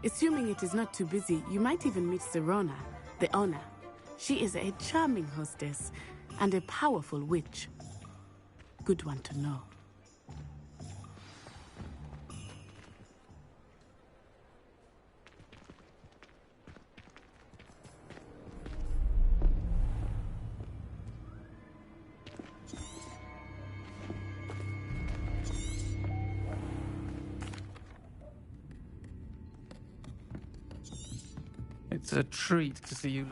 Assuming it is not too busy, you might even meet Sirona, the owner. She is a charming hostess and a powerful witch. Good one to know. It's a treat to see you.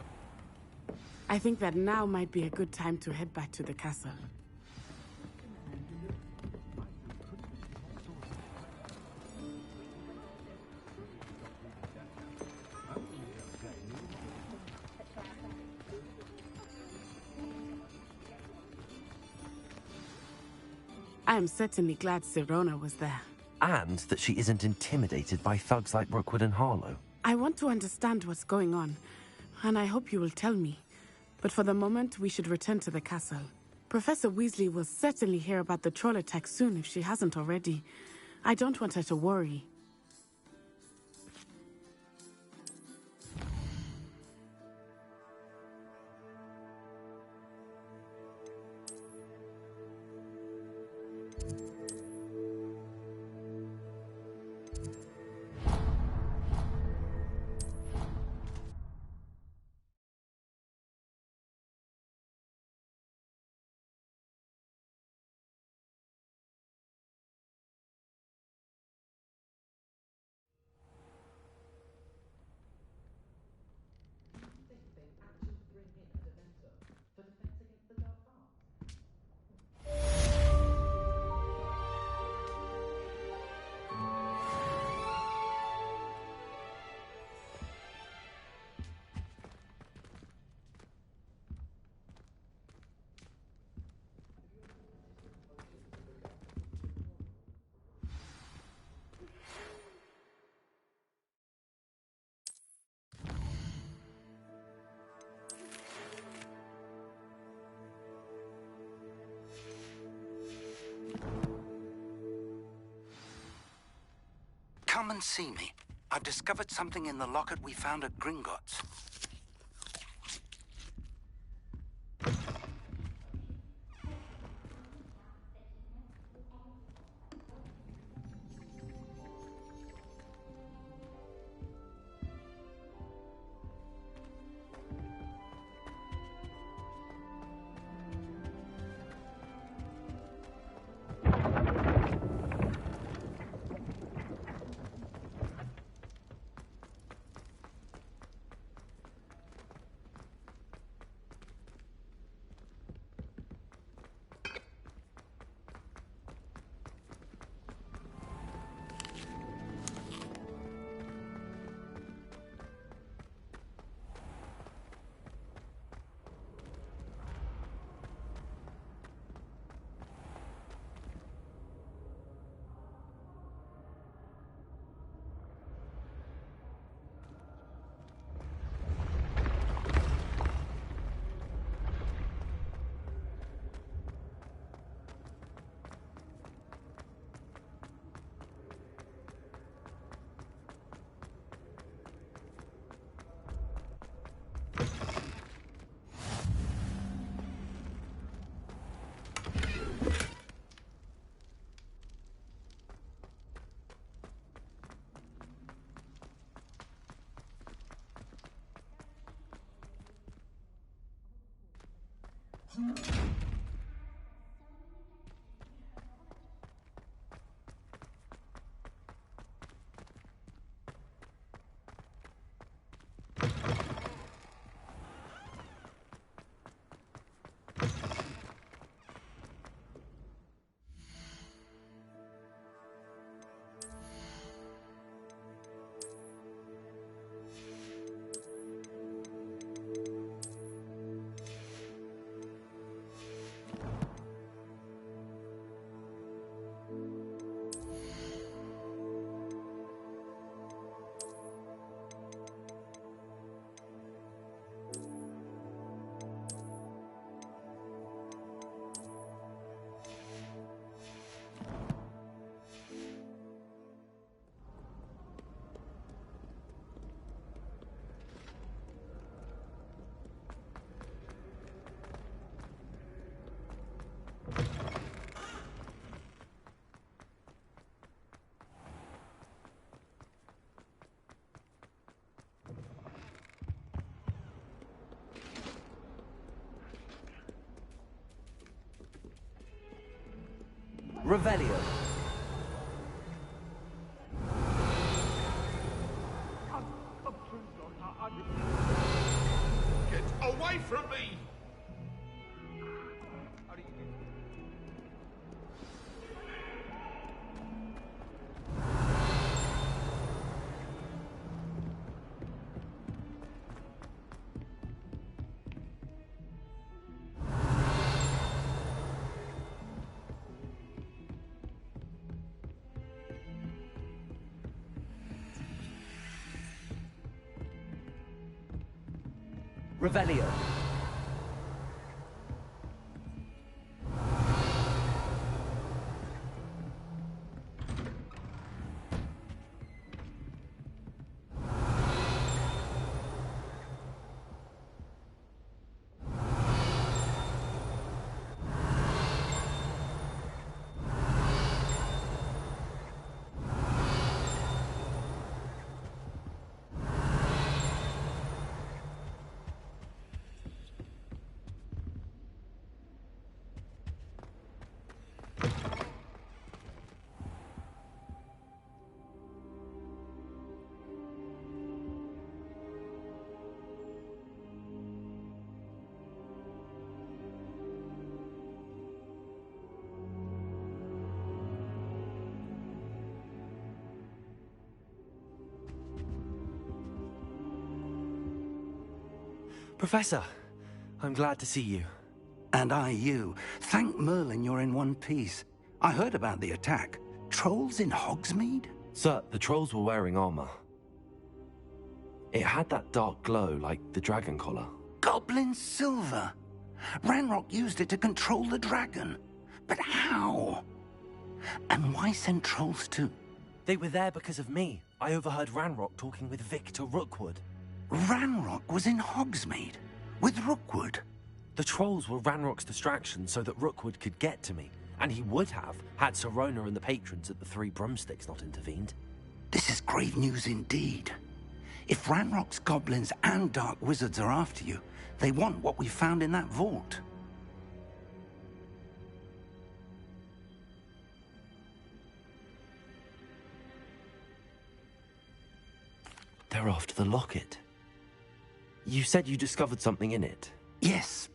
I think that now might be a good time to head back to the castle. I am certainly glad Sirona was there. And that she isn't intimidated by thugs like Rookwood and Harlow. I want to understand what's going on, and I hope you will tell me. But for the moment, we should return to the castle. Professor Weasley will certainly hear about the troll attack soon if she hasn't already. I don't want her to worry. Come and see me. I've discovered something in the locket we found at Gringotts. Revelio. Get away from me! Revelio. Professor, I'm glad to see you. And I you. Thank Merlin you're in one piece. I heard about the attack. Trolls in Hogsmeade? Sir, the trolls were wearing armor. It had that dark glow like the dragon collar. Goblin silver. Ranrock used it to control the dragon. But how? And why send trolls too? They were there because of me. I overheard Ranrock talking with Victor Rookwood. Ranrock was in Hogsmeade? With Rookwood? The trolls were Ranrock's distraction so that Rookwood could get to me. And he would have, had Sirona and the patrons at the Three Broomsticks not intervened. This is grave news indeed. If Ranrock's goblins and dark wizards are after you, they want what we found in that vault. They're after the locket. You said you discovered something in it. Yes.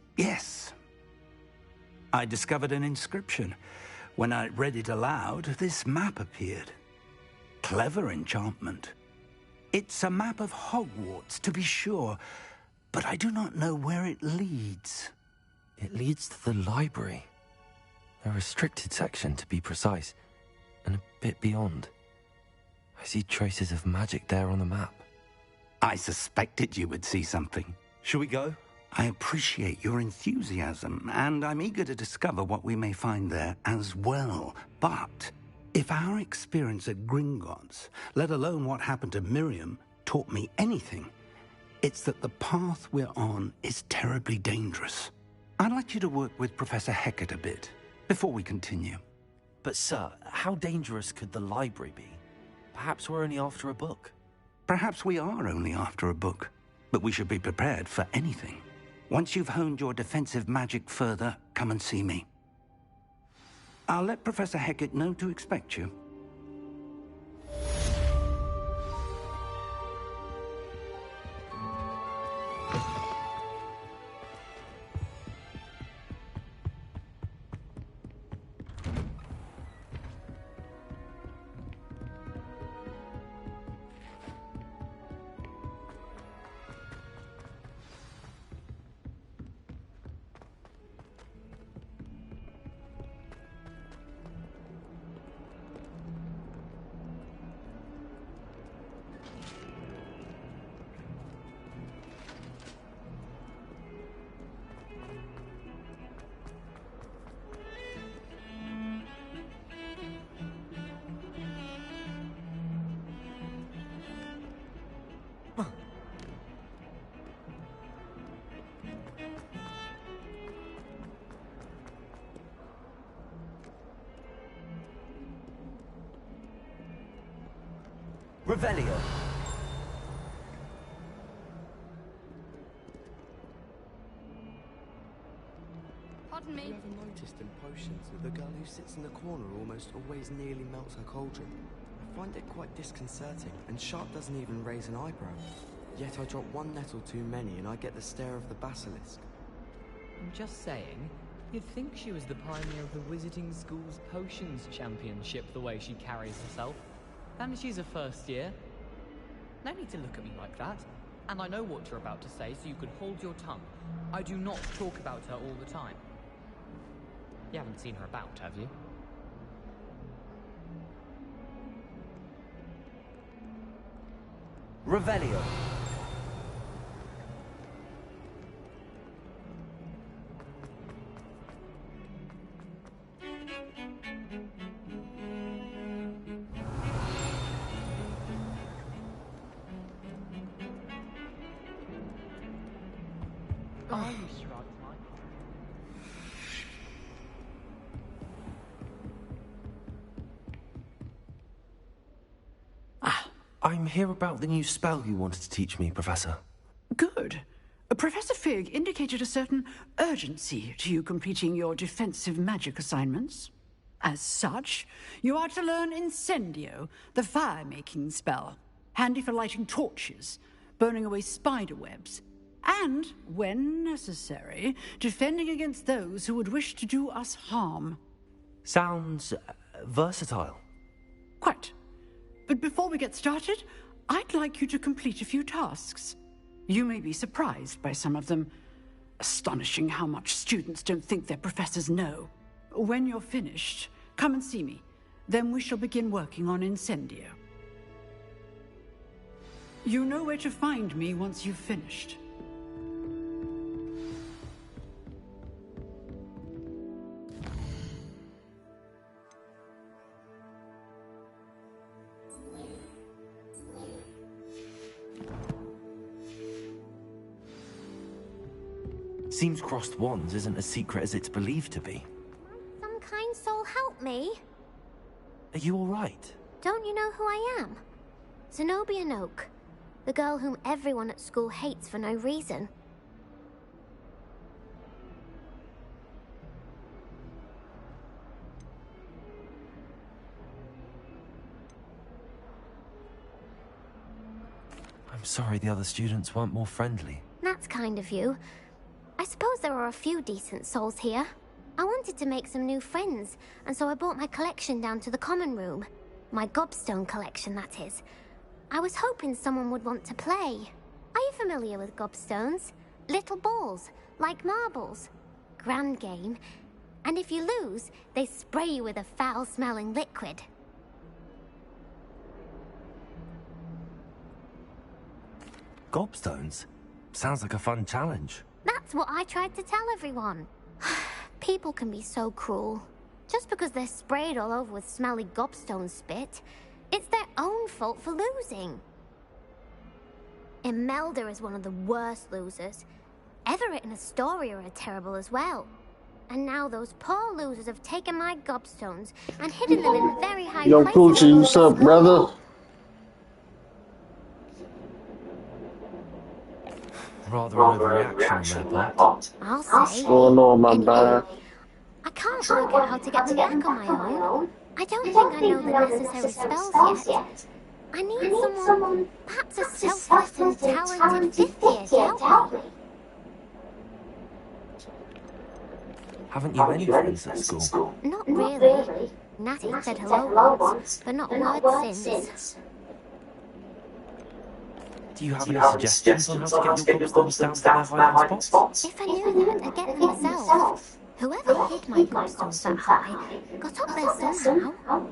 I discovered an inscription. When I read it aloud, this map appeared. Clever enchantment. It's a map of Hogwarts, to be sure, but I do not know where it leads. It leads to the library. A restricted section, to be precise, and a bit beyond. I see traces of magic there on the map. I suspected you would see something. Shall we go? I appreciate your enthusiasm, and I'm eager to discover what we may find there as well. But if our experience at Gringotts, let alone what happened to Miriam, taught me anything, it's that the path we're on is terribly dangerous. I'd like you to work with Professor Hecat a bit before we continue. But sir, how dangerous could the library be? Perhaps we're only after a book. Perhaps we are only after a book, but we should be prepared for anything. Once you've honed your defensive magic further, come and see me. I'll let Professor Hecat know to expect you. Revelio. Pardon me. You haven't noticed in potions. potions, the girl who sits in the corner almost always nearly melts her cauldron. I find it quite disconcerting, and Sharp doesn't even raise an eyebrow. Yet I drop one nettle too many and I get the stare of the basilisk. I'm just saying, you'd think she was the pioneer of the Wizarding School's Potions Championship the way she carries herself. And she's a first year. No need to look at me like that. And I know what you're about to say, so you can hold your tongue. I do not talk about her all the time. You haven't seen her about, have you? Revelio. Oh, you shrugged my I'm here about the new spell you wanted to teach me, Professor. Good. Professor Fig indicated a certain urgency to you completing your defensive magic assignments. As such, you are to learn Incendio, the fire-making spell, handy for lighting torches, burning away spider webs, and, when necessary, defending against those who would wish to do us harm. Sounds versatile. Quite. But before we get started, I'd like you to complete a few tasks. You may be surprised by some of them. Astonishing how much students don't think their professors know. When you're finished, come and see me. Then we shall begin working on Incendio. You know where to find me once you've finished. Seems crossed wands isn't as secret as it's believed to be. Some kind soul help me. Are you all right? Don't you know who I am? Zenobia Noak, the girl whom everyone at school hates for no reason. I'm sorry the other students weren't more friendly. That's kind of you. I suppose there are a few decent souls here. I wanted to make some new friends, and so I brought my collection down to the common room. My gobstone collection, that is. I was hoping someone would want to play. Are you familiar with gobstones? Little balls, like marbles. Grand game. And if you lose, they spray you with a foul-smelling liquid. Gobstones? Sounds like a fun challenge. That's what I tried to tell everyone. People can be so cruel. Just because they're sprayed all over with smelly gobstone spit, it's their own fault for losing. Imelda is one of the worst losers. Everett and Astoria are terrible as well. And now those poor losers have taken my gobstones and hidden them in very high Yo, places. Poochie, what's up, brother? Rather an overreaction on their part. I'll say. What's going on, my bad? I can't work out how to get them back on my own. I don't think I know the necessary spells yet. I need someone, perhaps a selfless and talented fifth year to help me. Haven't you any friends at school? Not really. Natty said hello once, but not a word since. Do you have any suggestions on how to get your gobstones down to their hiding spots? If I knew that, I'd get them myself. Whoever hid my gobstones that high got up there somehow.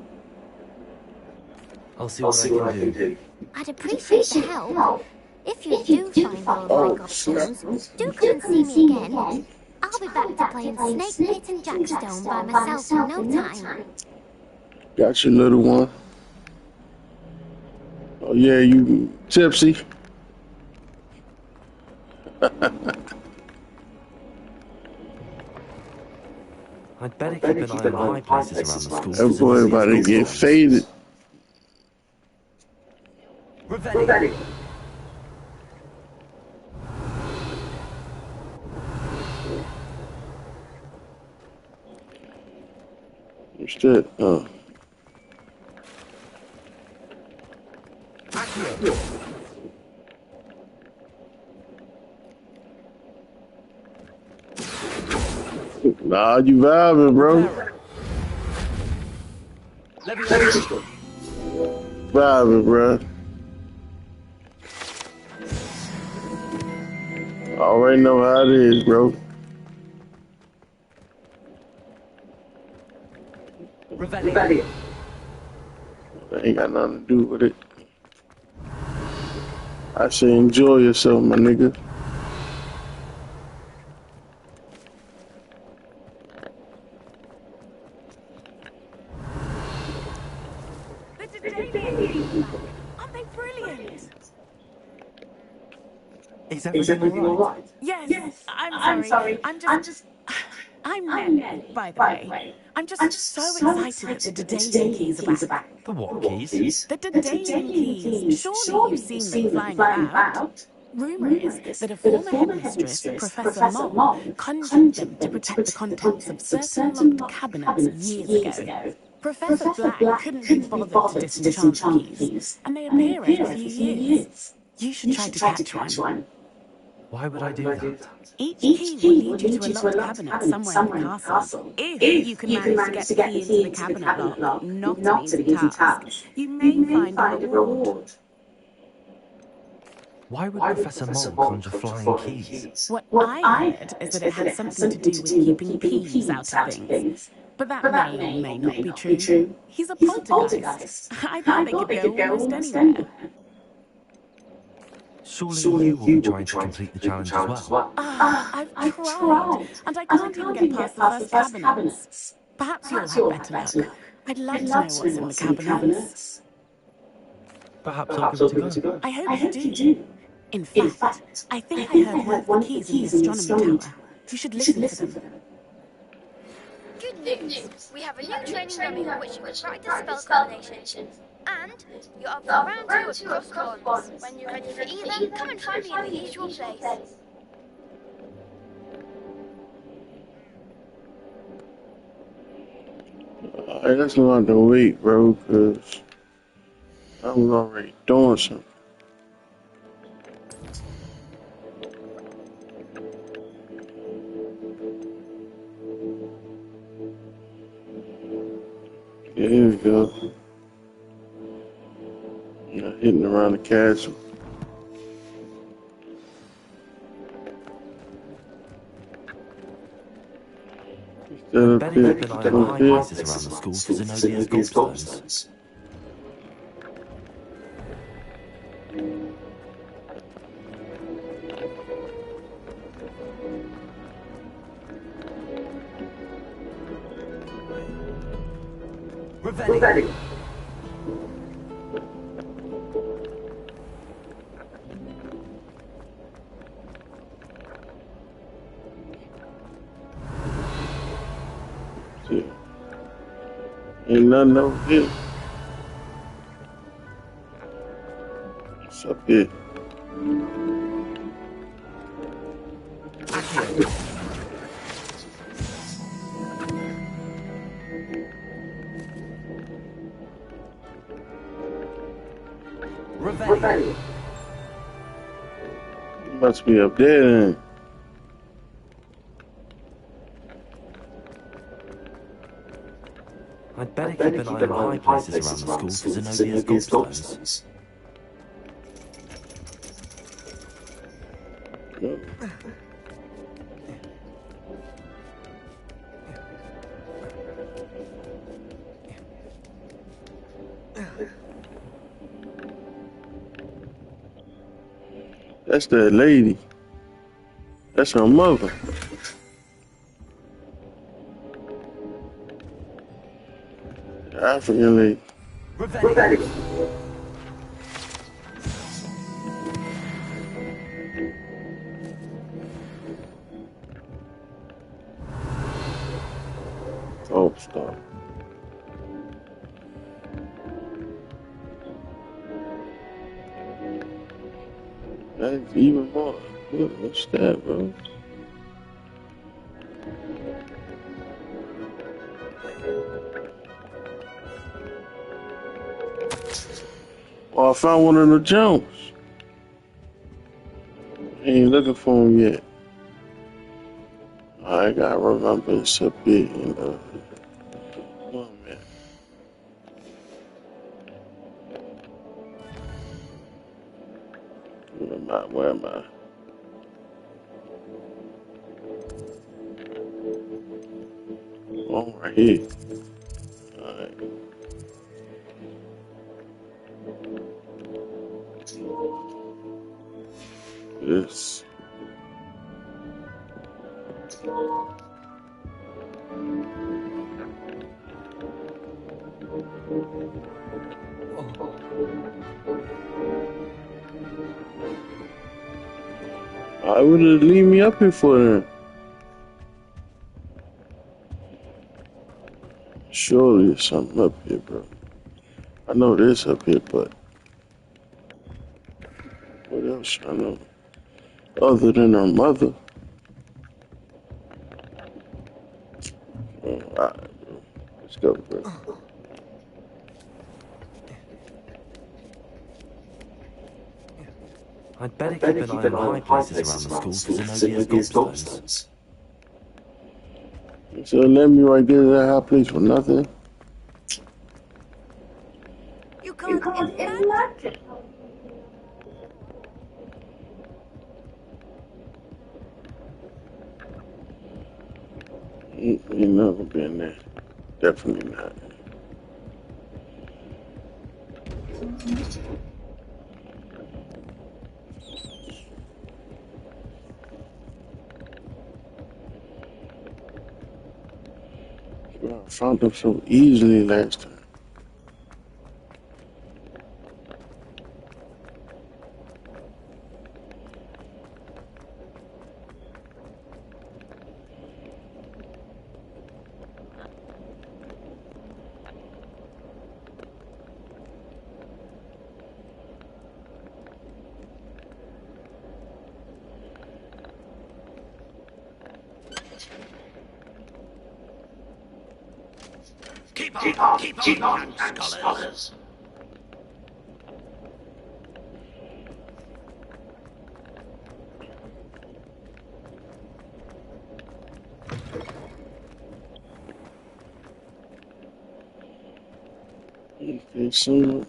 I'll see what I can do. I'd appreciate the help. If you do find all of my gobstones, do come and see me again. I'll be back to playing Snake Pit and Jackstone by myself in no time. Got your little one. Oh yeah, you tipsy. I'd better keep an eye on high places around the school. That boy about to get faded. Revelli. What's that? Nah, you vibing, bro. Vibing, bro. I already know how it is, bro. Revelio. That ain't got nothing to do with it. I say enjoy yourself, my nigga. Aren't they brilliant? Is everything all right? Yes, I'm sorry. I'm Nelly, by the way. I'm just so excited that the Daedalian keys are back. The what keys? The Daedalian keys. Surely you've seen them flying about. Rumour is that a former headmistress, Professor Mole, conjured them to protect the contents of certain locked cabinets years ago. Professor Black couldn't be bothered to disenchant the keys, and they appear every few years. You should try to catch one. Why would I do that? Each key will lead you to a locked cabinet somewhere in the castle. If you can manage to get the key into the cabinet lock, not an easy task, you may find a reward. Why would Professor Mole conjure flying keys? What I heard is that it had something to do with keeping thieves out of things. But that may or may not be true. He's a poltergeist. I thought they could go almost anywhere. Surely you will be trying to complete the challenge as well. I've tried, and I can't even get past the first cabinets. Perhaps you'll have better luck. I'd love to know what's in the cabinets. Perhaps I'll give it a go. I hope you do. In fact, I think I heard one of the keys in the astronomy tower. You should listen for them. Good news! We have a new training dummy for which you can practice spell combinations. And you're up for round 2 at Cross. When you're ready for either, come and find me in the usual place. Alright, that's a lot to wait, bro, because I'm already doing something. Yeah, here we go. Hitting around the castle. Better keep an eye on high places around the school for Zenobia gobstones. Revelio. Ain't nothing over here. What's up here? Revelio. Must be up there then. I'd better keep an eye on high places around the school for Zenobia's gobstones. That's that lady. That's her mother. The African lady. Revelio. Oh, stop. That's even more. What's that, bro? Oh, I found one of the jumps. Ain't looking for him yet. I gotta remember it's up here. Oh man. Where am I? Oh, right here. Alright. This. I would have leave me up here for them. Surely there's something up here, bro. I know there's up here, but what else I know? Other than her mother. Oh, alright, bro. Let's go, bro. I'd better keep an eye on high places around the school for Zenobia's gobstones. So let me right there to that high place for nothing. You can't imagine. Ain't never been there. Definitely not. Bro, I found them so easily last time. Keep on, scholars. Okay, so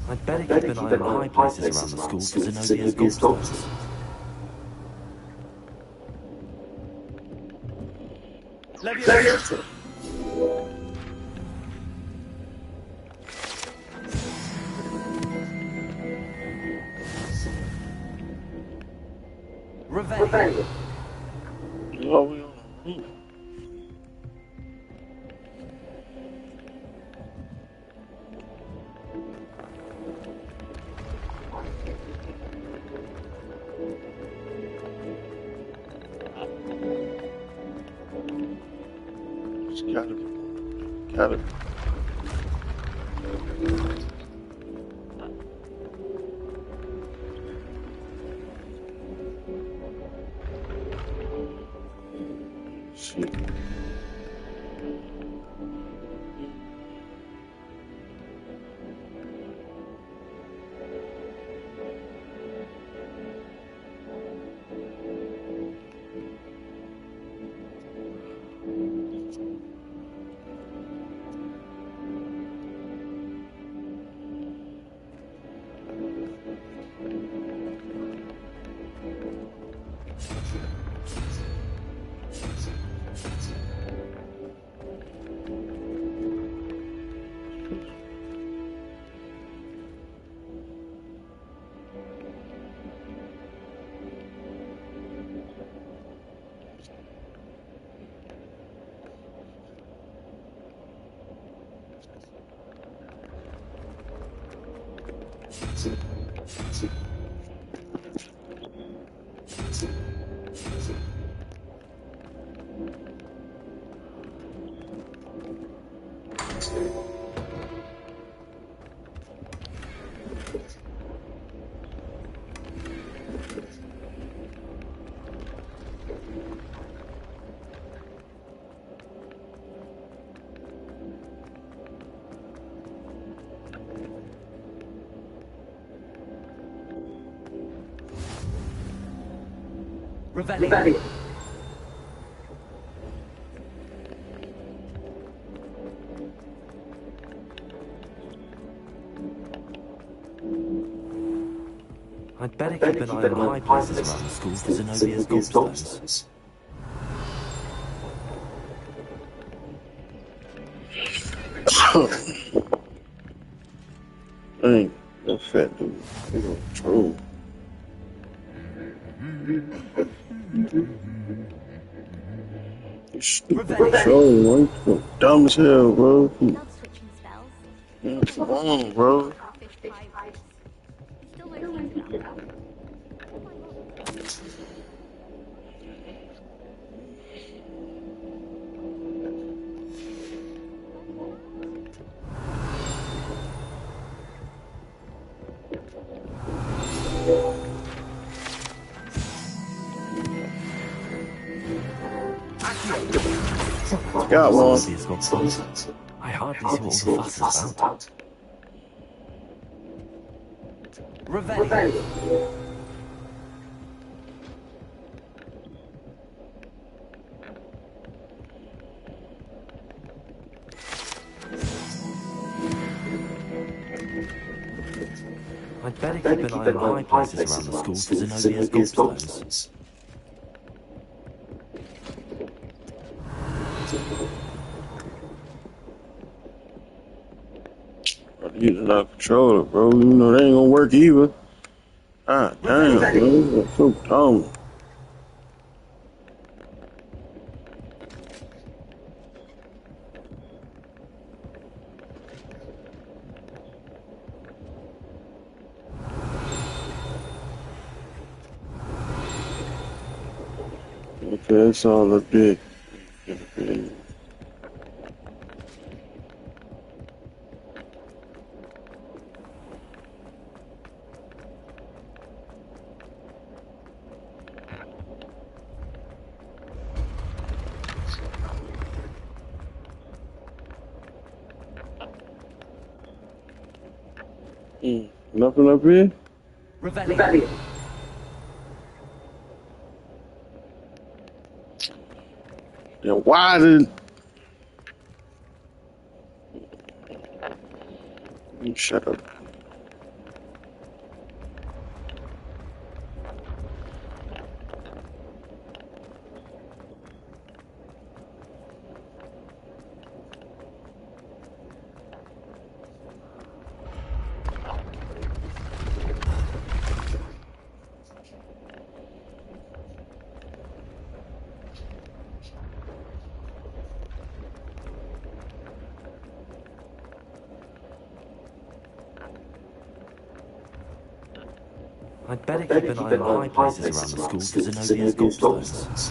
I'd better keep an eye on high places around the school for Zenobia's gobstones. Leviosa. Revenge. oh, we on the roof. It's gotta be. Gotta be. Shit. Revelio. I'd better keep an eye on high places around the school for Zenobia's gobstones. Dang, that fat dude. He's on troll. You stupid troll, man. You dumb as hell, bro. Come on, bro. Got one. I hardly saw all the fuss about. Revelio. I'd better keep an eye on high places around the school for Zenobia's gobstones. Using our controller, bro. You know they ain't gonna work either. Ah, damn, man. That's so dumb. Okay, it's all up there. Nothing up here? Revelio. Yeah, why did... You shut up. I'd better keep an eye on high places around the school for Zenobia's gobstones.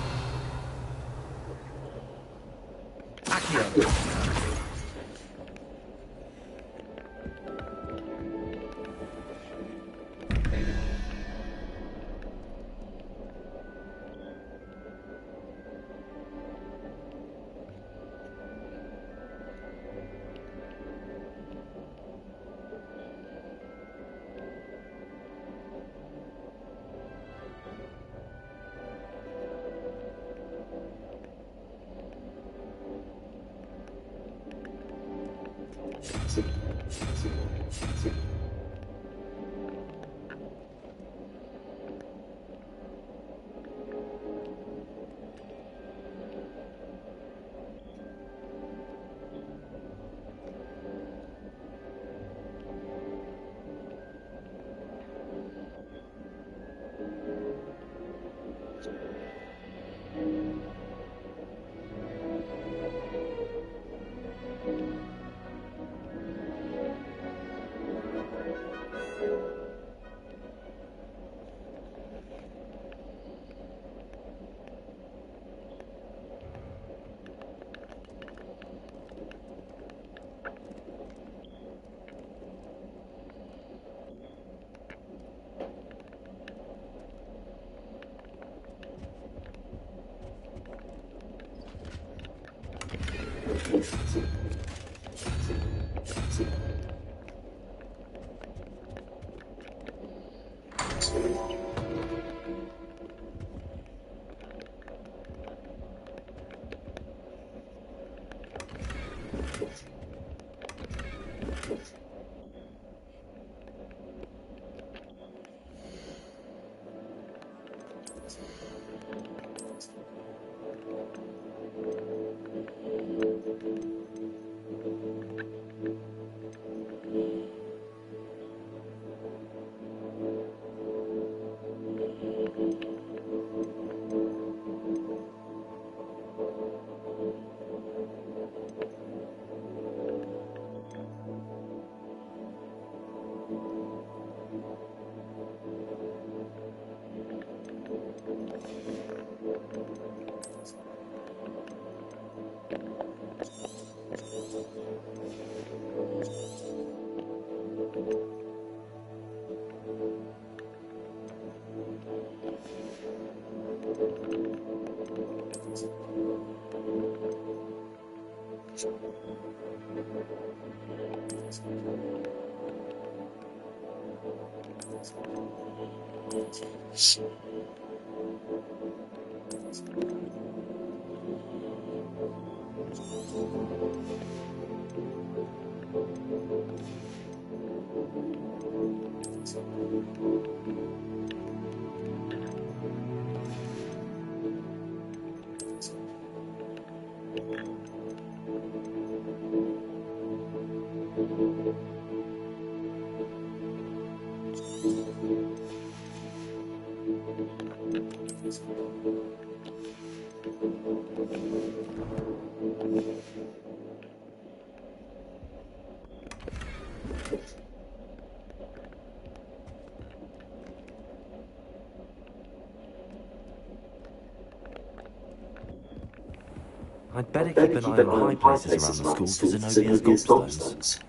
I'd better keep an eye on high places around the school for Zenobia's gobstones.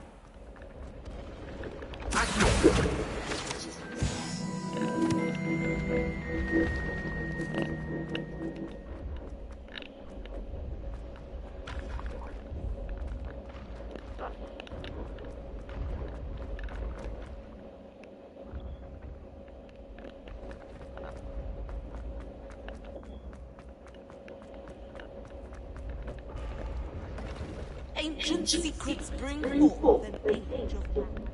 Ancient secrets bring forth an age of man.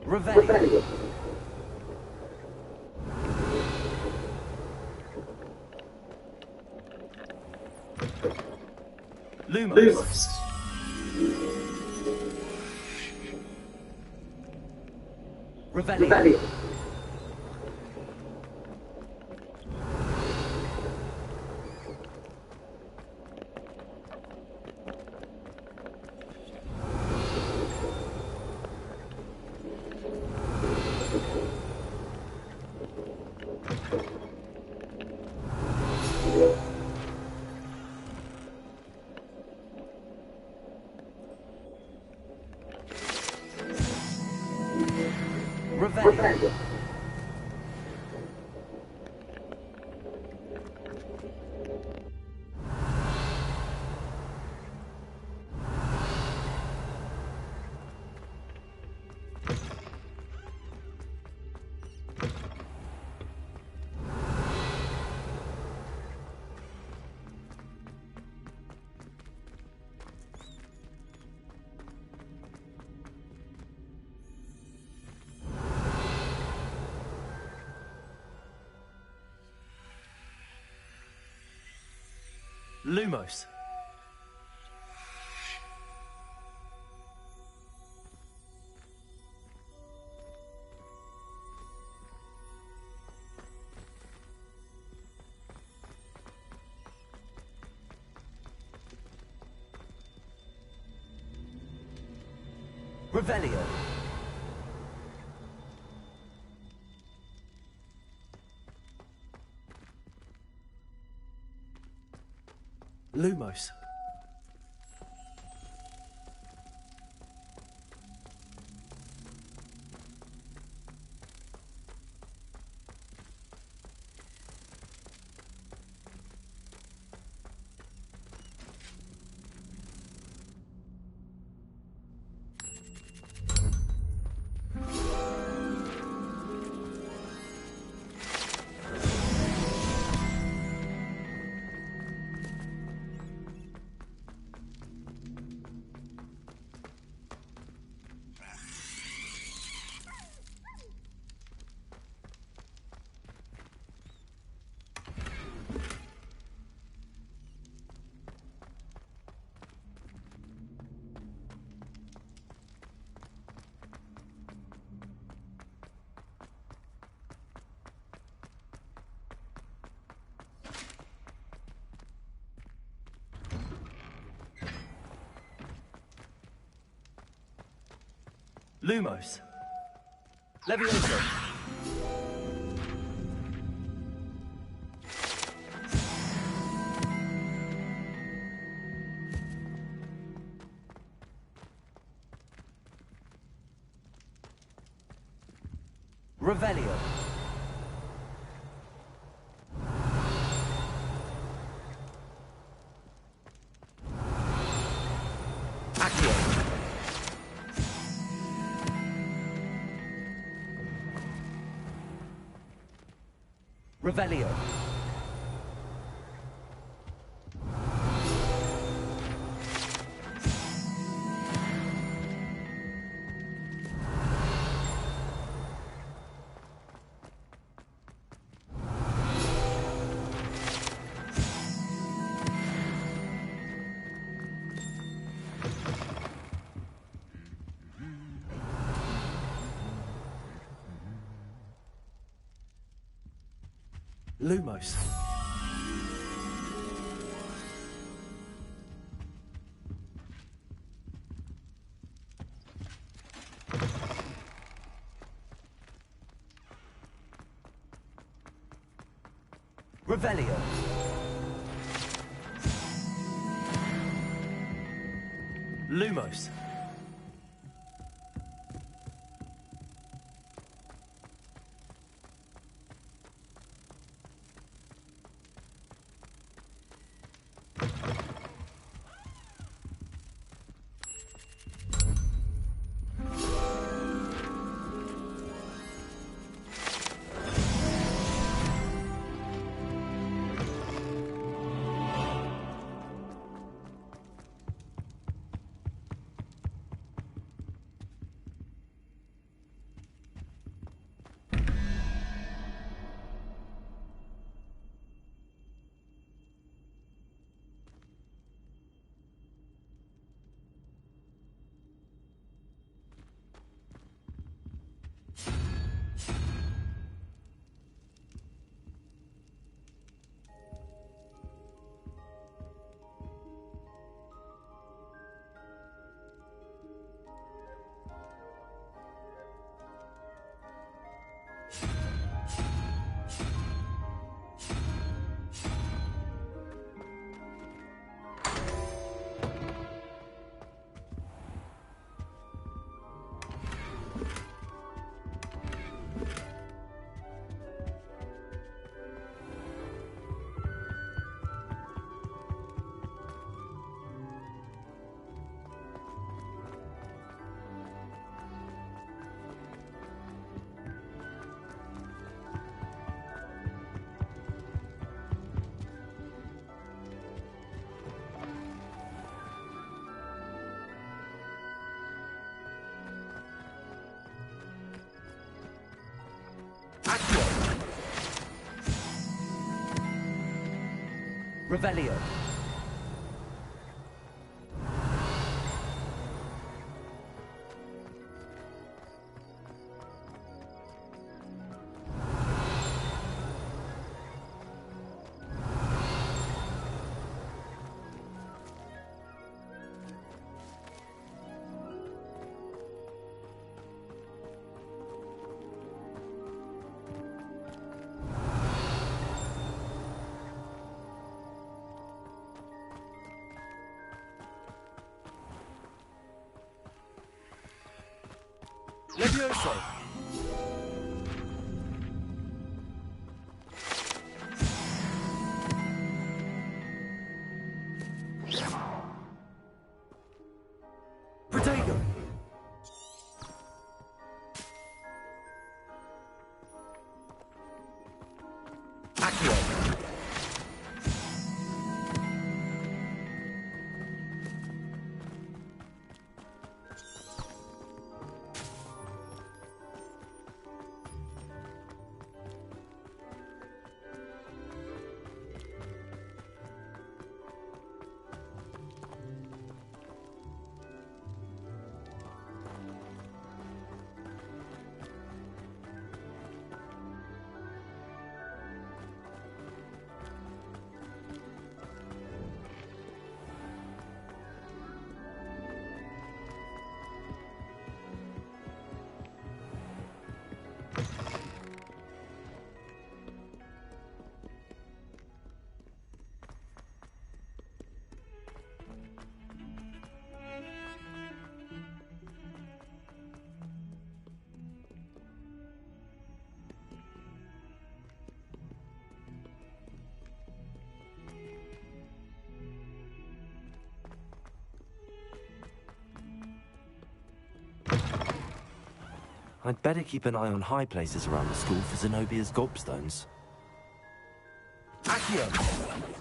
Revelio. Lumos. Revelio. Revelio. Lumos. Revelio. Lumos. Lumos. Levioso. Revelio. Accio. Revelio. Lumos. Revelio. Lumos. Accio. Revelio. Levioso. Protego. Accio. I'd better keep an eye on high places around the school for Zenobia's gobstones. Accio!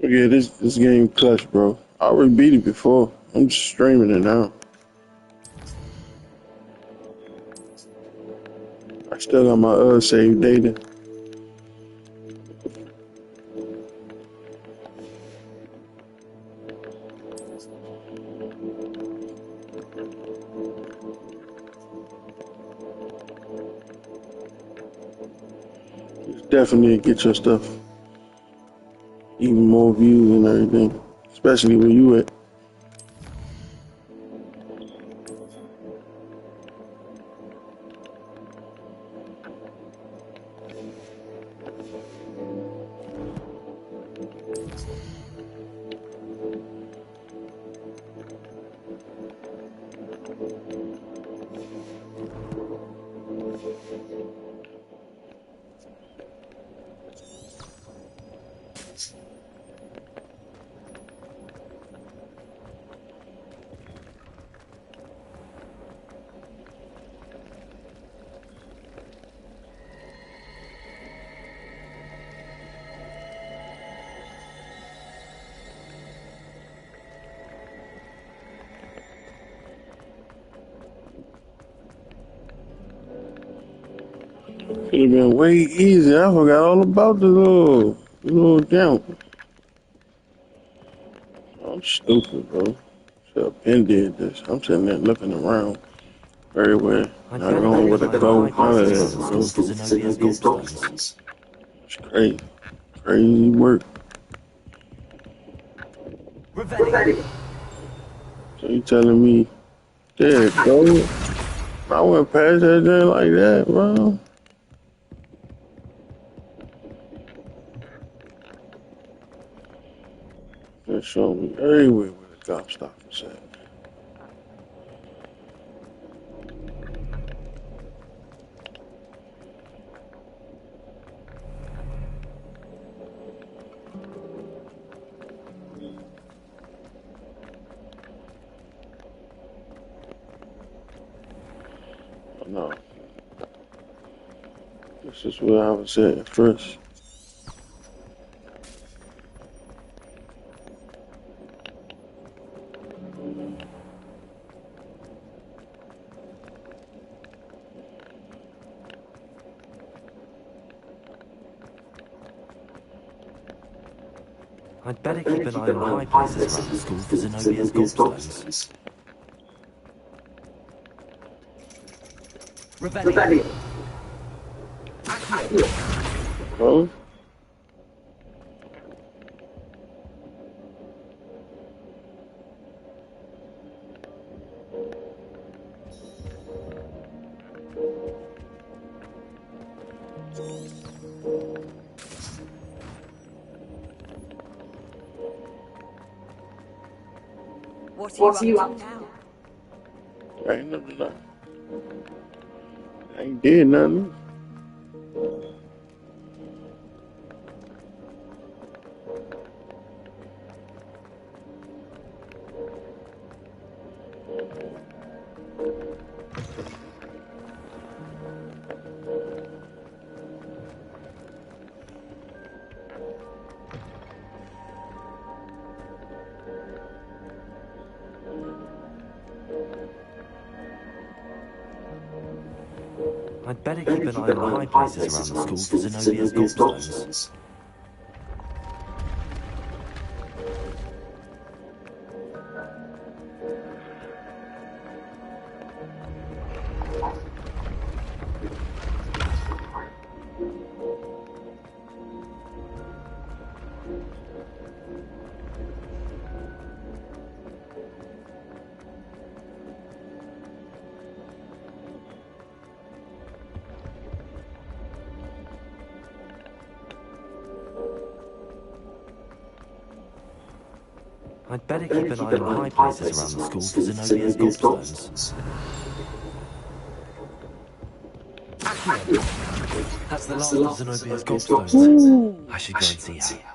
Yeah, this game clutch, bro. I already beat it before. I'm just streaming it now. I still got my save data. Definitely get your stuff even more views and everything, especially where you at. Could have been way easier. I forgot all about the little jump. I'm stupid, bro. Should have been did this. I'm sitting there looking around everywhere, not knowing where to go. None of that, bro. Zenobia's gobstones. It's crazy. Crazy work. Revelio. So you telling me, yeah, bro? I went past that thing like that, bro. Just show me everywhere where the cop stop is at. No. This is where I was at first. I'd better keep an eye on high places around the school for Zenobia's gobstones. Revelio. Oh? What are you up to now? I ain't nothing. I ain't did nothing. I'd better keep an eye on high places around the school for Zenobia's gobstones. I'd better keep an eye on high places around the school for Zenobia's gobstones. That's the last of Zenobia's gobstones. I should go and see her.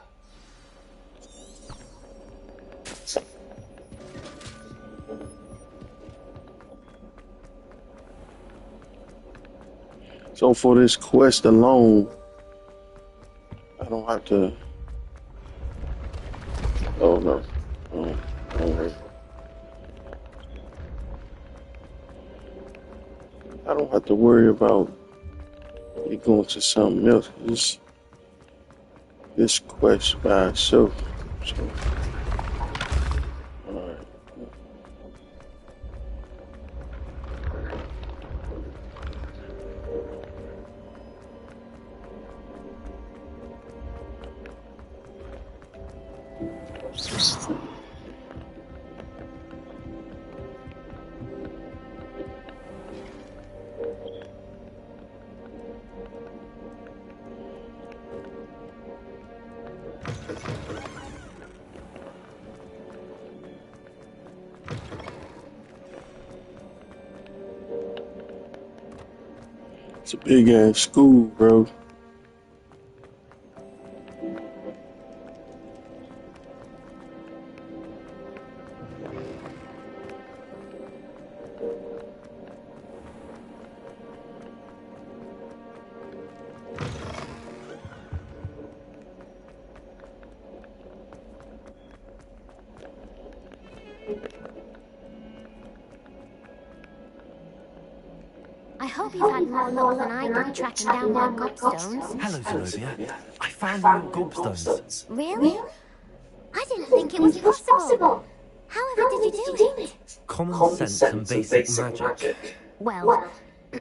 So for this quest alone, I don't have to. Oh no. Oh. I don't have to worry about it going to something else. This quest by itself. So, alright. It's a big ass school, bro. I hope you've had more luck than I did tracking down more gobstones. Hello, Zenobia. I found your gobstones. Really? I didn't think it was possible. However did you do it? Common sense and basic magic. Well,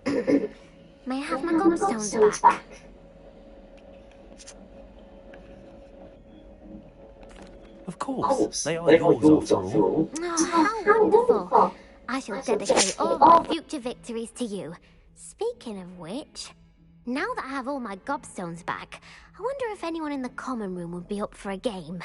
may I have my gobstones back? Of course, they are yours after all. Oh, how wonderful. I shall dedicate all my future victories to you. Speaking of which, now that I have all my gobstones back, I wonder if anyone in the common room would be up for a game.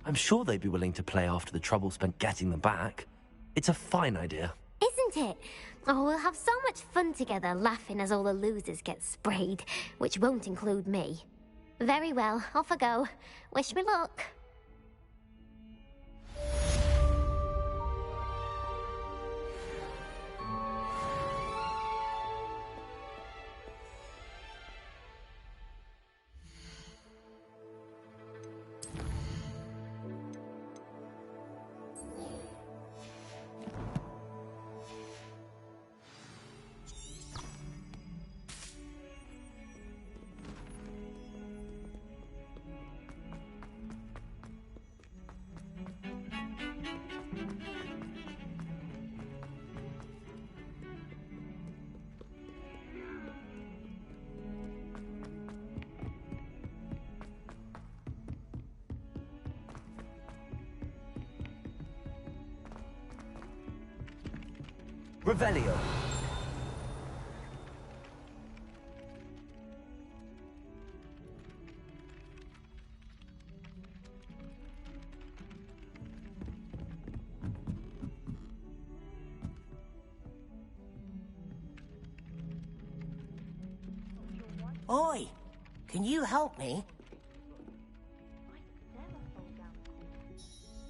I'm sure they'd be willing to play after the trouble spent getting them back. It's a fine idea. Isn't it? Oh, we'll have so much fun together, laughing as all the losers get sprayed, which won't include me. Very well, off I go. Wish me luck. Revelio. Oi! Can you help me?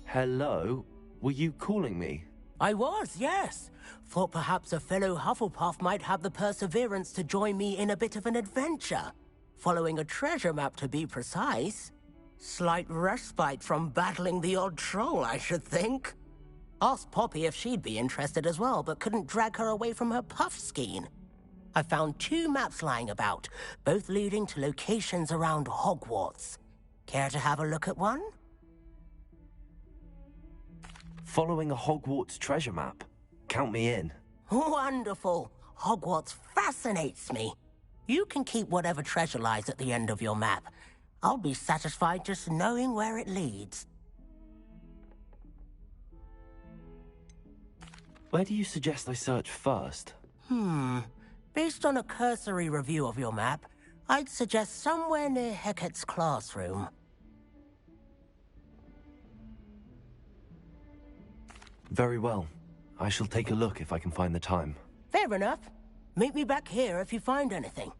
Hello? Were you calling me? I was, yes. Thought perhaps a fellow Hufflepuff might have the perseverance to join me in a bit of an adventure. Following a treasure map, to be precise. Slight respite from battling the odd troll, I should think. Asked Poppy if she'd be interested as well, but couldn't drag her away from her puff skein. I found 2 maps lying about, both leading to locations around Hogwarts. Care to have a look at one? Following a Hogwarts treasure map? Count me in. Wonderful. Hogwarts fascinates me. You can keep whatever treasure lies at the end of your map. I'll be satisfied just knowing where it leads. Where do you suggest I search first? Based on a cursory review of your map, I'd suggest somewhere near Hecat's classroom. Very well. I shall take a look if I can find the time. Fair enough. Meet me back here if you find anything.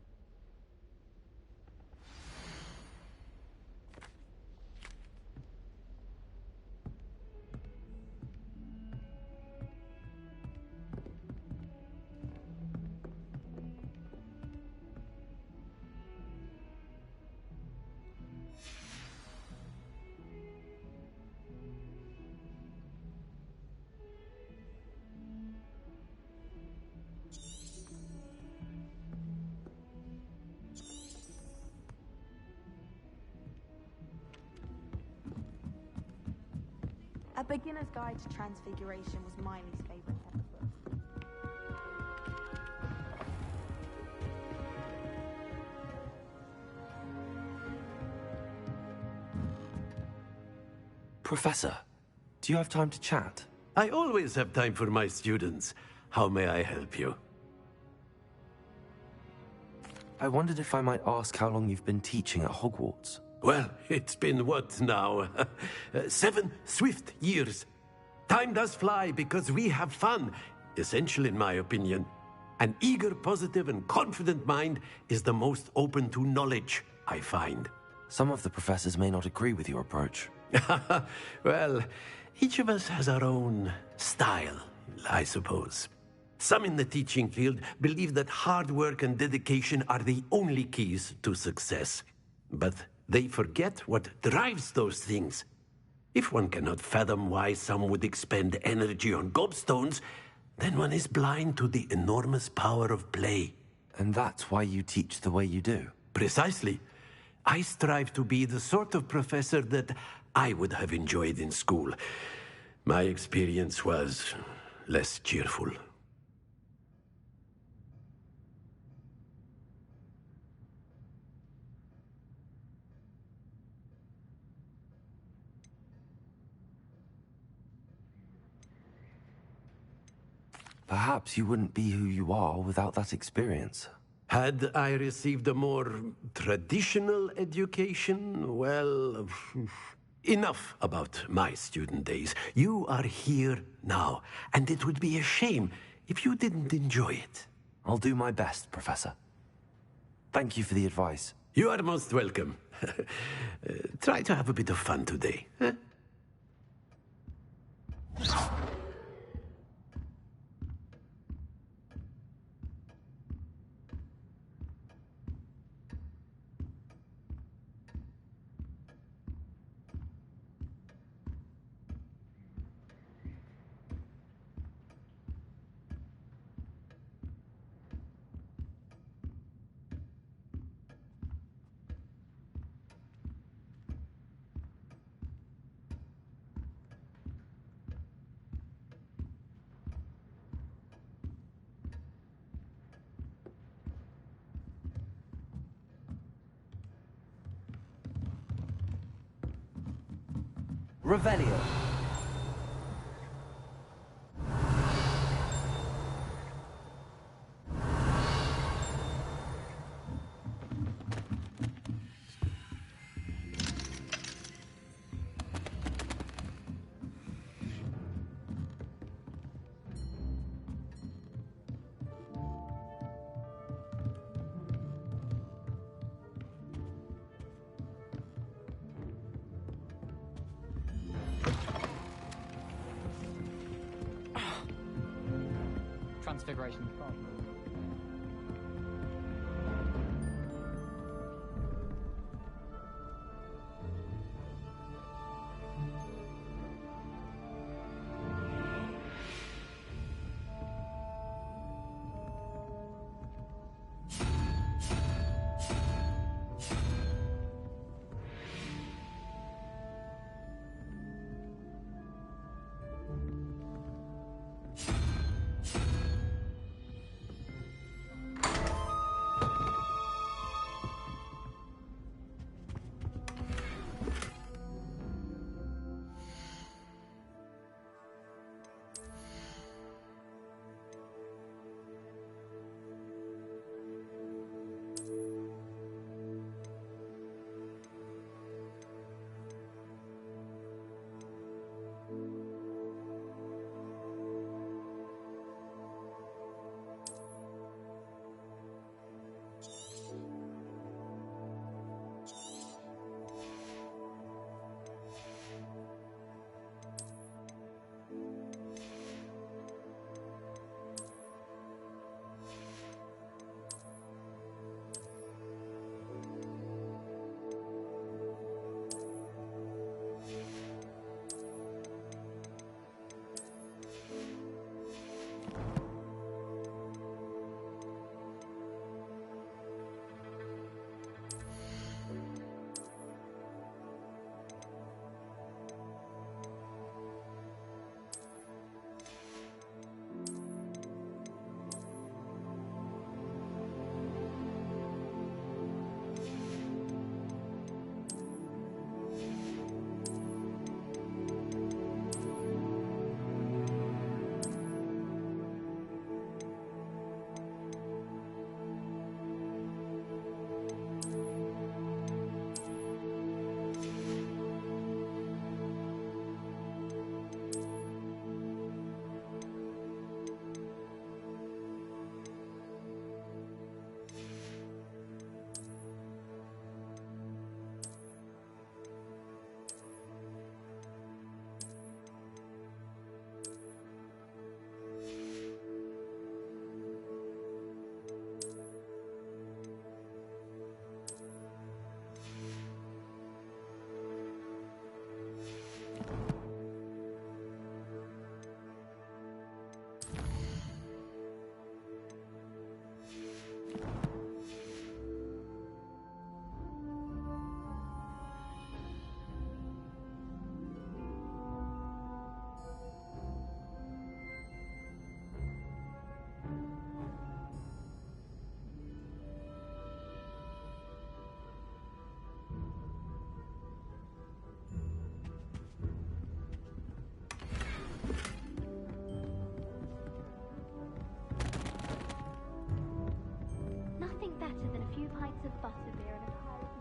A Beginner's Guide to Transfiguration was my least favourite textbook. Professor, do you have time to chat? I always have time for my students. How may I help you? I wondered if I might ask how long you've been teaching at Hogwarts. Well, it's been what now? 7 swift years. Time does fly because we have fun, essential in my opinion. An eager, positive, and confident mind is the most open to knowledge, I find. Some of the professors may not agree with your approach. Well, each of us has our own style, I suppose. Some in the teaching field believe that hard work and dedication are the only keys to success. But they forget what drives those things. If one cannot fathom why some would expend energy on gobstones, then one is blind to the enormous power of play. And that's why you teach the way you do? Precisely. I strive to be the sort of professor that I would have enjoyed in school. My experience was less cheerful. Perhaps you wouldn't be who you are without that experience. Had I received a more traditional education, well, enough about my student days. You are here now, and it would be a shame if you didn't enjoy it. I'll do my best, Professor. Thank you for the advice. You are most welcome. Try to have a bit of fun today. Huh? Revelio. Transfiguration from. pints of butterbeer and a pile of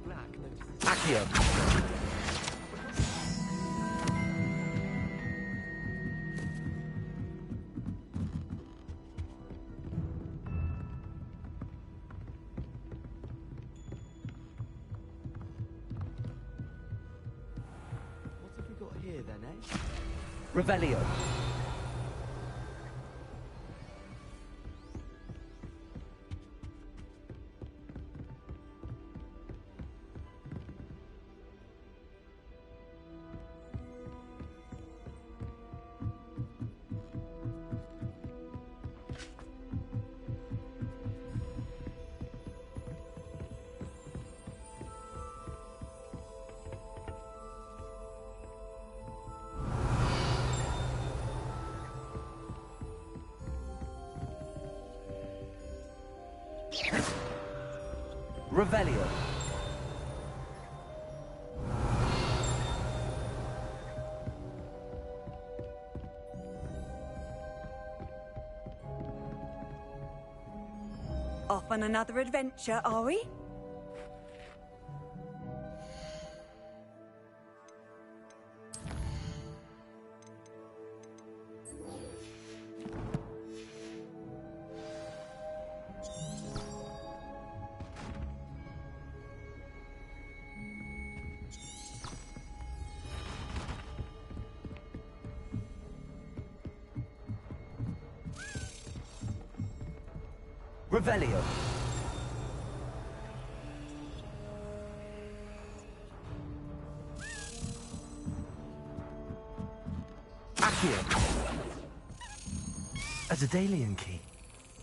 Black Accio. What have we got here then, eh? Revelio. Revelio. Off on another adventure, are we? Revelio. Accio. A Daedalian key.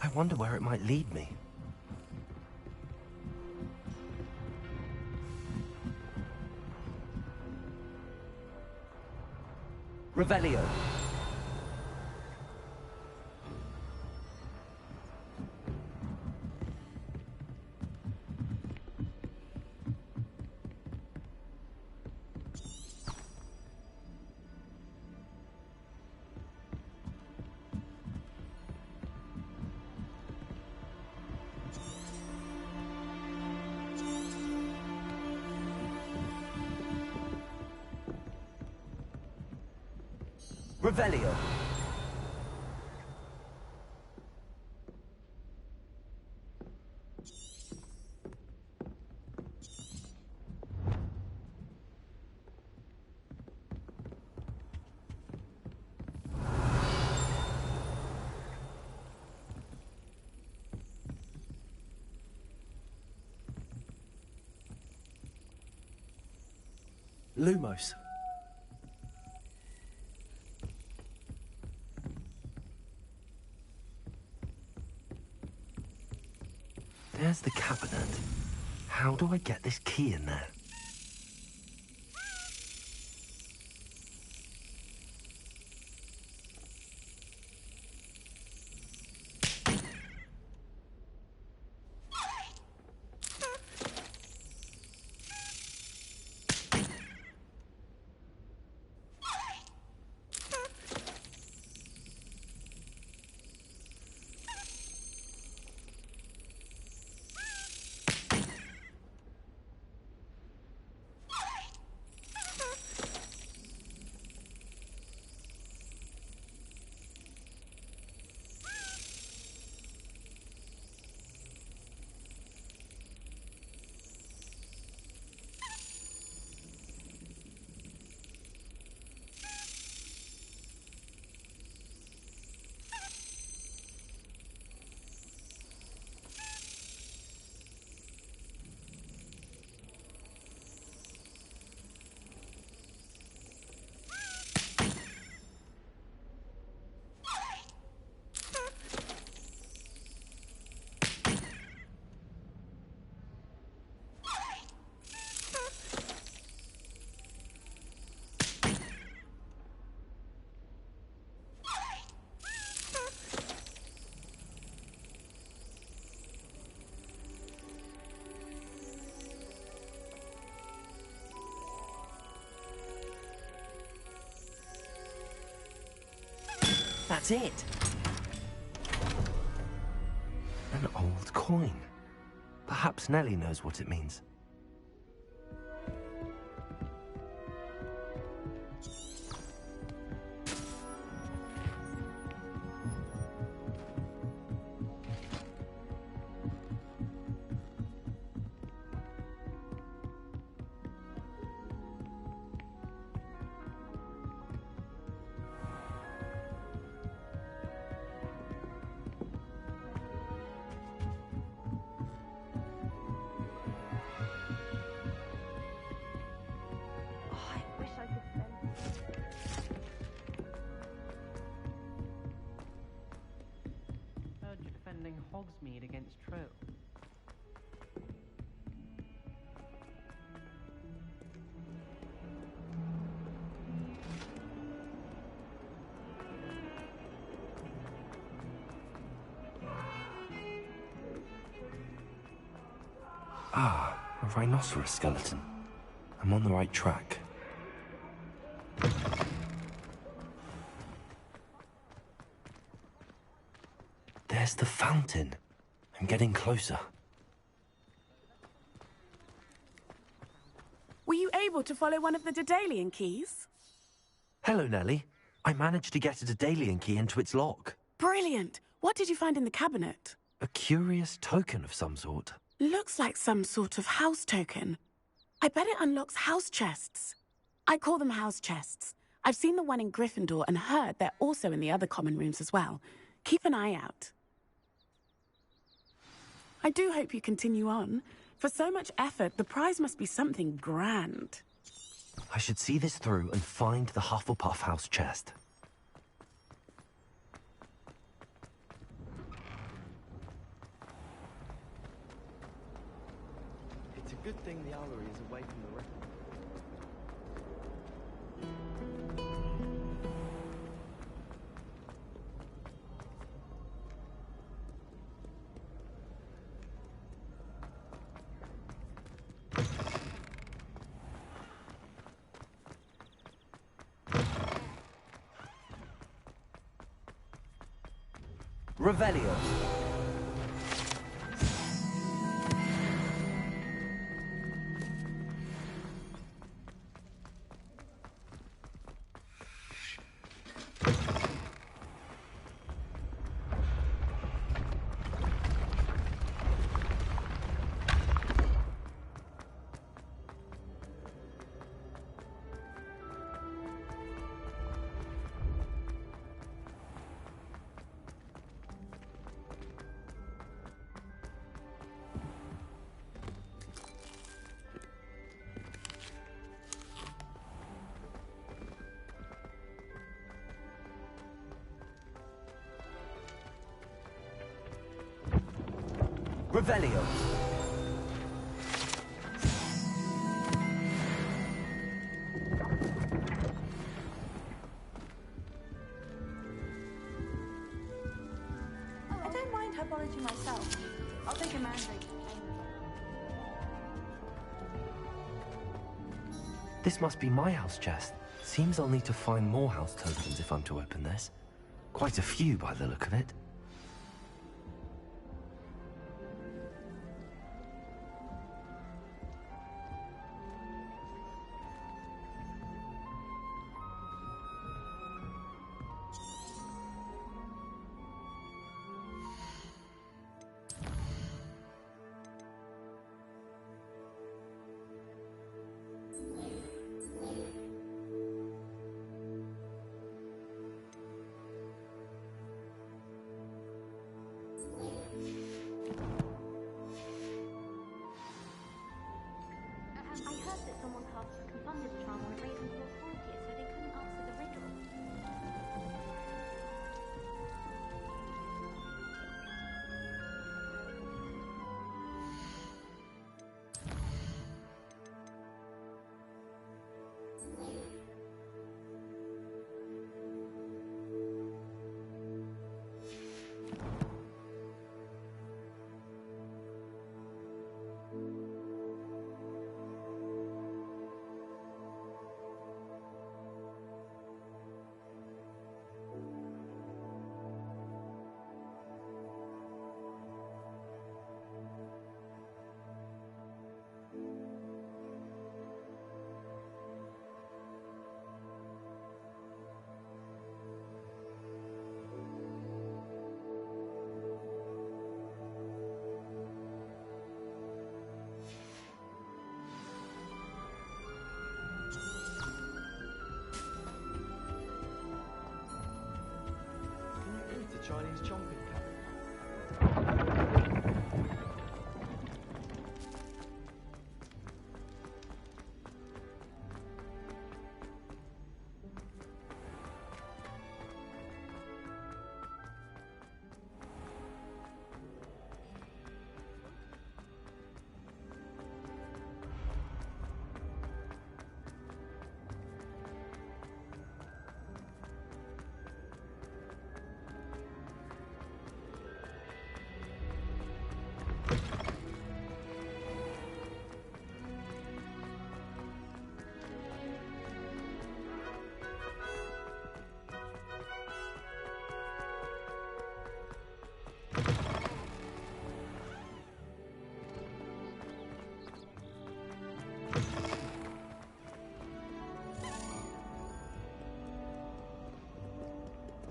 I wonder where it might lead me. Revelio. Revelio. Lumos. There's the cabinet. How do I get this key in there? That's it. An old coin. Perhaps Nellie knows what it means. Hogsmeade against Trill. Ah, a rhinoceros skeleton. I'm on the right track. There's the fountain. I'm getting closer. Were you able to follow one of the Daedalian keys? Hello, Nellie. I managed to get a Daedalian key into its lock. Brilliant! What did you find in the cabinet? A curious token of some sort. Looks like some sort of house token. I bet it unlocks house chests. I call them house chests. I've seen the one in Gryffindor and heard they're also in the other common rooms as well. Keep an eye out. I do hope you continue on. For so much effort, the prize must be something grand. I should see this through and find the Hufflepuff house chest. It's a good thing the owlery is away from the record. Revelio. Revelio. I don't mind herbology myself. I'll take a mandrake. This must be my house chest. Seems I'll need to find more house tokens if I'm to open this. Quite a few by the look of it. I heard that someone cast a confunded charm on Ravenclaw's courtier so they couldn't answer the riddle. Chinese chomping cat.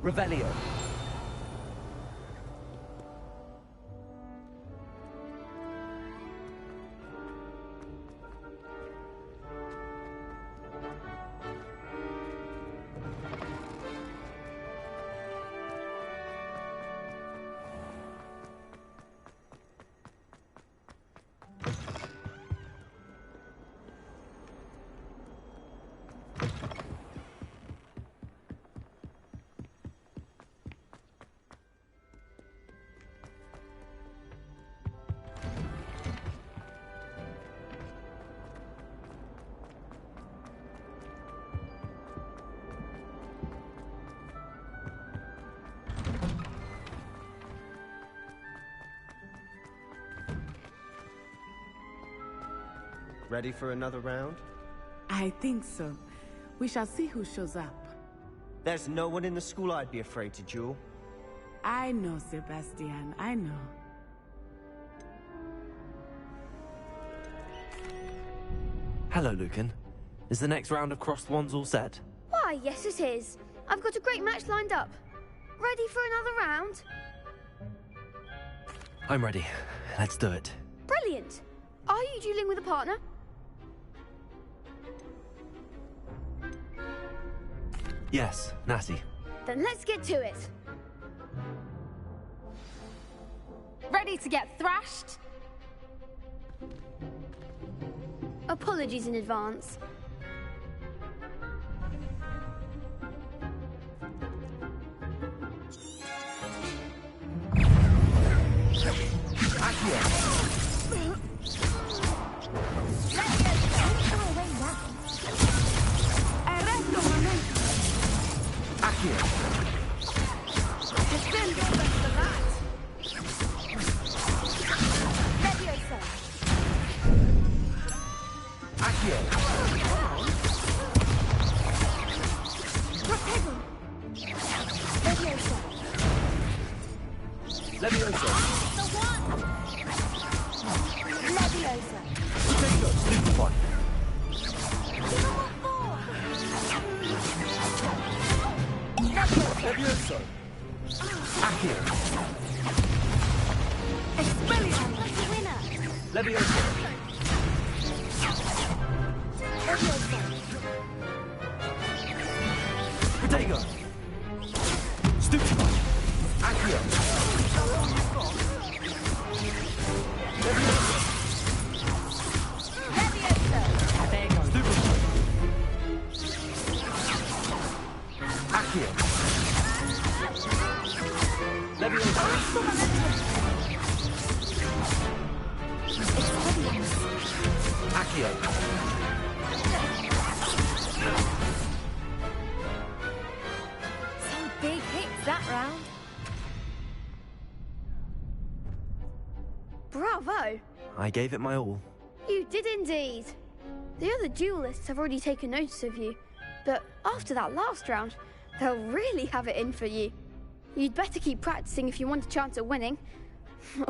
Revelio. Ready for another round? I think so. We shall see who shows up. There's no one in the school I'd be afraid to duel. I know, Sebastian, I know. Hello, Lucan. Is the next round of crossed wands all set? Why, yes it is. I've got a great match lined up. Ready for another round? I'm ready. Let's do it. Brilliant. Are you dueling with a partner? Yes, Natty. Then let's get to it. Ready to get thrashed? Apologies in advance. Some big hits that round. Bravo! I gave it my all. You did indeed. The other duelists have already taken notice of you, but after that last round, they'll really have it in for you. You'd better keep practicing if you want a chance at winning,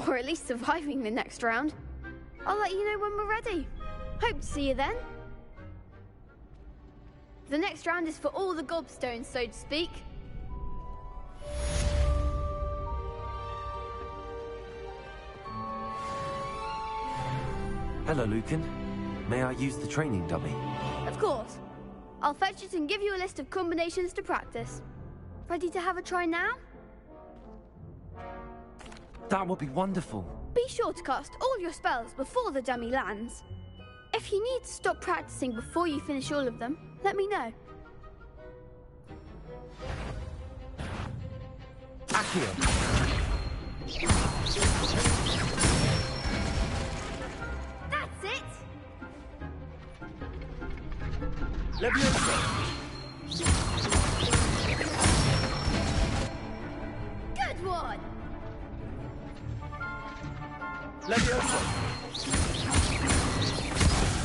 or at least surviving the next round. I'll let you know when we're ready. Hope to see you then. The next round is for all the gobstones, so to speak. Hello, Lucan. May I use the training dummy? Of course. I'll fetch it and give you a list of combinations to practice. Ready to have a try now? That would be wonderful. Be sure to cast all your spells before the dummy lands. If you need to stop practicing before you finish all of them, let me know. Accio. That's it! Leviosa. Good one! Leviosa.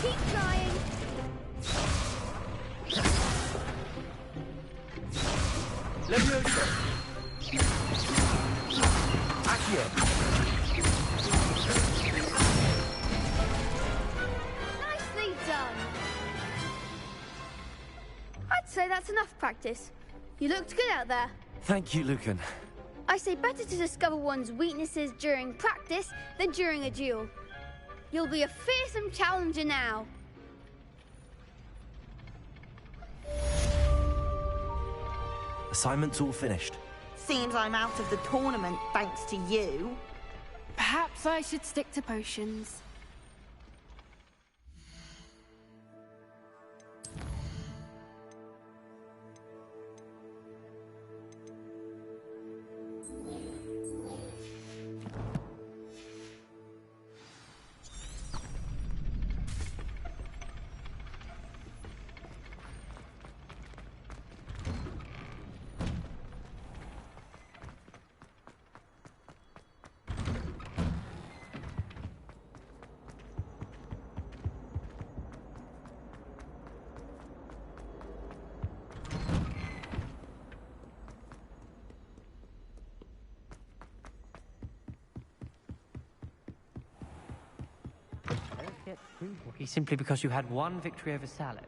Keep trying. Leviosa. Accio. Nicely done. I'd say that's enough practice. You looked good out there. Thank you, Lucan. I say better to discover one's weaknesses during practice than during a duel. You'll be a fearsome challenger now. Assignment's all finished. Seems I'm out of the tournament thanks to you. Perhaps I should stick to potions. Or simply because you had one victory over Sallow?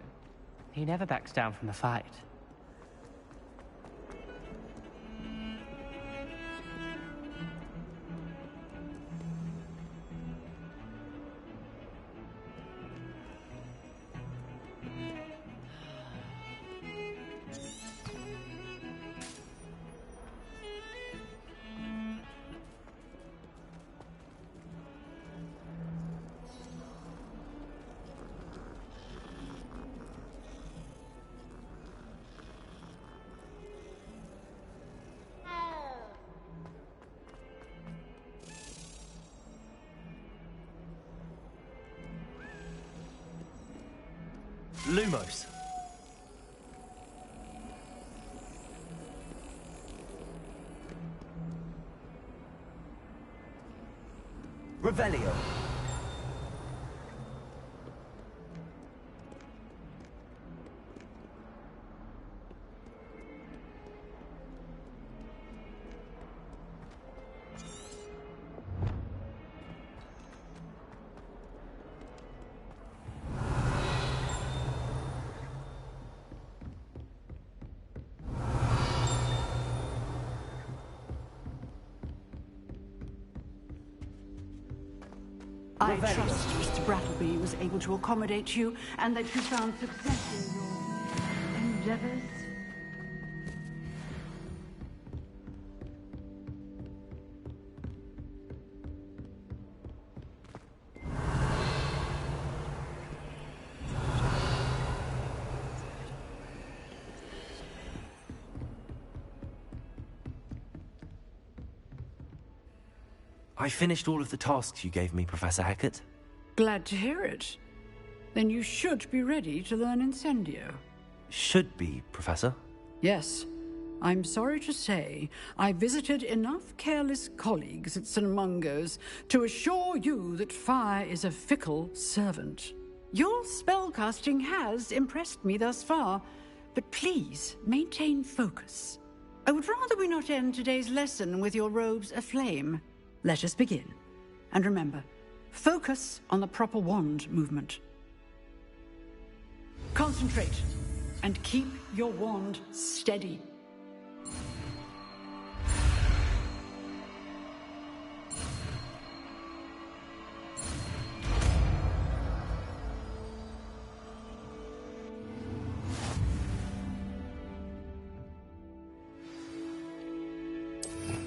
He never backs down from a fight. Lumos. Revelio. I trust Mr. Brattleby was able to accommodate you and that you found success in your endeavors. I finished all of the tasks you gave me, Professor Hecat. Glad to hear it. Then you should be ready to learn Incendio. Should be, Professor. Yes. I'm sorry to say, I visited enough careless colleagues at St. Mungo's to assure you that fire is a fickle servant. Your spellcasting has impressed me thus far, but please maintain focus. I would rather we not end today's lesson with your robes aflame. Let us begin. And remember, focus on the proper wand movement. Concentrate and keep your wand steady.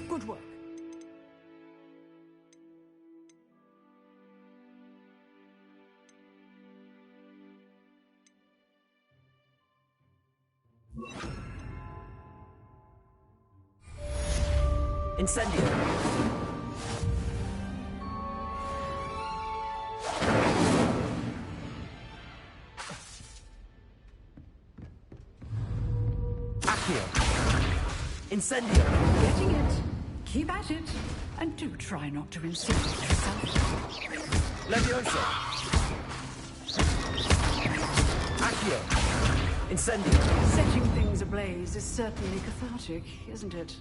Good work. Incendio. Accio. Incendio. Getting it. Keep at it. And do try not to insinuate yourself. Levioso. Accio. Incendio. Setting things ablaze is certainly cathartic, isn't it?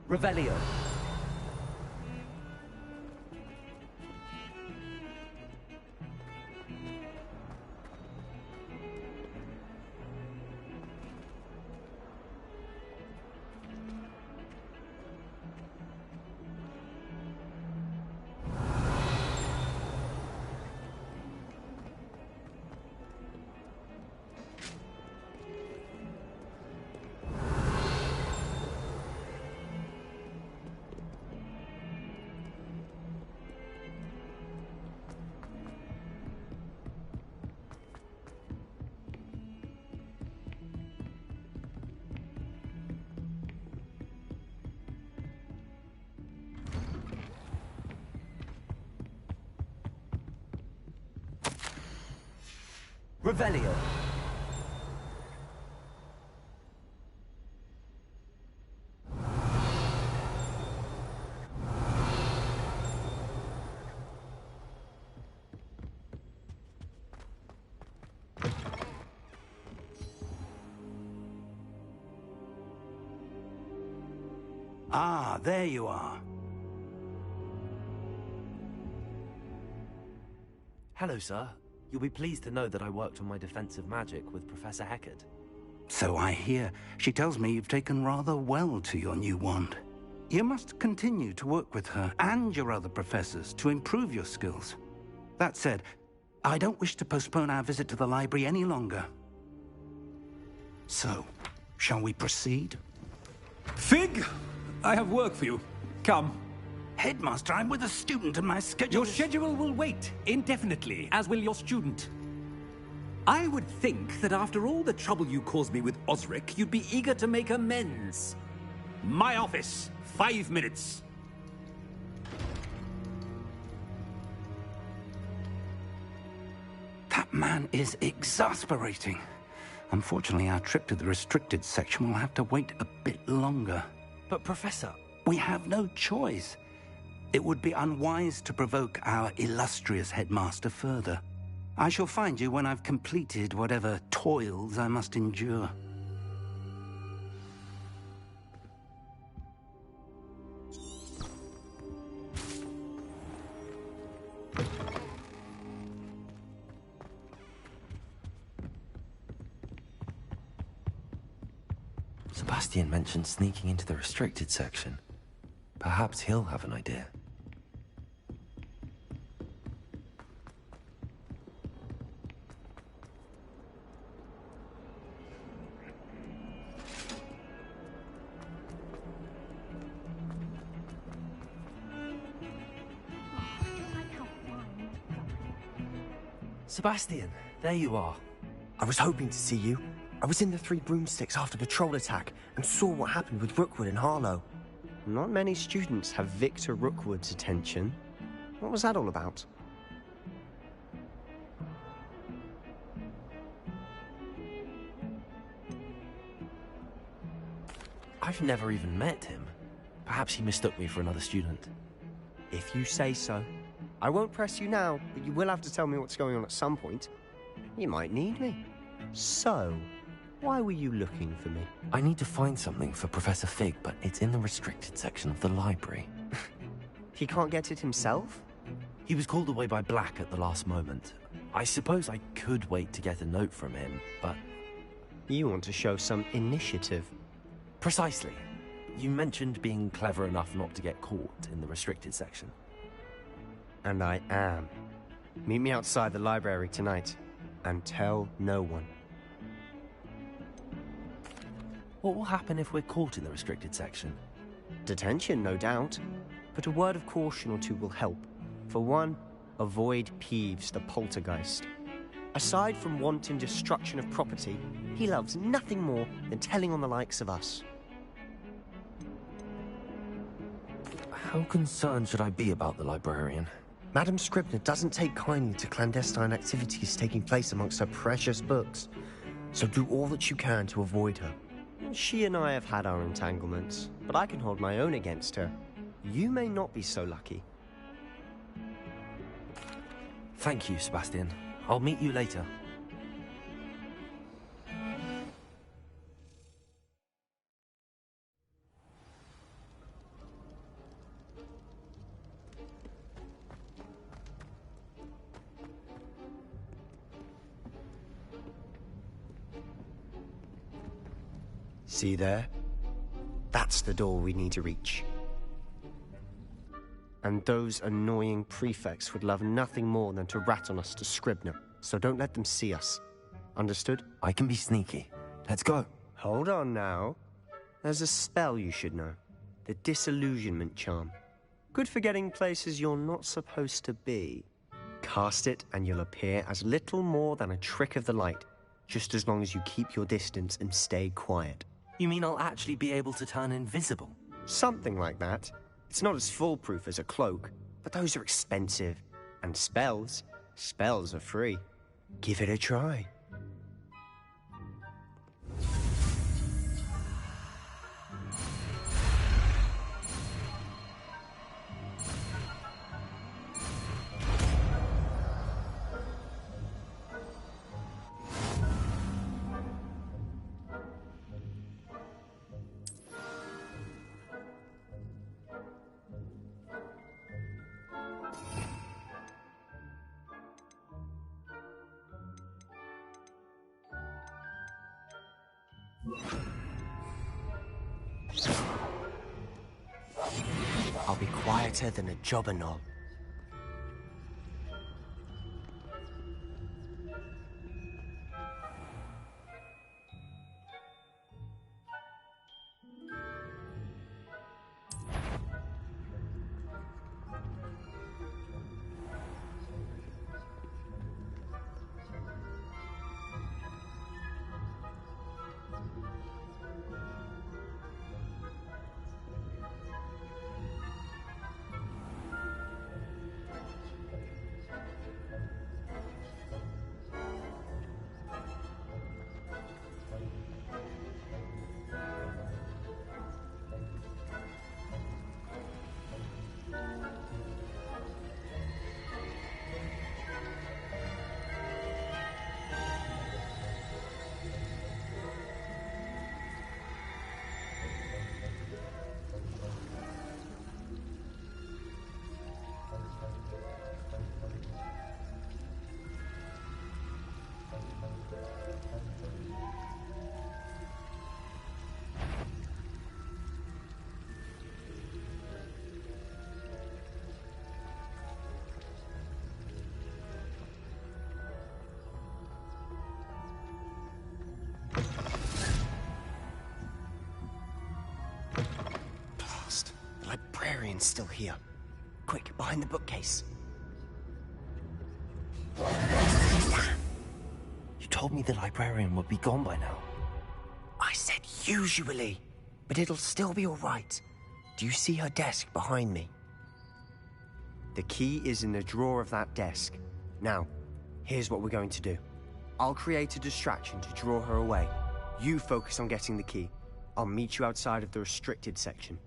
Revelio. Revelio. Ah, there you are. Hello, sir. You'll be pleased to know that I worked on my defensive magic with Professor Heckard. So I hear. She tells me you've taken rather well to your new wand. You must continue to work with her and your other professors to improve your skills. That said, I don't wish to postpone our visit to the library any longer. So, shall we proceed? Fig! I have work for you. Come. Headmaster, I'm with a student and my schedule... Your schedule will wait indefinitely, as will your student. I would think that after all the trouble you caused me with Osric, you'd be eager to make amends. My office, 5 minutes. That man is exasperating. Unfortunately, our trip to the restricted section will have to wait a bit longer. But, Professor... We have no choice. It would be unwise to provoke our illustrious headmaster further. I shall find you when I've completed whatever toils I must endure. Sebastian mentioned sneaking into the restricted section. Perhaps he'll have an idea. Sebastian, there you are. I was hoping to see you. I was in the Three Broomsticks after the troll attack and saw what happened with Rookwood and Harlow. Not many students have Victor Rookwood's attention. What was that all about? I've never even met him. Perhaps he mistook me for another student. If you say so. I won't press you now, but you will have to tell me what's going on at some point. You might need me. So, why were you looking for me? I need to find something for Professor Fig, but it's in the restricted section of the library. He can't get it himself? He was called away by Black at the last moment. I suppose I could wait to get a note from him, but... You want to show some initiative. Precisely. You mentioned being clever enough not to get caught in the restricted section. And I am. Meet me outside the library tonight, and tell no one. What will happen if we're caught in the restricted section? Detention, no doubt. But a word of caution or two will help. For one, avoid Peeves, the poltergeist. Aside from wanton destruction of property, he loves nothing more than telling on the likes of us. How concerned should I be about the librarian? Madam Scribner doesn't take kindly to clandestine activities taking place amongst her precious books, so do all that you can to avoid her. She and I have had our entanglements, but I can hold my own against her. You may not be so lucky. Thank you, Sebastian. I'll meet you later. See there? That's the door we need to reach. And those annoying prefects would love nothing more than to rat on us to Scribner, so don't let them see us. Understood? I can be sneaky. Let's go. Hold on now. There's a spell you should know. The Disillusionment Charm. Good for getting places you're not supposed to be. Cast it and you'll appear as little more than a trick of the light, just as long as you keep your distance and stay quiet. You mean I'll actually be able to turn invisible? Something like that. It's not as foolproof as a cloak, but those are expensive. And spells are free. Give it a try. I'll be quieter than a jobberknoll. The librarian's still here. Quick, behind the bookcase. You told me the librarian would be gone by now. I said usually, but it'll still be all right. Do you see her desk behind me? The key is in the drawer of that desk. Now, here's what we're going to do. I'll create a distraction to draw her away. You focus on getting the key. I'll meet you outside of the restricted section.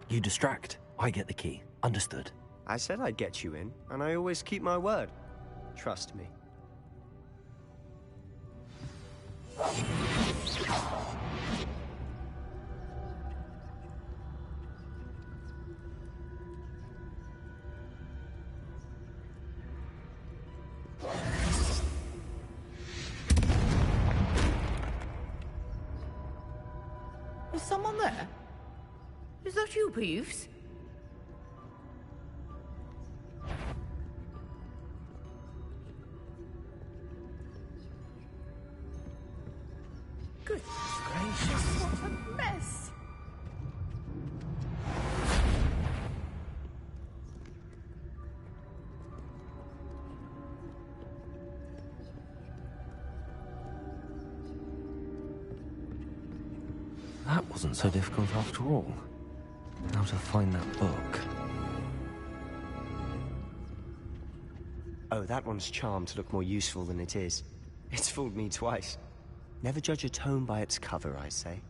You distract, I get the key. Understood. I said I'd get you in, and I always keep my word. Trust me. Is someone there? Is that you, Peeves? Goodness gracious, what a mess! That wasn't so difficult after all. How to find that book. Oh, that one's charmed to look more useful than it is. It's fooled me twice. Never judge a tome by its cover, I say.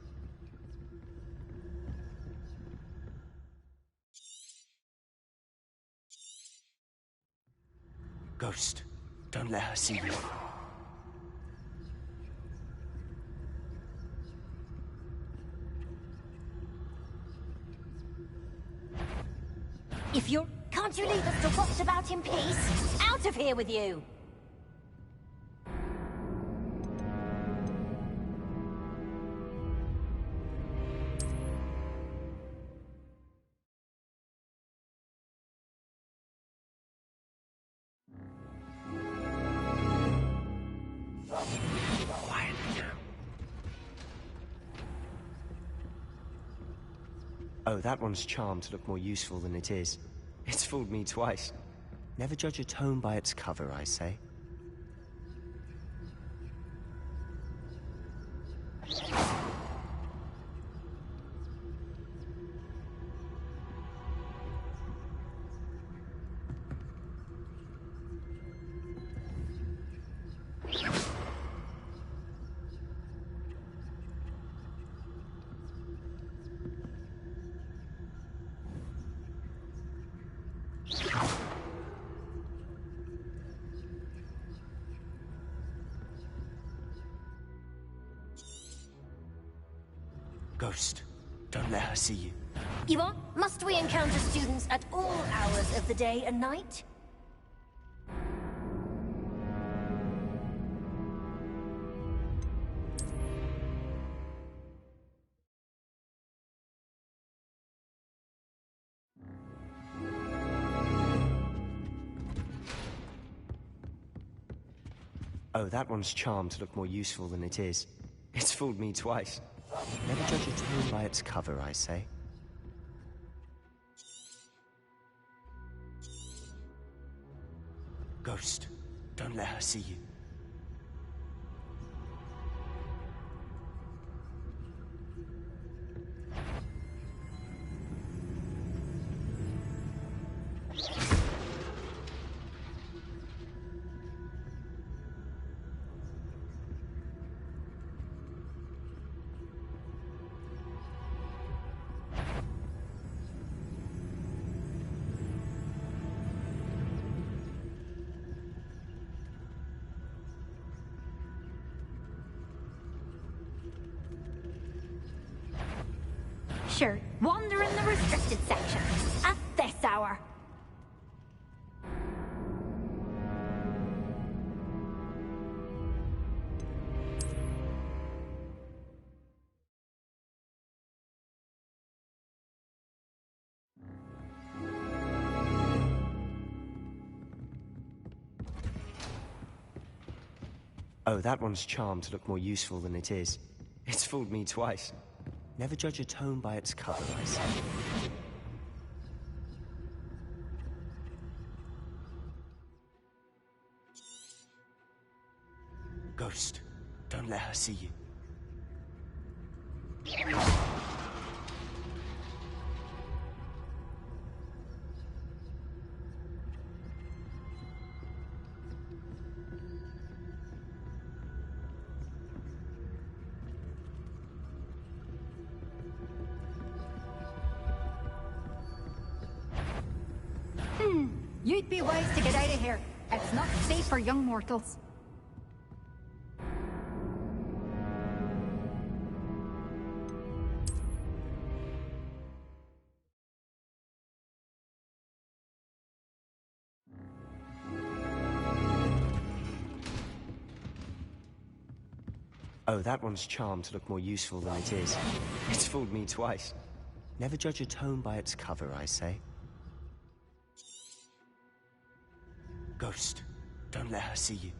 Ghost, don't let her see you. If you're... Can't you leave us to watch about in peace? Out of here with you! Oh, that one's charmed to look more useful than it is. It's fooled me twice. Never judge a tome by its cover, I say. Ghost, don't let her see you. You are? Must we encounter students at all hours of the day and night? Oh, that one's charmed to look more useful than it is. It's fooled me twice. Never judge a tome by its cover, I say. Ghost, don't let her see you. Sure, wander in the restricted section at this hour. Oh, that one's charmed to look more useful than it is. It's fooled me twice. Never judge a tome by its cover, I say. Ghost, don't let her see you. You'd be wise to get out of here. It's not safe for young mortals. Oh, that one's charmed to look more useful than it is. It's fooled me twice. Never judge a tome by its cover, I say. Ghost, don't let her see you.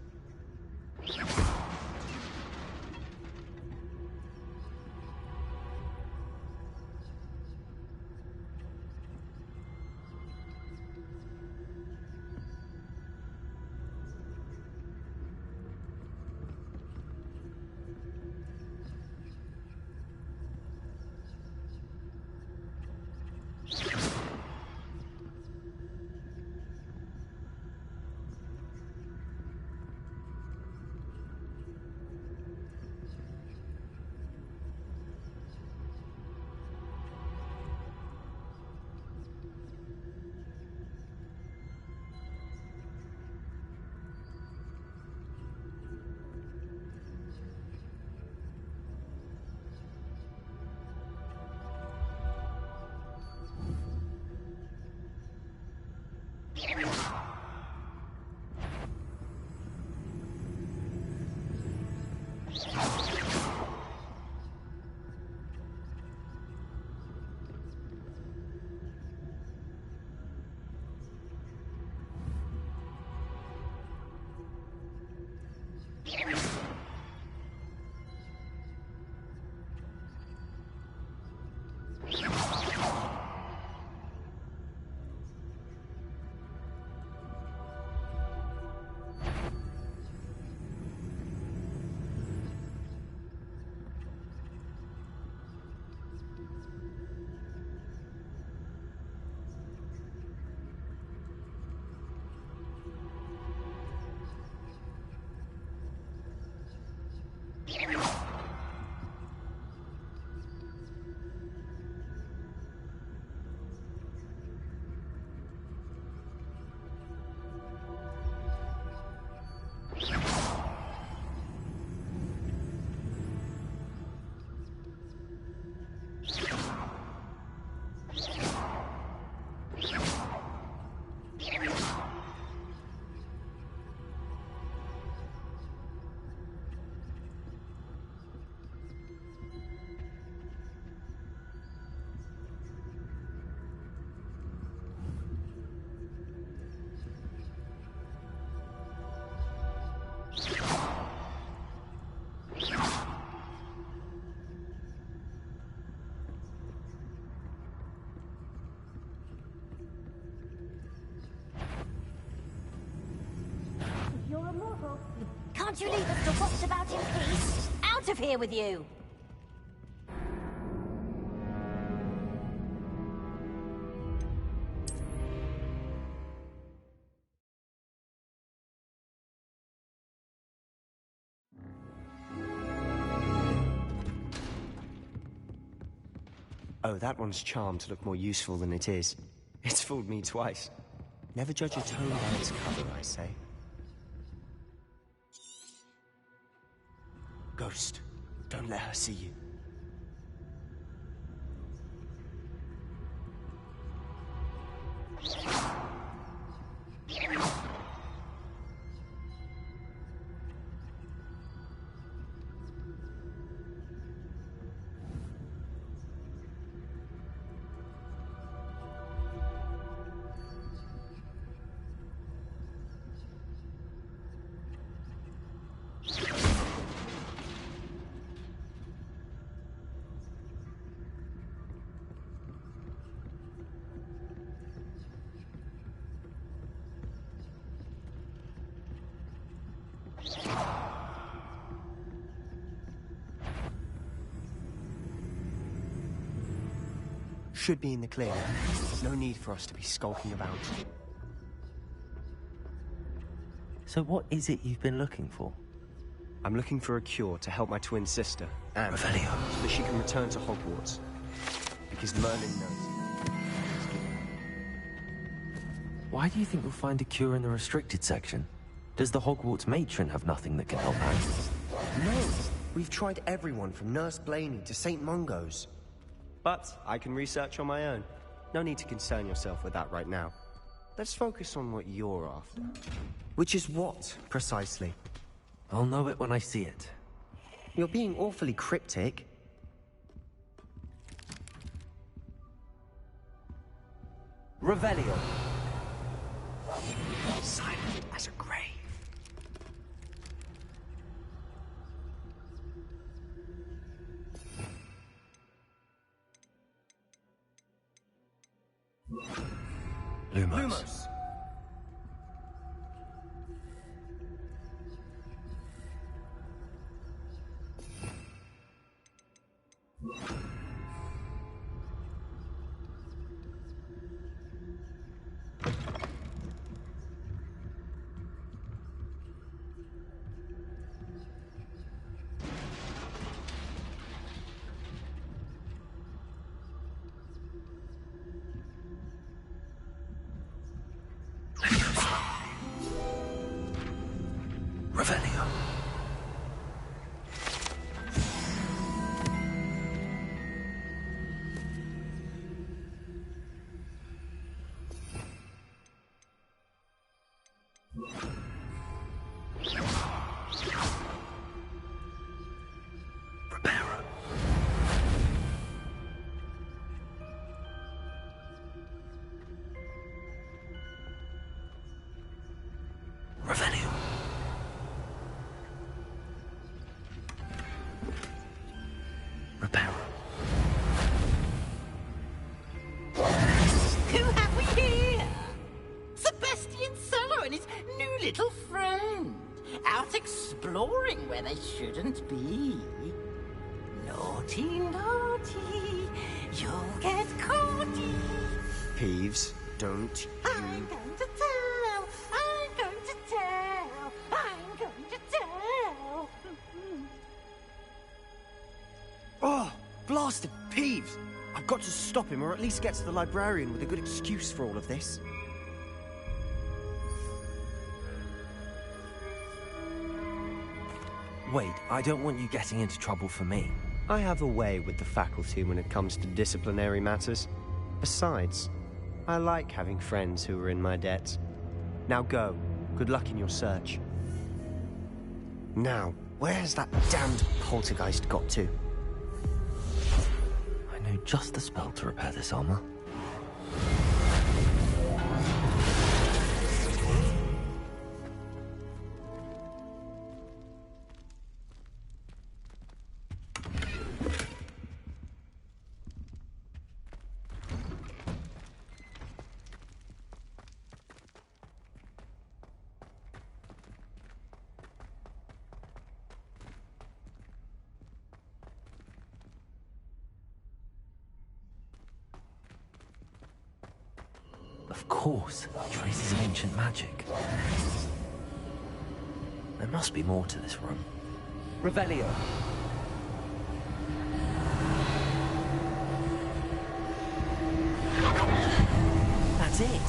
Won't you leave us to rot about in peace? Out of here with you! Oh, that one's charmed to look more useful than it is. It's fooled me twice. Never judge a tome by its cover, I say. Ghost, don't let her see you. Should be in the clear. No need for us to be skulking about. So what is it you've been looking for? I'm looking for a cure to help my twin sister, Anne, so that she can return to Hogwarts. Because Merlin knows. Why do you think you'll find a cure in the restricted section? Does the Hogwarts matron have nothing that can help Anne? No! We've tried everyone from Nurse Blaney to St. Mungo's. But I can research on my own. No need to concern yourself with that right now. Let's focus on what you're after. Which is what, precisely? I'll know it when I see it. You're being awfully cryptic. Revelio. Silent as a grave. Lumos. Revelio. Preparo. Revelio. Reparo. Who have we here? Sebastian Sallow and his new little friend. Out exploring where they shouldn't be. Naughty, naughty. You'll get caughty. Peeves, don't you... I'm going to tell. I'm going to tell. I'm going to tell. Oh, blasted Peeves! I've got to stop him, or at least get to the librarian with a good excuse for all of this. Wait, I don't want you getting into trouble for me. I have a way with the faculty when it comes to disciplinary matters. Besides, I like having friends who are in my debt. Now go. Good luck in your search. Now, where's that damned poltergeist got to? I know just the spell to repair this armor. Of course, traces of ancient magic. There must be more to this room. Revelio. That's it.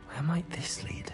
Where might this lead?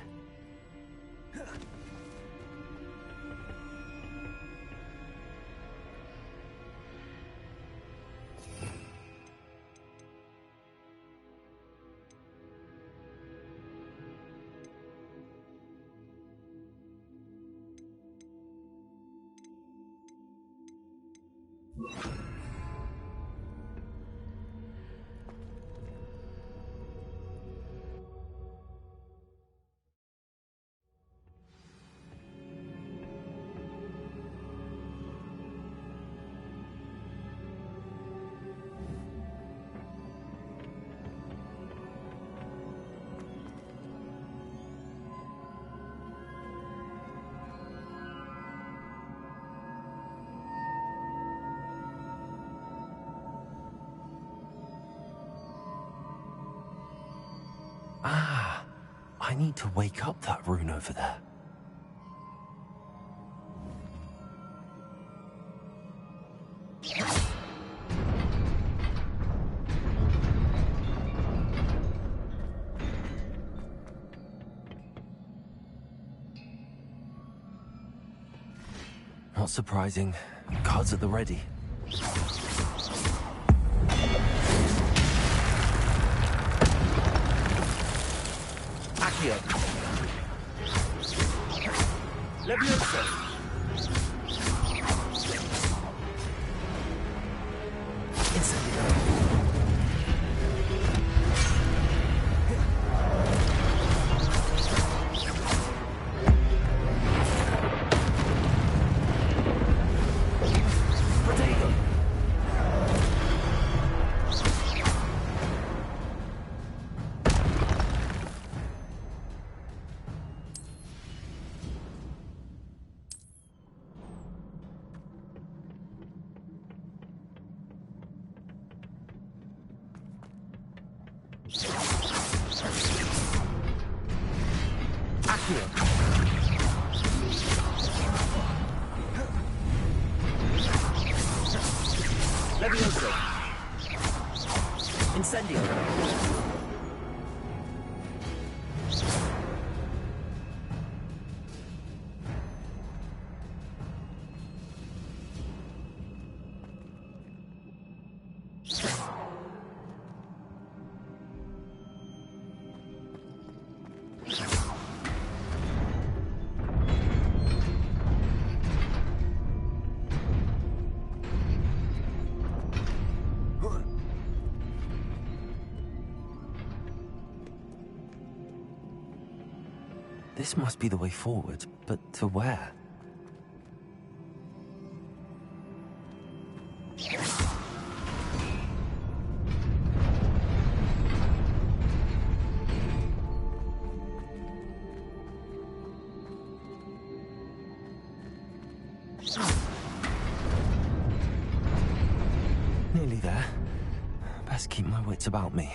Ah, I need to wake up that rune over there. Not surprising. Guards at the ready. Accio. Leviosa. Leviosa. Incendio. This must be the way forward, but to where? Nearly there. Best keep my wits about me.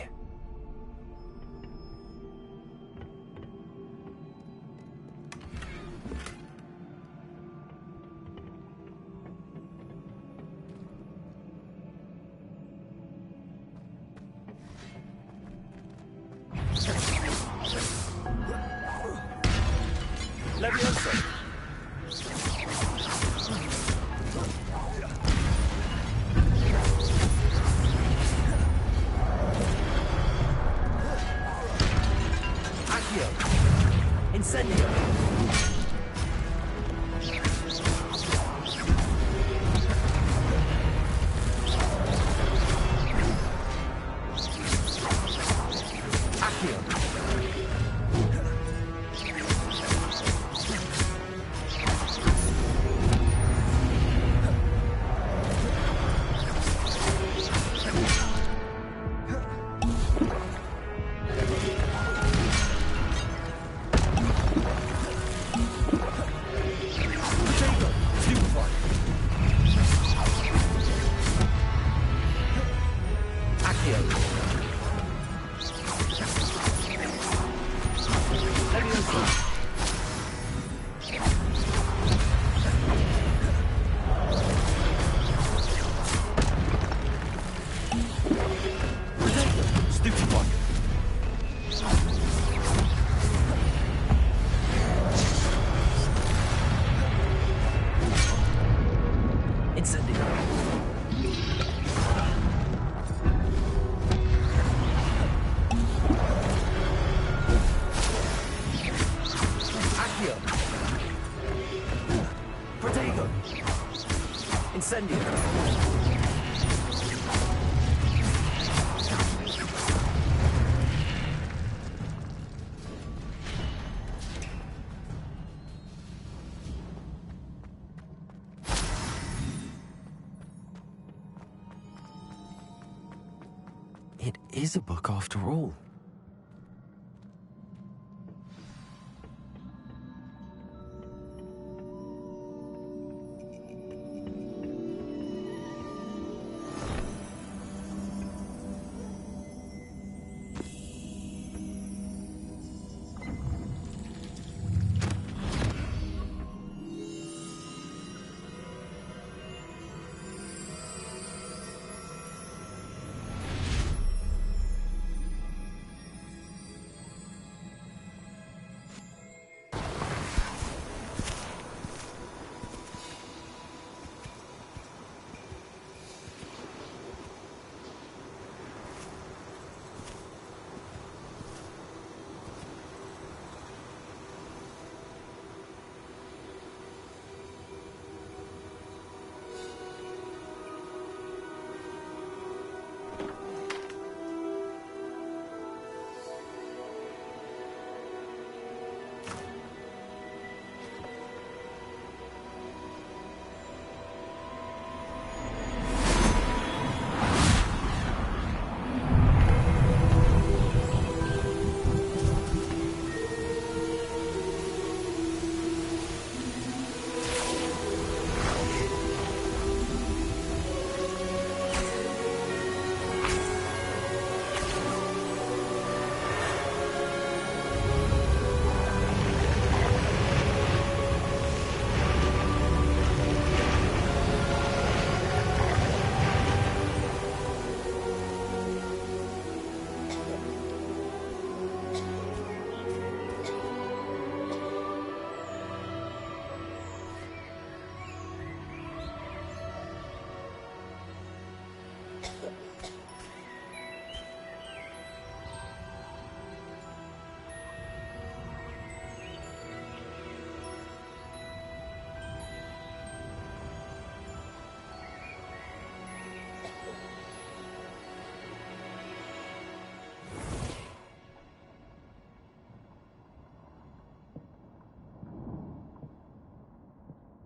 It is a book after all.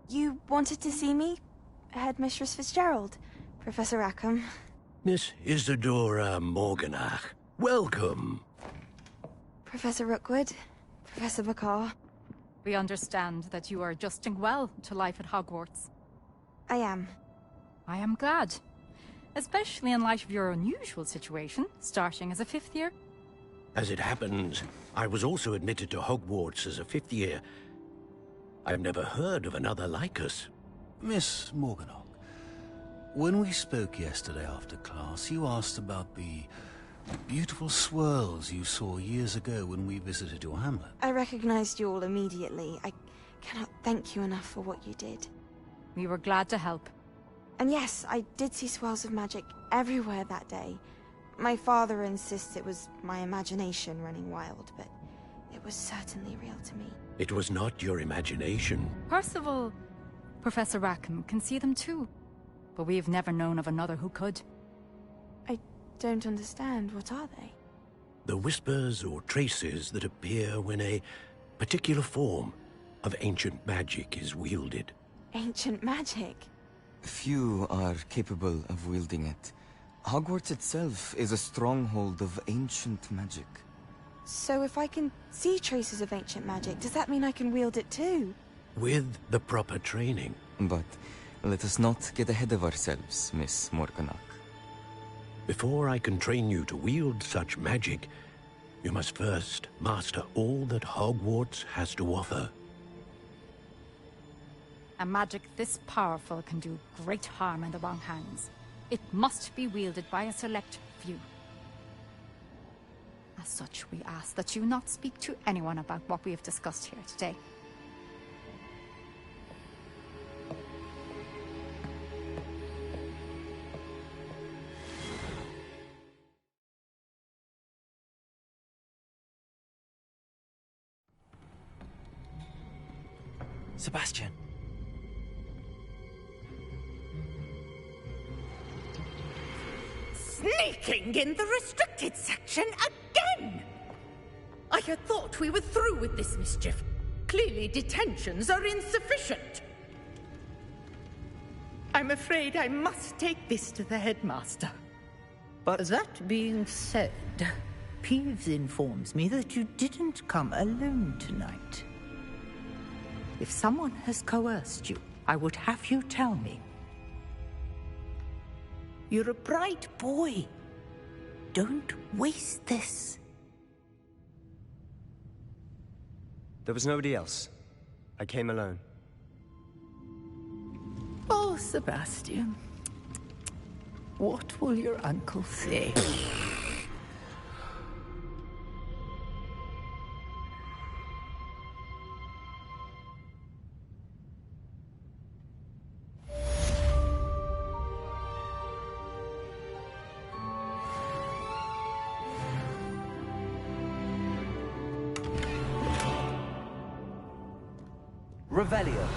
You wanted to see me? Headmistress Fitzgerald, Professor Rackham. Miss Isadora Morganach, welcome. Professor Rookwood, Professor Bakar. We understand that you are adjusting well to life at Hogwarts. I am. I am glad. Especially in light of your unusual situation, starting as a 5th year. As it happens, I was also admitted to Hogwarts as a 5th year. I've never heard of another like us. Miss Morganach, when we spoke yesterday after class, you asked about the beautiful swirls you saw years ago when we visited your hamlet. I recognized you all immediately. I cannot thank you enough for what you did. We were glad to help. And yes, I did see swirls of magic everywhere that day. My father insists it was my imagination running wild, but it was certainly real to me. It was not your imagination. Percival, Professor Rackham can see them too. But we've never known of another who could. I don't understand. What are they? The whispers or traces that appear when a particular form of ancient magic is wielded. Ancient magic? Few are capable of wielding it. Hogwarts itself is a stronghold of ancient magic. So if I can see traces of ancient magic, does that mean I can wield it too? With the proper training. But let us not get ahead of ourselves, Miss Morganach. Before I can train you to wield such magic, you must first master all that Hogwarts has to offer. A magic this powerful can do great harm in the wrong hands. It must be wielded by a select few. As such, we ask that you not speak to anyone about what we have discussed here today. Sebastian. Sneaking in the restricted section again! I had thought we were through with this mischief. Clearly detentions are insufficient. I'm afraid I must take this to the headmaster. But that being said, Peeves informs me that you didn't come alone tonight. If someone has coerced you, I would have you tell me. You're a bright boy. Don't waste this. there was nobody else. I came alone. Oh, Sebastian. What will your uncle say? Revelio.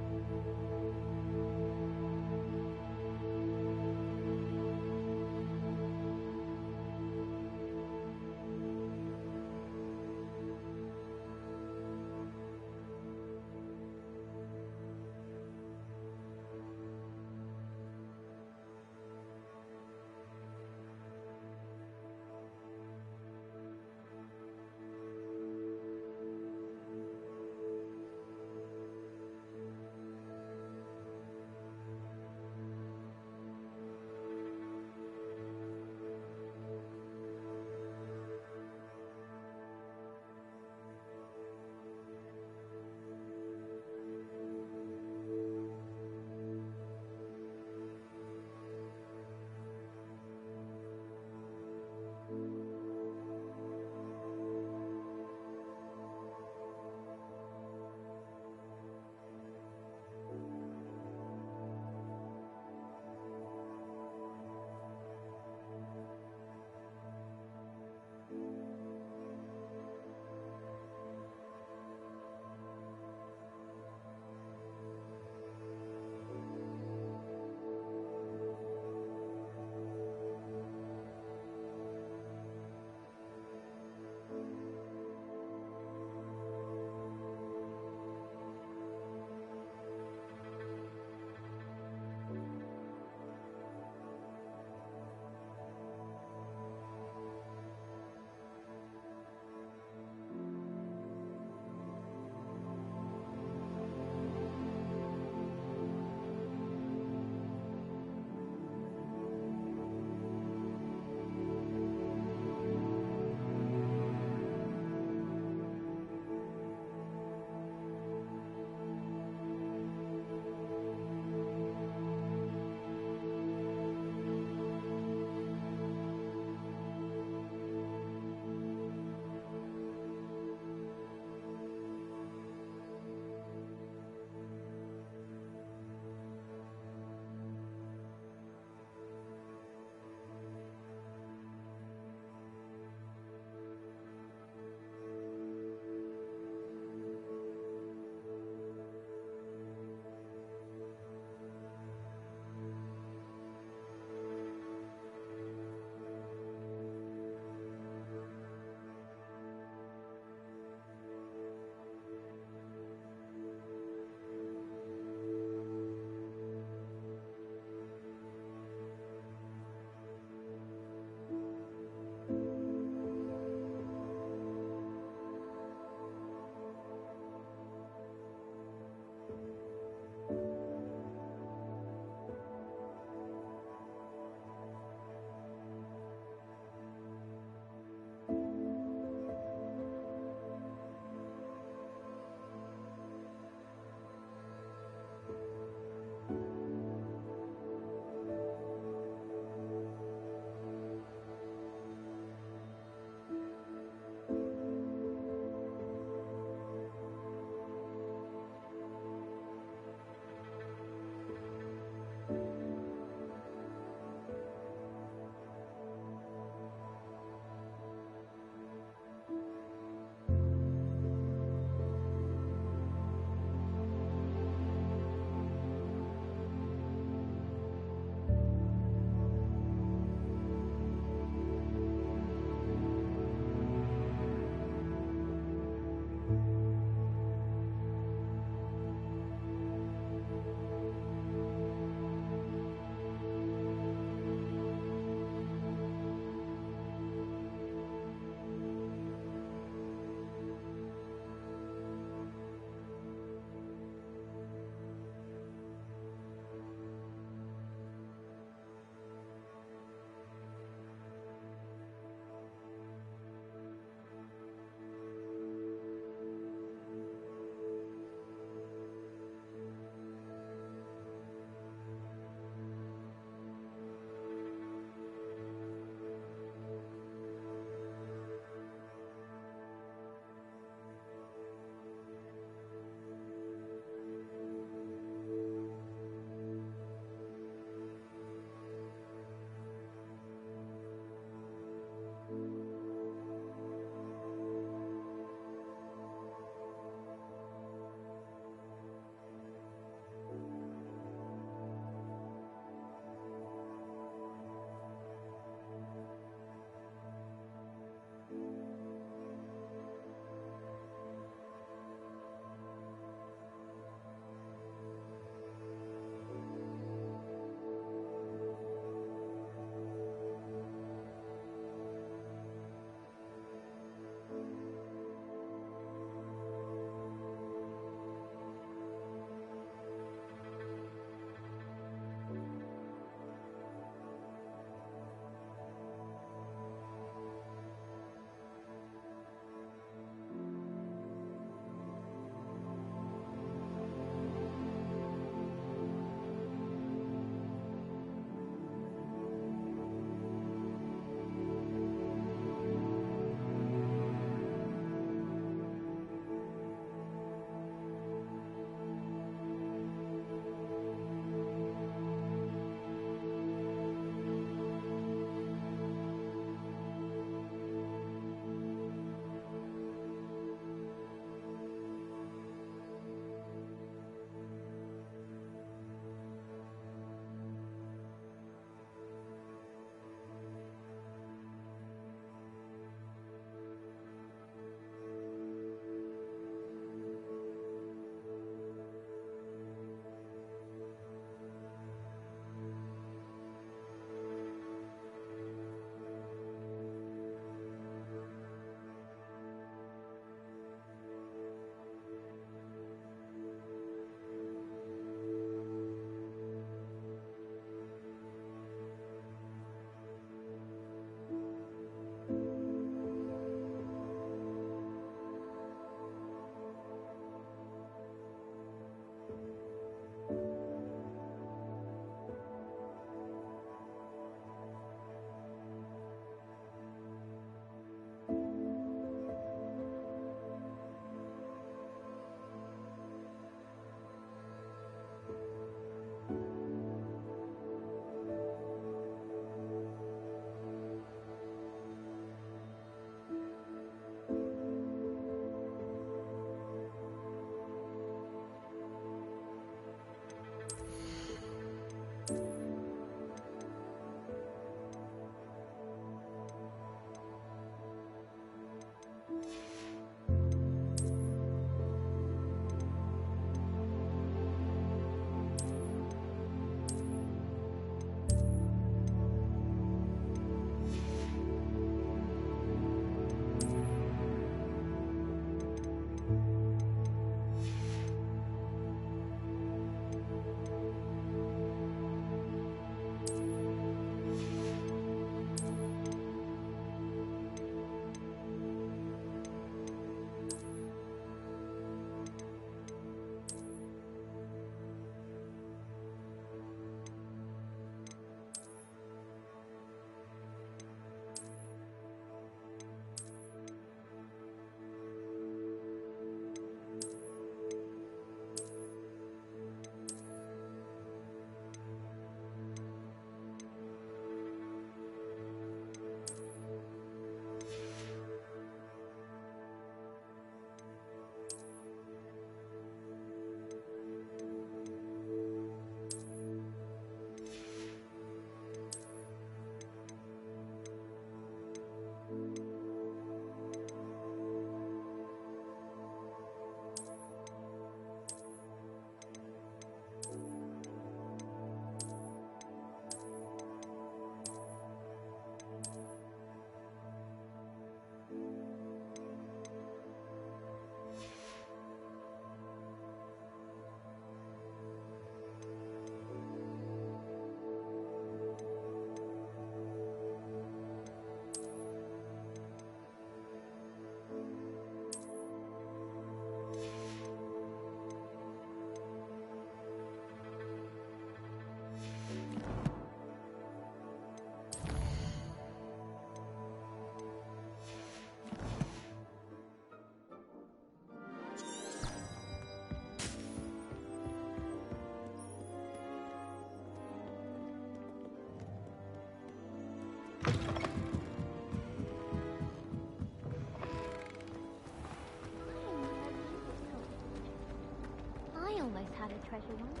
had a treasure once.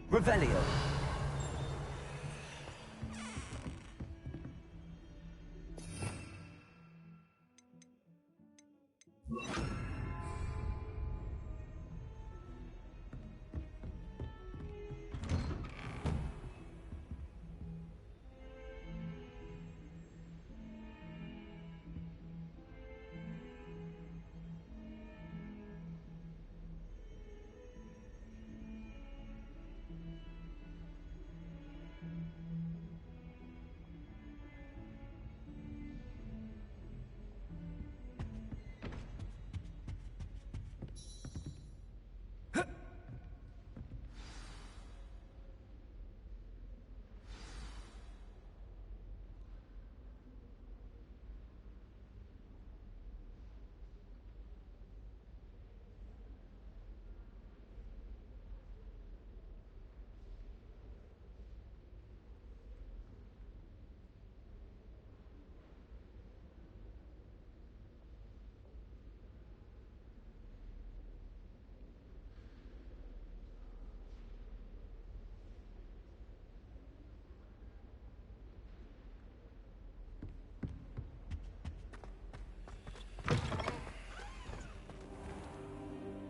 Revelio.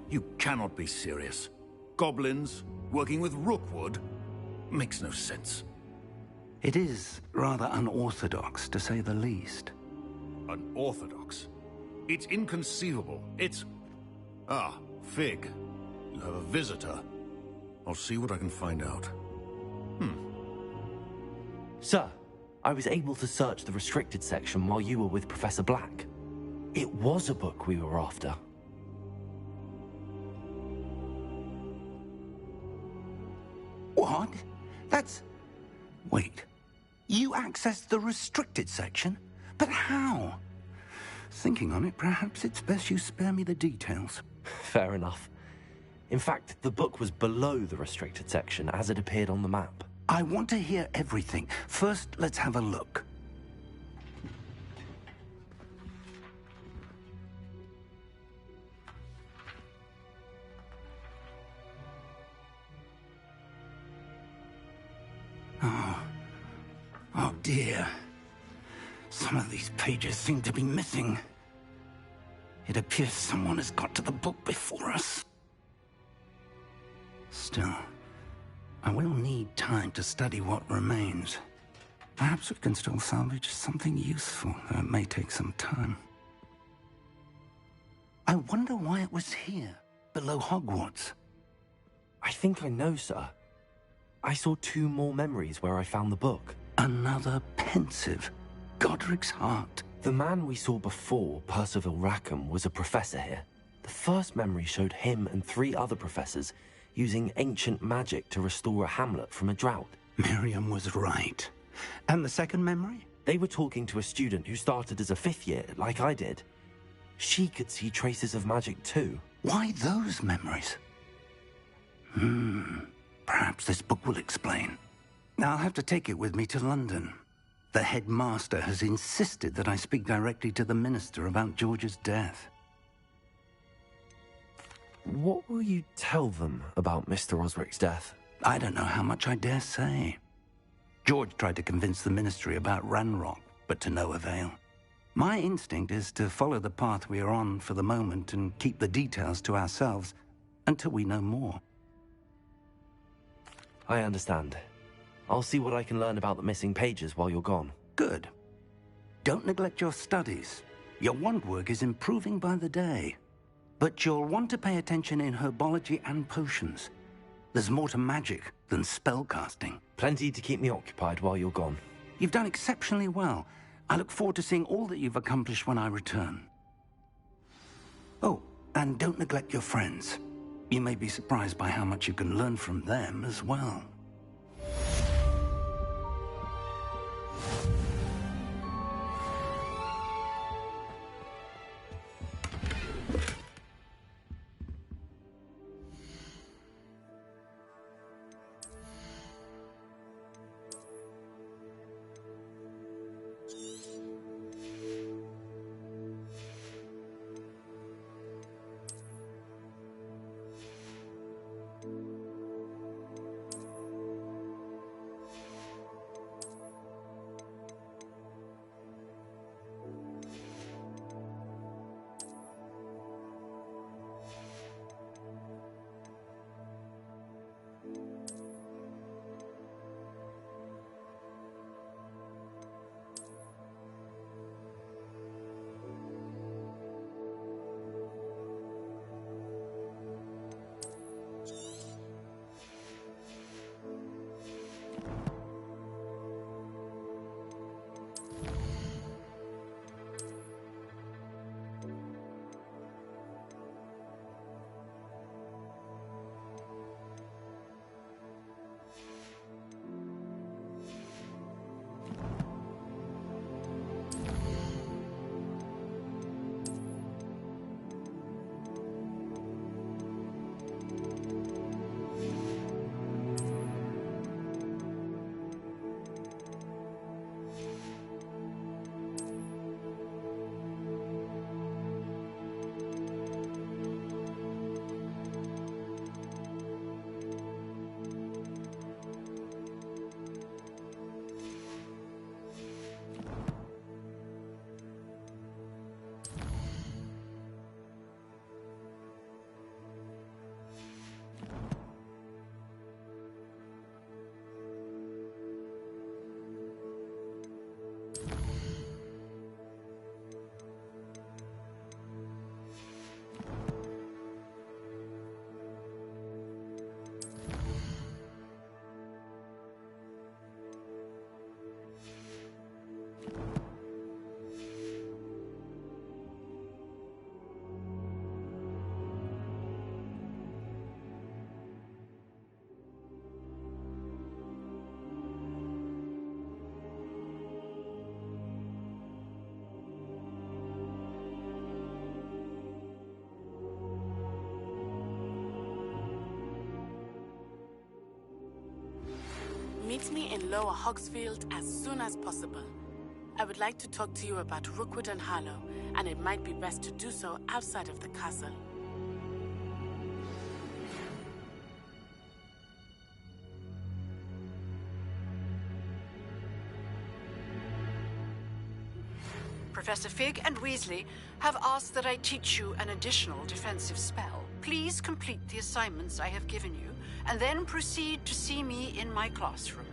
You cannot be serious. Goblins working with Rookwood? Makes no sense. It is rather unorthodox, to say the least. Unorthodox? It's inconceivable. It's... Ah, Fig. You have a visitor. I'll see what I can find out. Sir, I was able to search the restricted section while you were with Professor Black. It was a book we were after. What? That's... Wait. You accessed the restricted section? But how? Thinking on it, perhaps it's best you spare me the details. Fair enough. In fact, the book was below the restricted section as it appeared on the map. I want to hear everything. First, let's have a look. Oh dear. Some of these pages seem to be missing. It appears someone has got to the book before us. Still, I will need time to study what remains. Perhaps we can still salvage something useful, though it may take some time. I wonder why it was here, below Hogwarts. I think I know, sir. I saw 2 more memories where I found the book. Another pensive. Godric's heart. The man we saw before, Percival Rackham, was a professor here. The first memory showed him and 3 other professors using ancient magic to restore a hamlet from a drought. Miriam was right. And the second memory? They were talking to a student who started as a 5th year, like I did. She could see traces of magic too. Why those memories? Perhaps this book will explain. I'll have to take it with me to London. The headmaster has insisted that I speak directly to the minister about George's death. What will you tell them about Mr. Osric's death? I don't know how much I dare say. George tried to convince the ministry about Ranrock, but to no avail. My instinct is to follow the path we are on for the moment and keep the details to ourselves until we know more. I understand. I'll see what I can learn about the missing pages while you're gone. Good. Don't neglect your studies. Your wand work is improving by the day. But you'll want to pay attention in herbology and potions. There's more to magic than spellcasting. Plenty to keep me occupied while you're gone. You've done exceptionally well. I look forward to seeing all that you've accomplished when I return. Oh, and don't neglect your friends. You may be surprised by how much you can learn from them as well. Meet me in Lower Hogsfield as soon as possible. I would like to talk to you about Rookwood and Harlow, and it might be best to do so outside of the castle. Professor Fig and Weasley have asked that I teach you an additional defensive spell. Please complete the assignments I have given you, and then proceed to see me in my classroom.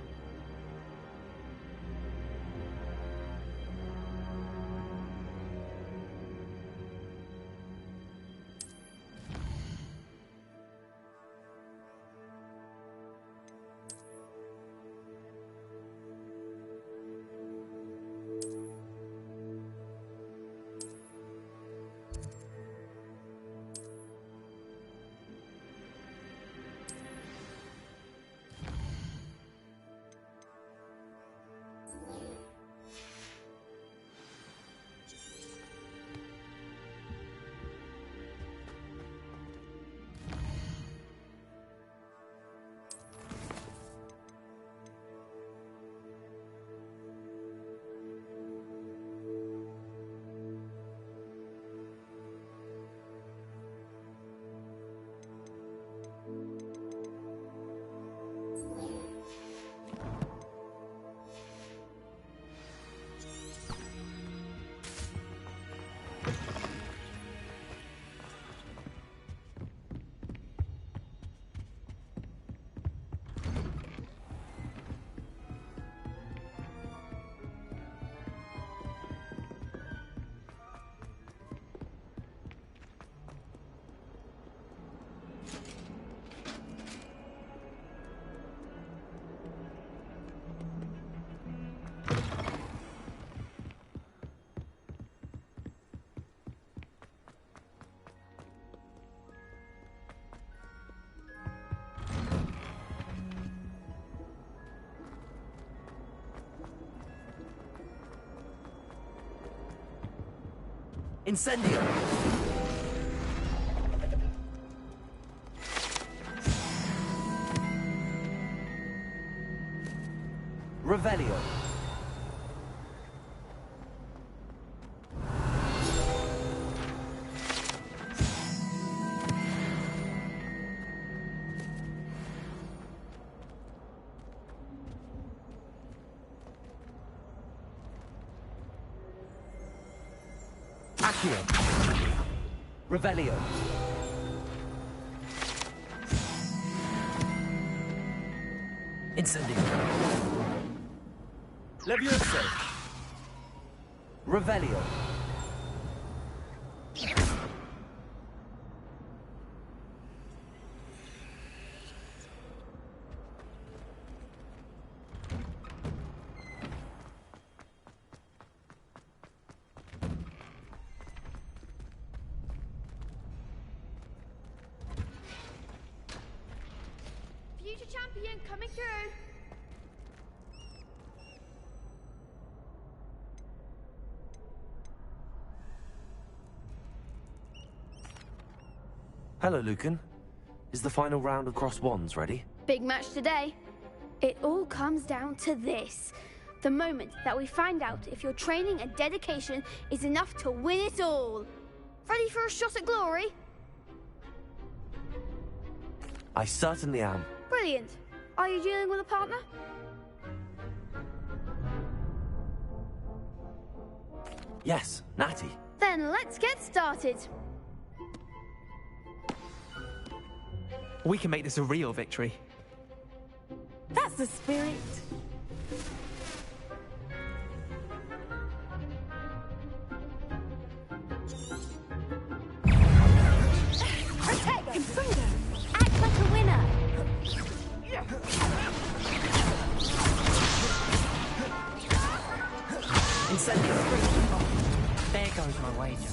Incendio! Revelio! Accio! Revelio! Incendio! Levioso! Revelio! Future champion coming through. Hello, Lucan. Is the final round of Cross Wands ready? Big match today. It all comes down to this. The moment that we find out if your training and dedication is enough to win it all. Ready for a shot at glory? I certainly am. Brilliant. Are you dealing with a partner? Yes, Natty. Then let's get started. We can make this a real victory. That's the spirit. Act like a winner. There goes my wager.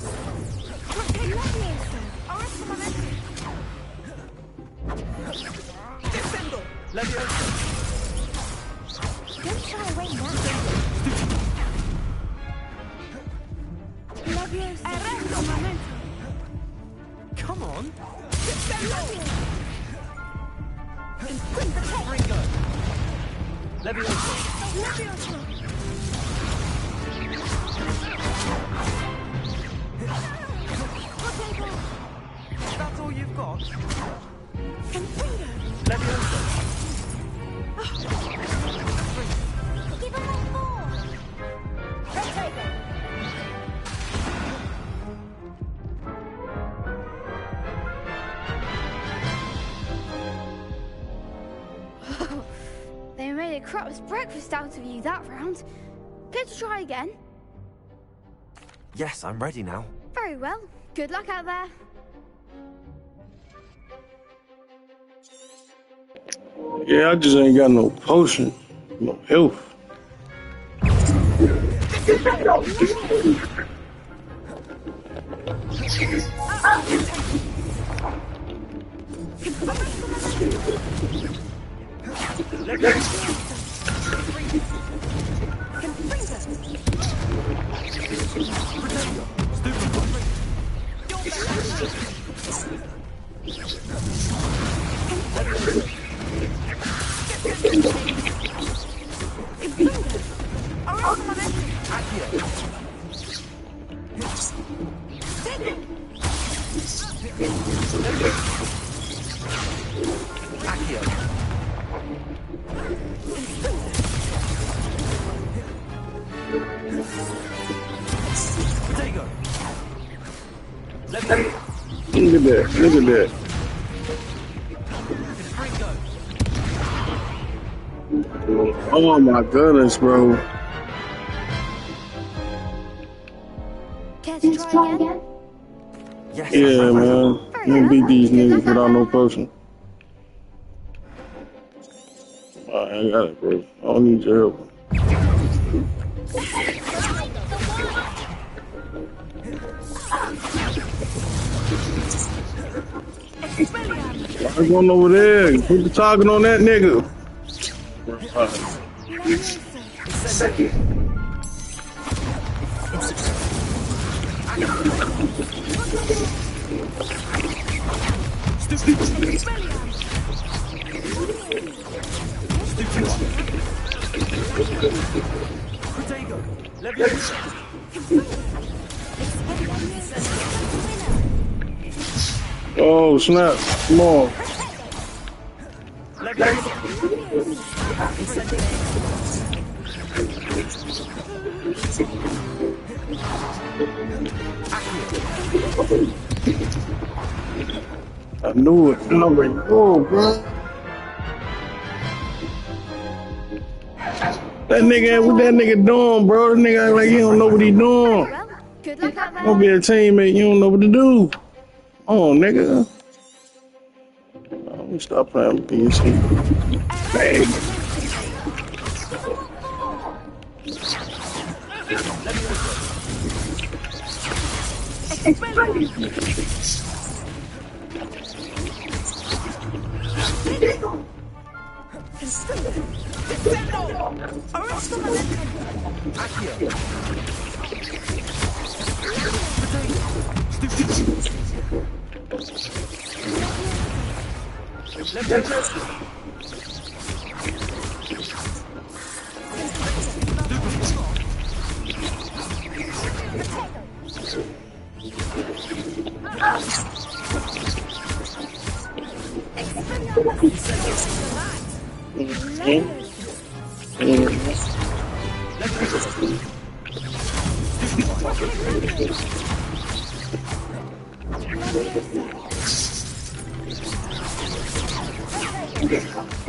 Levioso! Don't shy away now. Come on! Ringo! Levioso! That's all you've got? Levioso! Give him one more. They made a crap's breakfast out of you that round. Care to try again? Yes, I'm ready now. Very well. Good luck out there. Yeah, I just ain't got no potion, no health. Look at that, look at that. Oh my goodness, bro. Care to try again? Yes, Yeah, man. I'm gonna beat these niggas without no potion. Alright, I got it, bro. I don't need your help. I'm going over there. Put the target on that nigga. Oh, snap. Come on. I knew it. I'm like, oh, bro. That nigga, what that nigga doing, bro? That nigga act like he don't know what he doing. Good luck out there. Don't be a teammate, you don't know what to do. Oh, nigga. Let me stop playing with these things. Bang.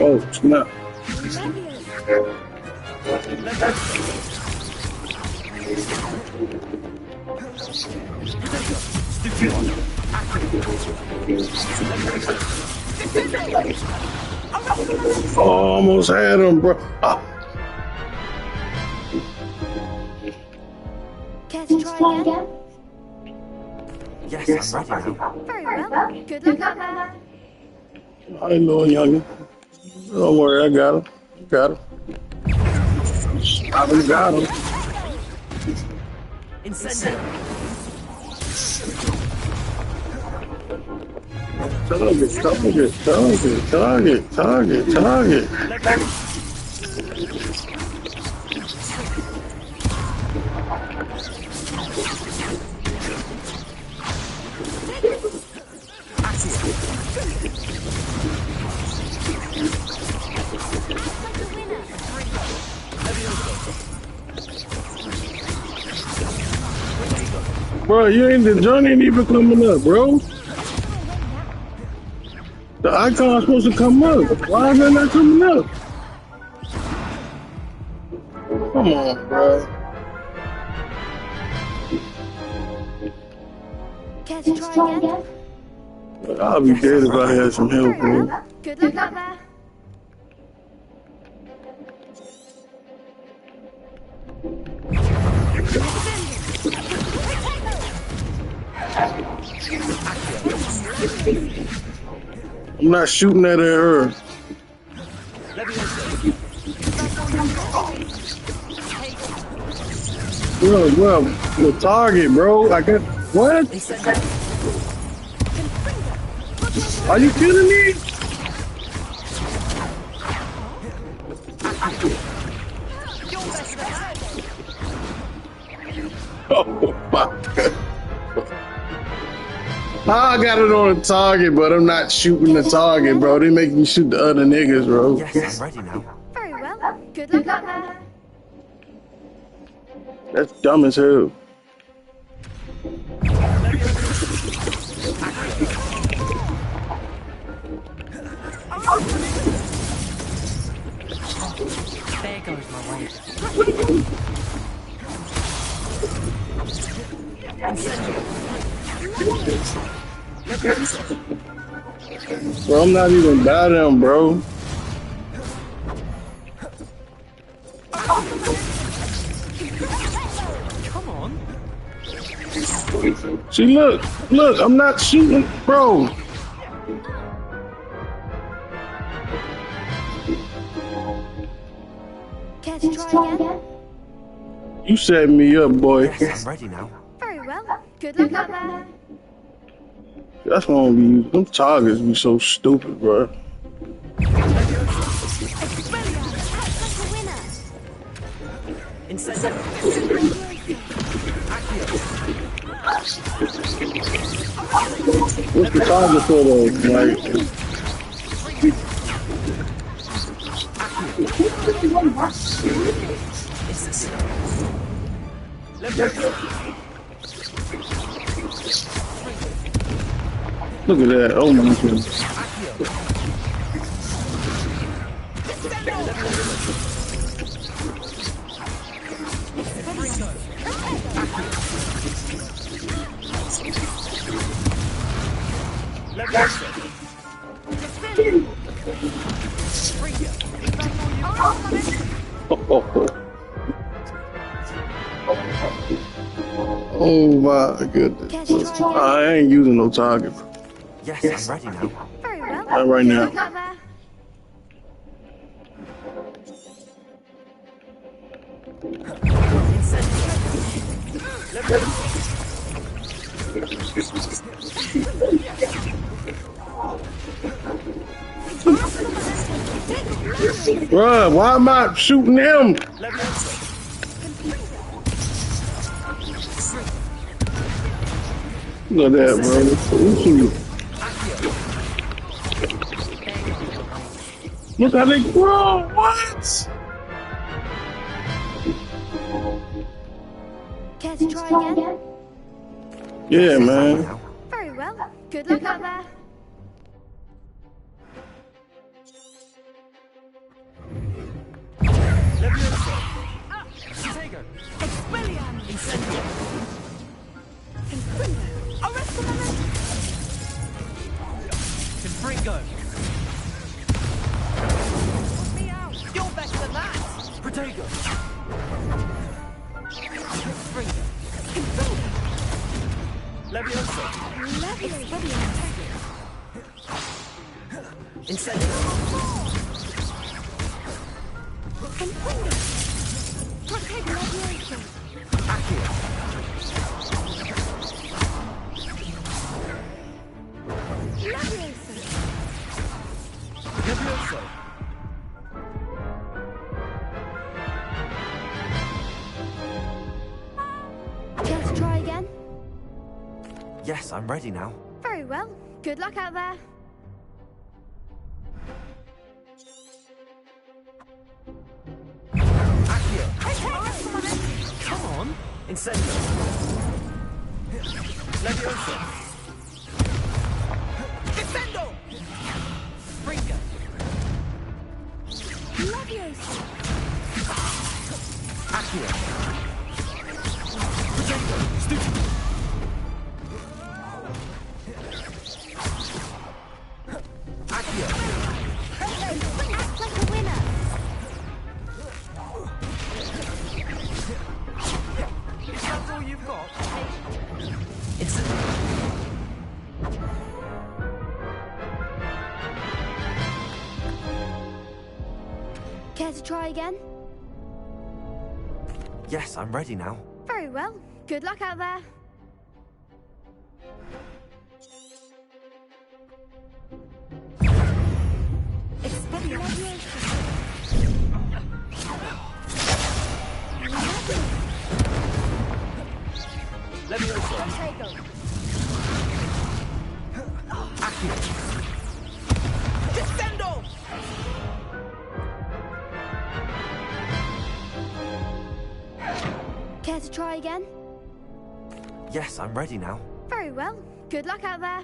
Oh, snap. Oh, almost had him, bro. Ah. Care to try again? Yes, I'm ready now. Very well. Good luck out there. I know, youngin. Don't worry, I got him. Got him. I got him. Incendio. Target. Bro, you ain't the journey ain't even coming up, bro. The icon's supposed to come up. Why is that not coming up? Come on, bro. Care to try again? I'll be dead if I had some help, bro. Good luck out there. I'm not shooting at her. Bro, the target, bro. I got what? Are you kidding me? Oh my God. I got it on a target, but I'm not shooting the target, bro. They make me shoot the other niggas, bro. Yes, I'm ready now. Very well. Good luck out there. That's dumb as hell. There goes my way. Bro, I'm not even batting, bro. Come on. See, look, I'm not shooting, bro. Care to try again? You set me up, boy. Yes, I'm ready now. Very well. Good luck out there. That's why them targets be so stupid, bro. What's the target for those? Like, look at that. Oh my goodness. Oh my goodness. I ain't using no target. Yes, I'm ready now. Very well. Not right now. Look out there. Bruh, why am I shooting him? Look at that, bro. Look how they grow. What? Care to try again? Yeah, man. Very well. Good luck out there. Confringo! Put me out! You're better than that! Protego! Confringo! Levioso! Incendio! Protego Levioso! Accio! Levioso! Care to try again? Yes, I'm ready now. Very well. Good luck out there. Accio! Come on! Incendio! Levioso! Defendo! Fringo! Levioso! Accio! Protego! Stupid! Accio! Act like a winner. Is that all you've got? It's Care to try again? Yes, I'm ready now. Very well. Good luck out there. Levioso! Accio! Defendo! Care to try again? Yes, I'm ready now. Very well. Good luck out there.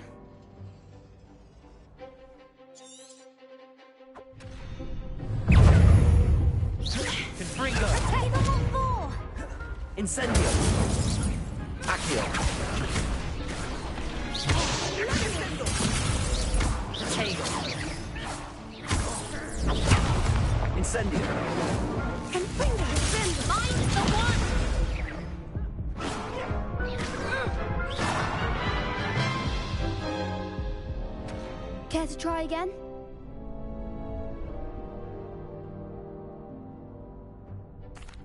Confringo! Take them on board! Incendio! Accio! Protego! Incendio! Mind the one! Care to try again?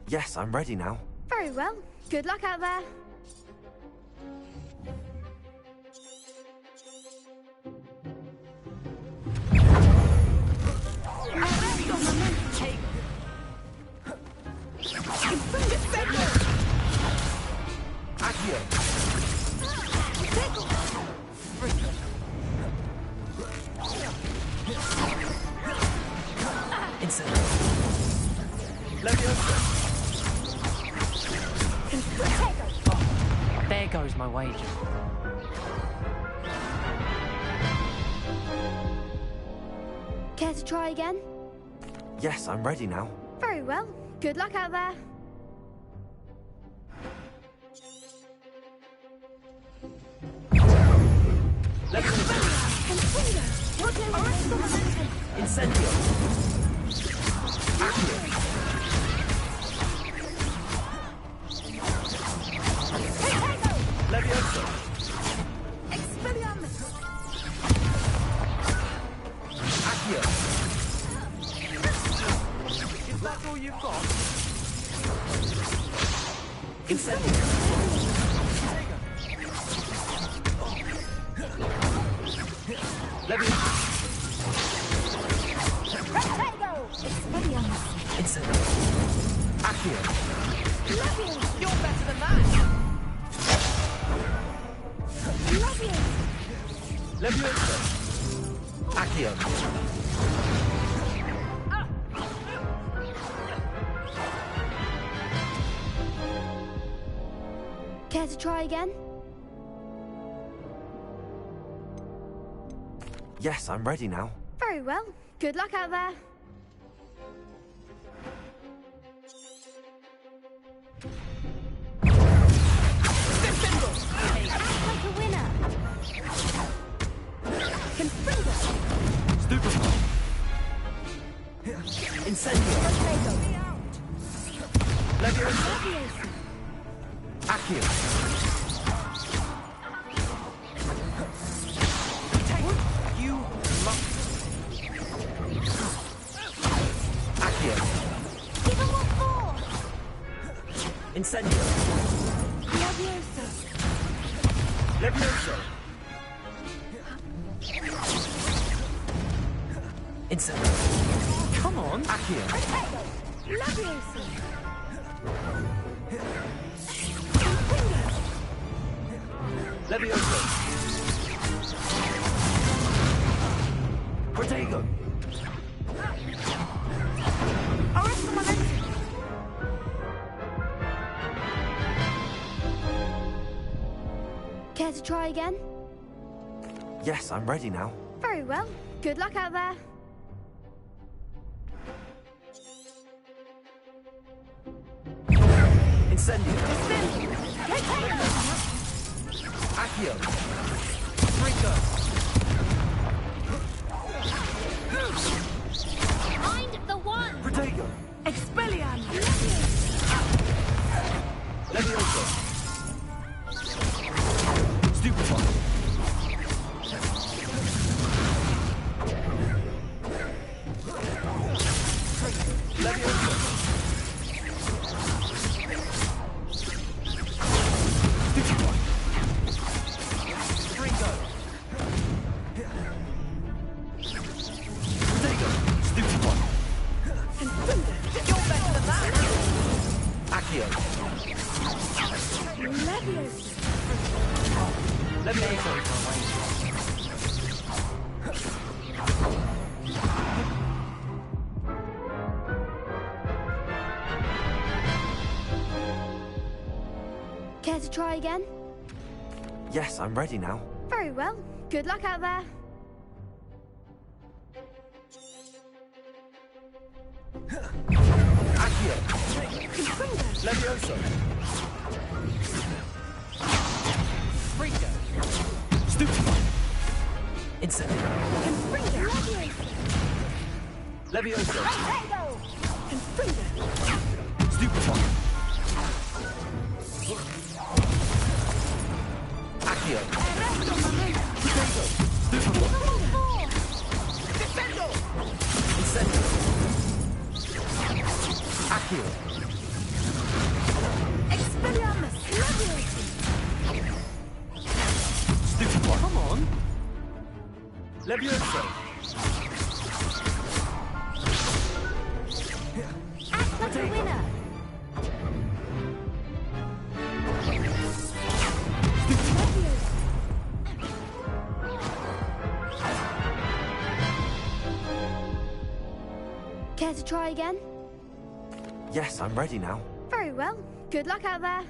Yes, I'm ready now. Very well. Good luck out there. Accio! goes my wager. Care to try again? Yes, I'm ready now. Very well. Good luck out there. Incendio. Levioso. Expelliarmus. Accio. Is that all you've got? Incendio. Levioso. Incendio. Accio. You're better than that. Levioso. Accio. Care to try again? Yes, I'm ready now. Very well. Good luck out there. Act like a winner. Confringo. Stupefy. Incendio. Levioso. Accio. You must. Accio. Give him what for. Incendio. Levioso. Levioso. Incendio. Come on. Accio. Levioso. Levioso. Protego. Arrest the momentum. Care to try again? Yes, I'm ready now. Very well. Good luck out there. Incendio. Accio. Stringo. Find the one. Protego. Expelliarmus. Levioso. Stupefy. Levioso. Stupefy. Stringo. Protego. Stupefy. You're better than that. Accio. Levioso. Levioso. Care to try again? Yes, I'm ready now. Very well. Good luck out there. Accio. Levioso. Stringo. Stupefy. Incendio. Levioso. Stupefy. Accio. Protego. Stupefy. Incendio. Accio. Expelliarmus. Stupefy. Come on. Levioso. Act like a winner. Care to try again? Yes, I'm ready now. Very well. Good luck out there.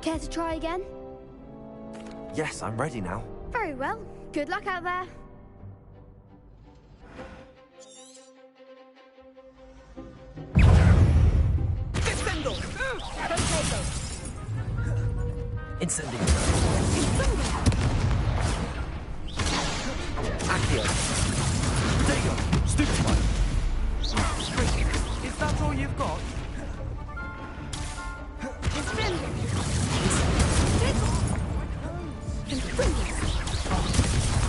Care to try again? Yes, I'm ready now. Very well. Good luck out there. Incendio. Accio. Protego. Stupefy. Is that all you've got?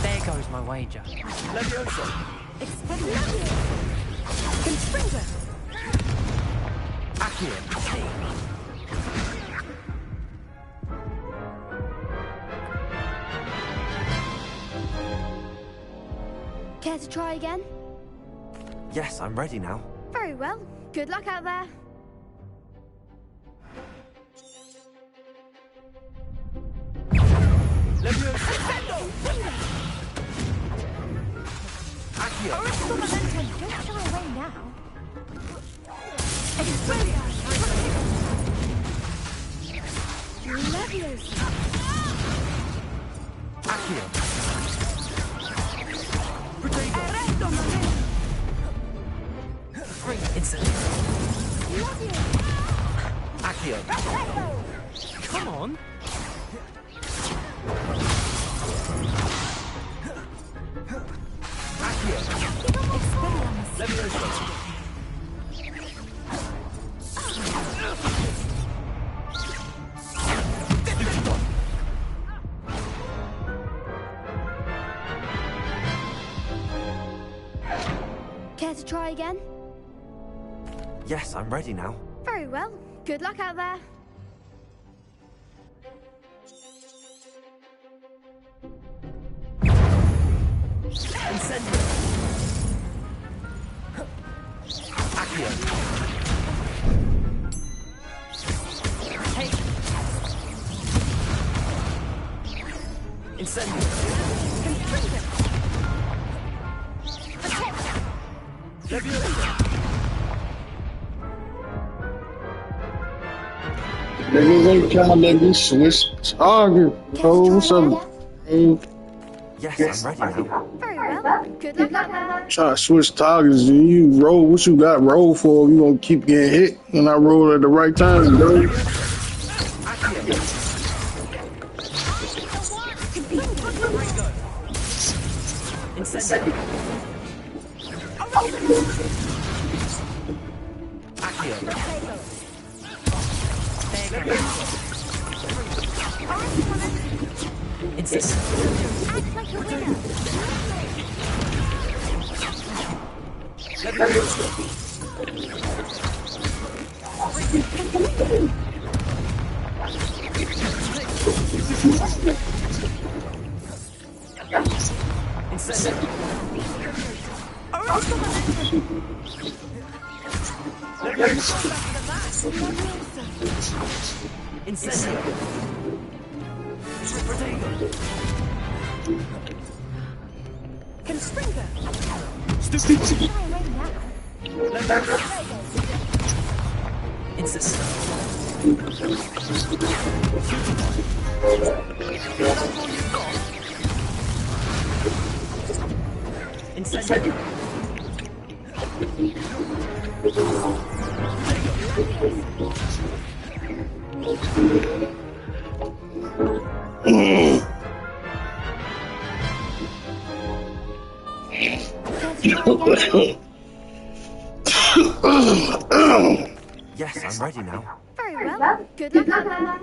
There goes my wager. Levioso. Constringer. Accio. Care to try again? Yes, I'm ready now. Very well. Good luck out there. Accio. Don't shy away now. Accio. Accio. Come on. Care to try again? Yes, I'm ready now. Very well. Good luck out there. Incendio. Accio. Hey. Incendio. Niggas ain't trying to let me switch target, bro. What's up? Yes, I'm ready now. Very well. Good luck out there. Try to switch targets and you roll. What you got roll for? You gonna keep getting hit when I roll at the right time, bro. Incendio. Constringer. Yes, I'm ready now. Very well. Good luck out there.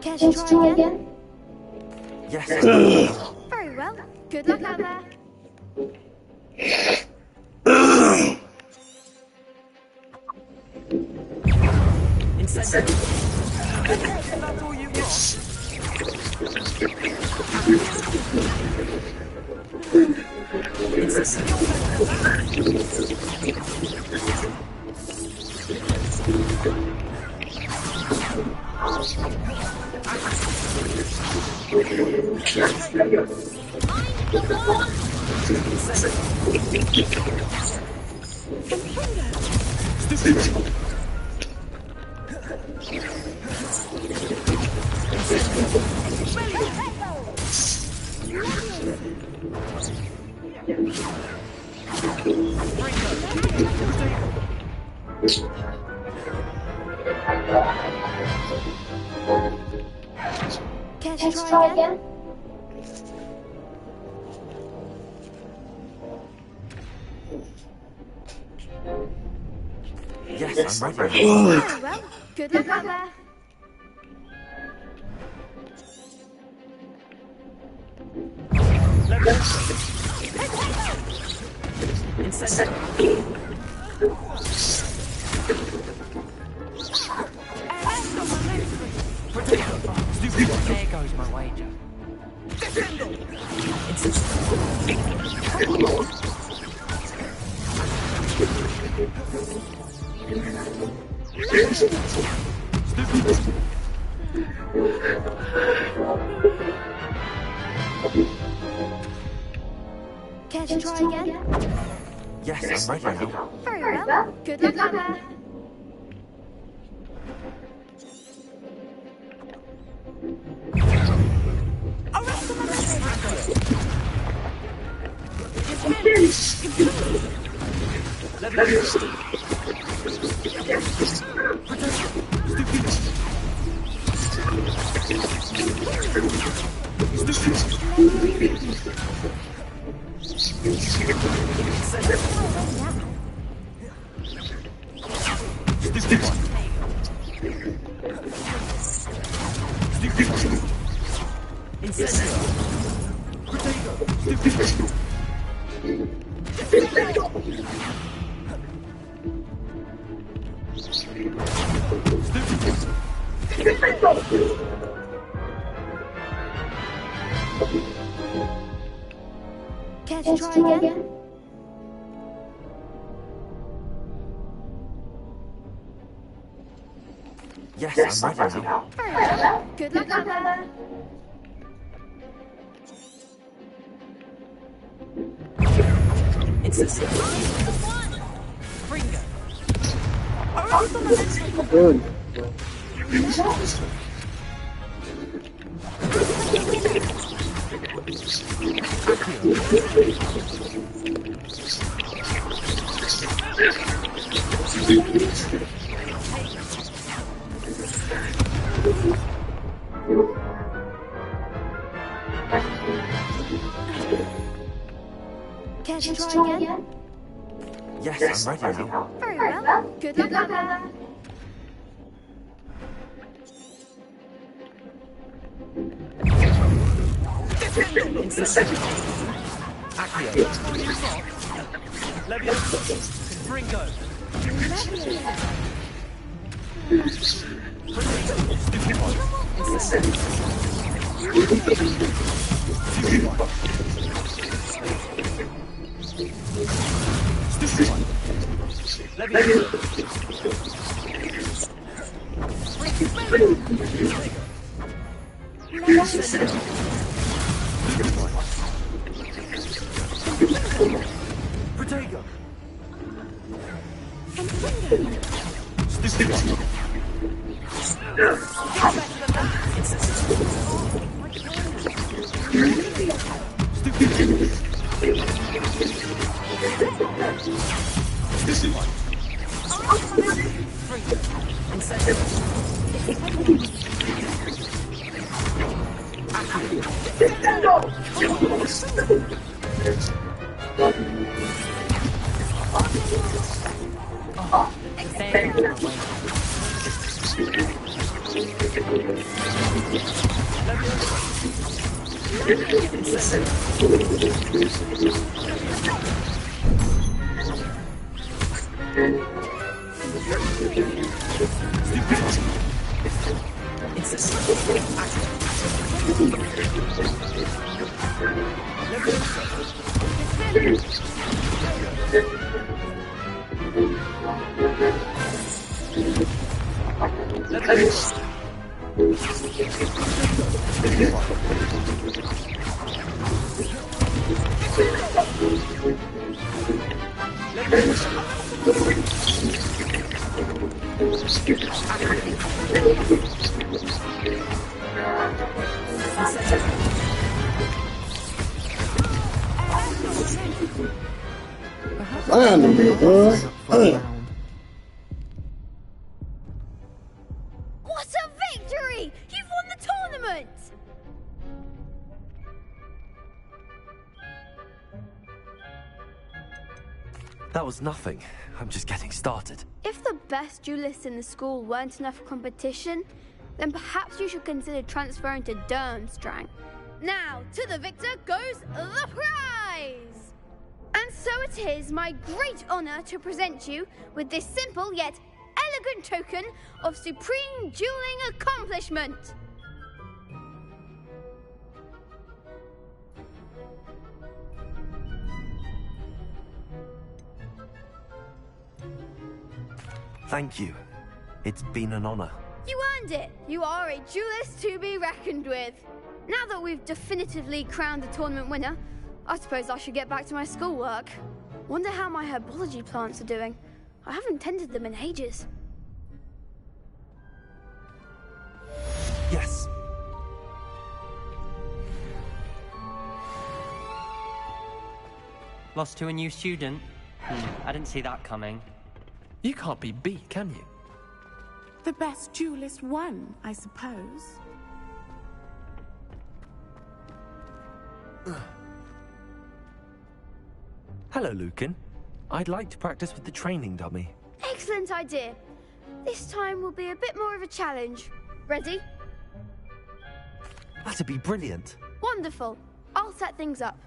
Care to try again? Yes. Very well. Good luck out there. That's all you got? Care to try again? Yes, I'm ready. Very well. Good luck out there. There goes my wager. Care to try again? Yes, I'm ready now. Very well. Good luck out there. Care to try again? Yes, I'm ready now. Very well. Good luck out there. Good. Care to try again? Yes, I'm ready now. Very well. Good luck out there. Incendio. Accio. Levioso. Confringo. Protego. What a victory! You've won the tournament! That was nothing. I'm just getting started. If the best duelists in the school weren't enough for competition, then perhaps you should consider transferring to Durmstrang. Now, to the victor goes the prize! And so it is my great honor to present you with this simple yet elegant token of supreme dueling accomplishment. Thank you. It's been an honor. You earned it. You are a duelist to be reckoned with. Now that we've definitively crowned the tournament winner, I suppose I should get back to my schoolwork. Wonder how my herbology plants are doing. I haven't tended them in ages. Yes. Lost to a new student? I didn't see that coming. You can't be beat, can you? The best duelist won, I suppose. Hello, Lucan. I'd like to practice with the training dummy. Excellent idea. This time will be a bit more of a challenge. Ready? That'd be brilliant. Wonderful. I'll set things up.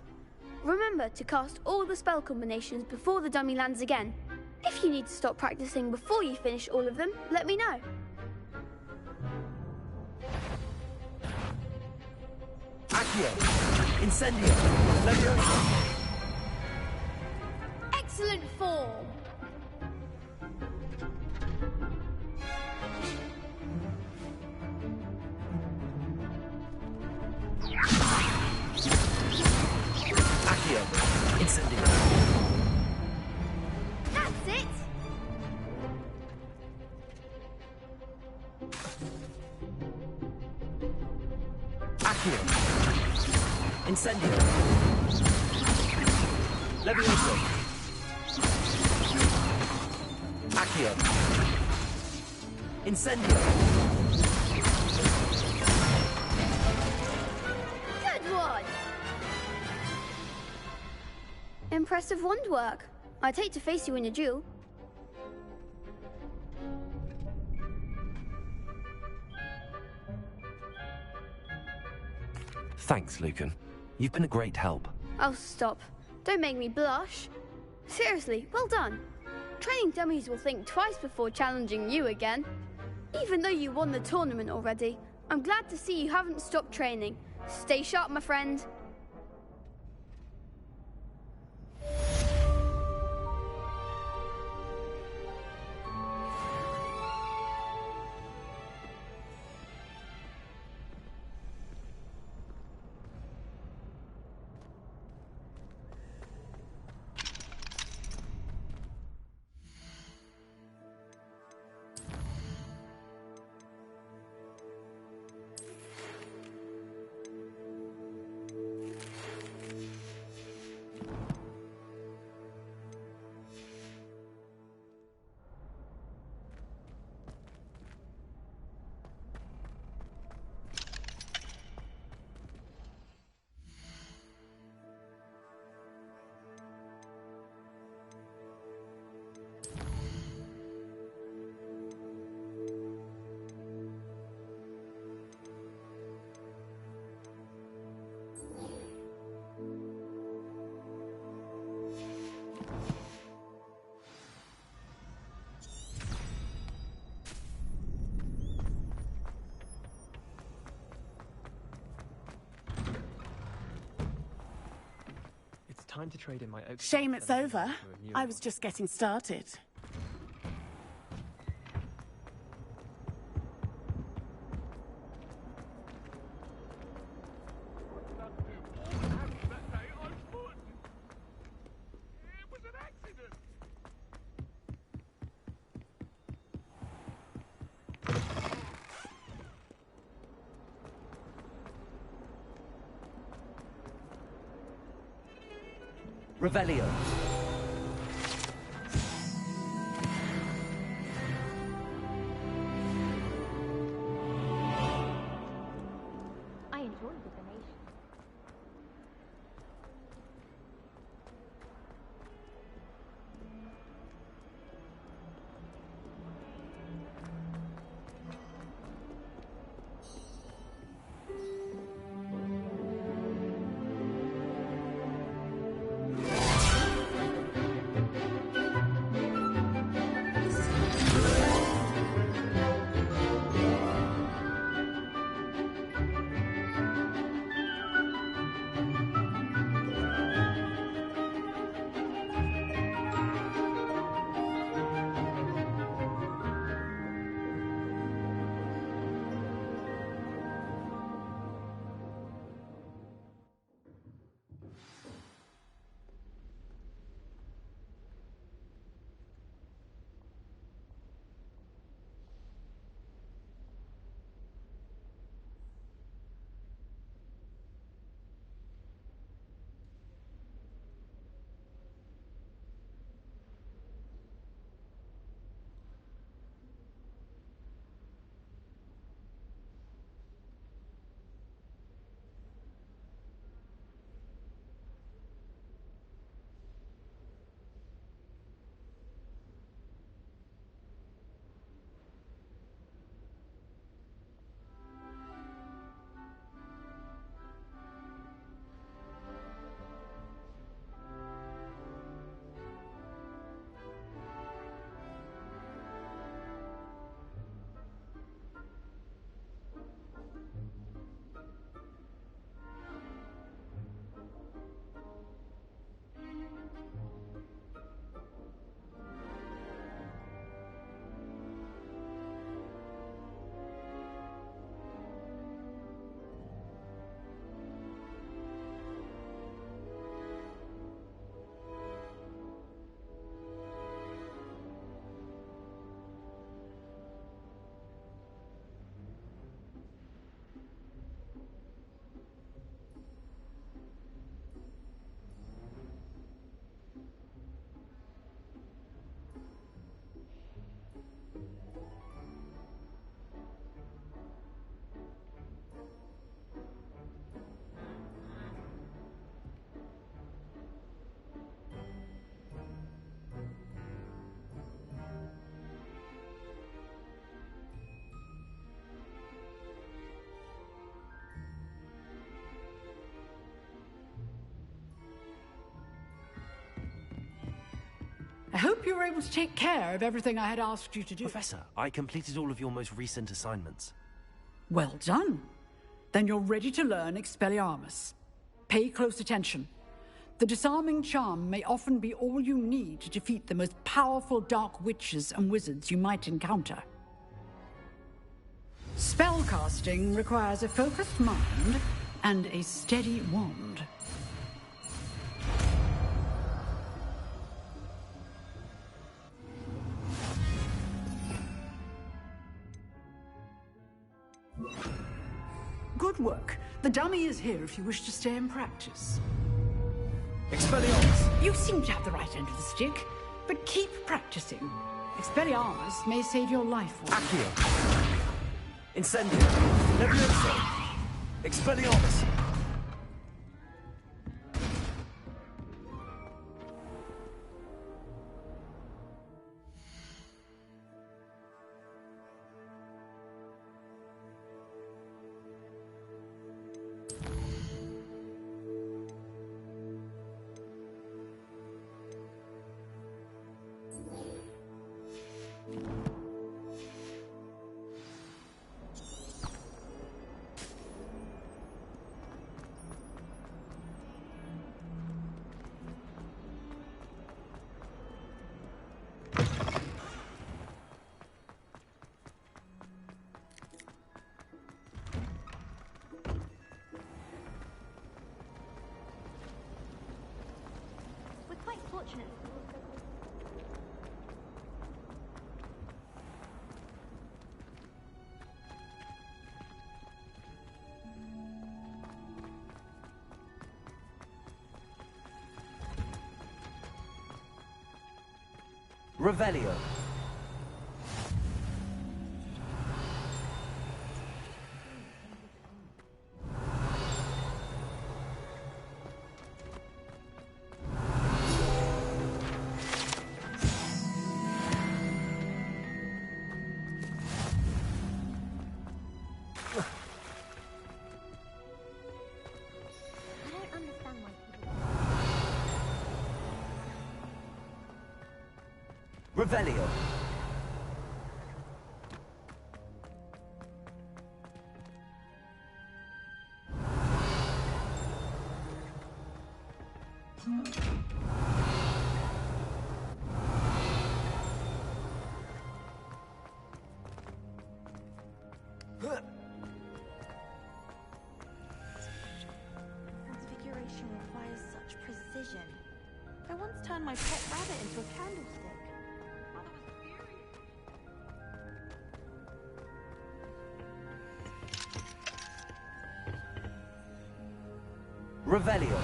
Remember to cast all the spell combinations before the dummy lands again. If you need to stop practicing before you finish all of them, let me know. Accio. Incendio. Levioso. Excellent form. Accio. Incendio. That's it. Accio. Incendio. Levioso. Accio. Incendio. Good one. Impressive wand work. I'd hate to face you in a duel. Thanks, Lucan. You've been a great help. Oh, stop. Don't make me blush. Seriously, well done. Training dummies will think twice before challenging you again. Even though you won the tournament already, I'm glad to see you haven't stopped training. Stay sharp, my friend. Time to trade in my oak. Shame it's over. I was just getting started. Revelio. I enjoy divination. hope you were able to take care of everything I had asked you to do. Professor, I completed all of your most recent assignments. Well done. Then you're ready to learn Expelliarmus. Pay close attention. The disarming charm may often be all you need to defeat the most powerful dark witches and wizards you might encounter. Spellcasting requires a focused mind and a steady wand. Good work. The dummy is here if you wish to stay and practice. Expelliarmus! You seem to have the right end of the stick, but keep practicing. Expelliarmus may save your life. Accio! Incendio! Levioso! Expelliarmus! Revelio. Revelio. Transfiguration requires such precision. I once turned my pet rabbit into a candlestick. Revelio.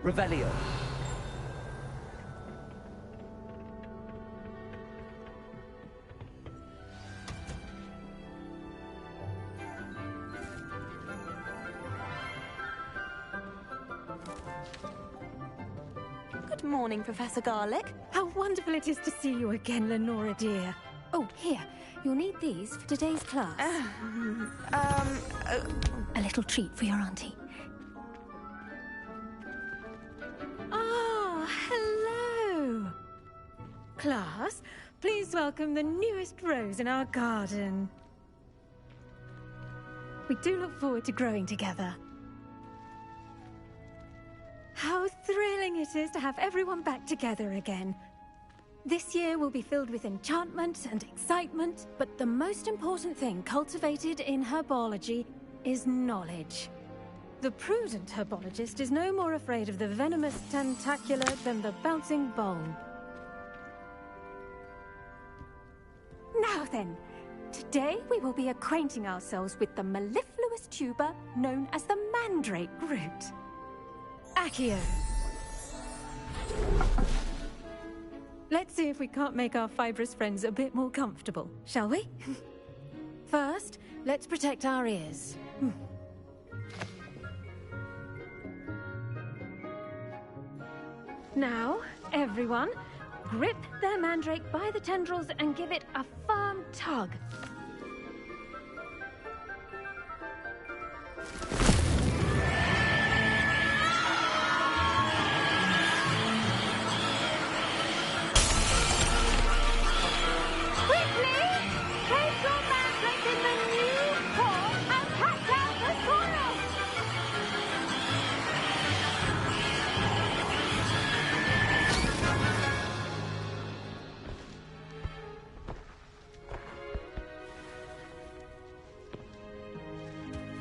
Revelio. Good morning, Professor Garlic. How wonderful it is to see you again, Lenora dear. Oh, here. You'll need these for today's class. A little treat for your auntie. Ah, hello. Class, please welcome the newest rose in our garden. We do look forward to growing together. How thrilling it is to have everyone back together again. This year will be filled with enchantment and excitement, but the most important thing cultivated in herbology is knowledge. The prudent herbologist is no more afraid of the venomous tentacula than the bouncing bulb. Now then, today we will be acquainting ourselves with the mellifluous tuber known as the mandrake root. Accio. Let's see if we can't make our fibrous friends a bit more comfortable, shall we? First, let's protect our ears. Now, everyone, grip their mandrake by the tendrils and give it a firm tug.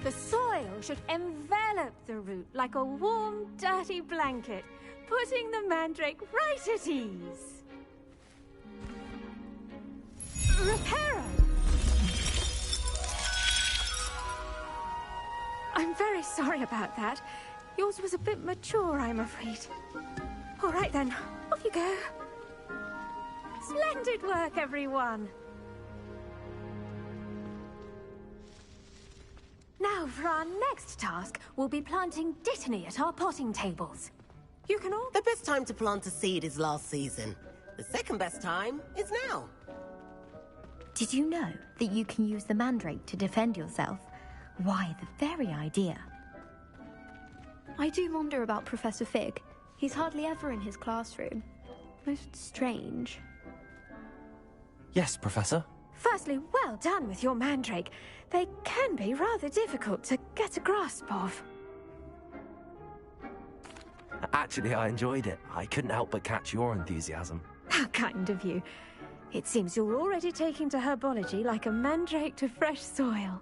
The soil should envelop the root like a warm, dirty blanket, putting the mandrake right at ease. Reparo! I'm very sorry about that. Yours was a bit mature, I'm afraid. All right then, off you go. Splendid work, everyone. Now, for our next task, we'll be planting dittany at our potting tables. You can all... The best time to plant a seed is last season. The second best time is now. Did you know that you can use the mandrake to defend yourself? Why, the very idea. I do wonder about Professor Fig. He's hardly ever in his classroom. Most strange. Yes, Professor. Firstly, well done with your mandrake. They can be rather difficult to get a grasp of. Actually, I enjoyed it. I couldn't help but catch your enthusiasm. How kind of you. It seems you're already taking to herbology like a mandrake to fresh soil.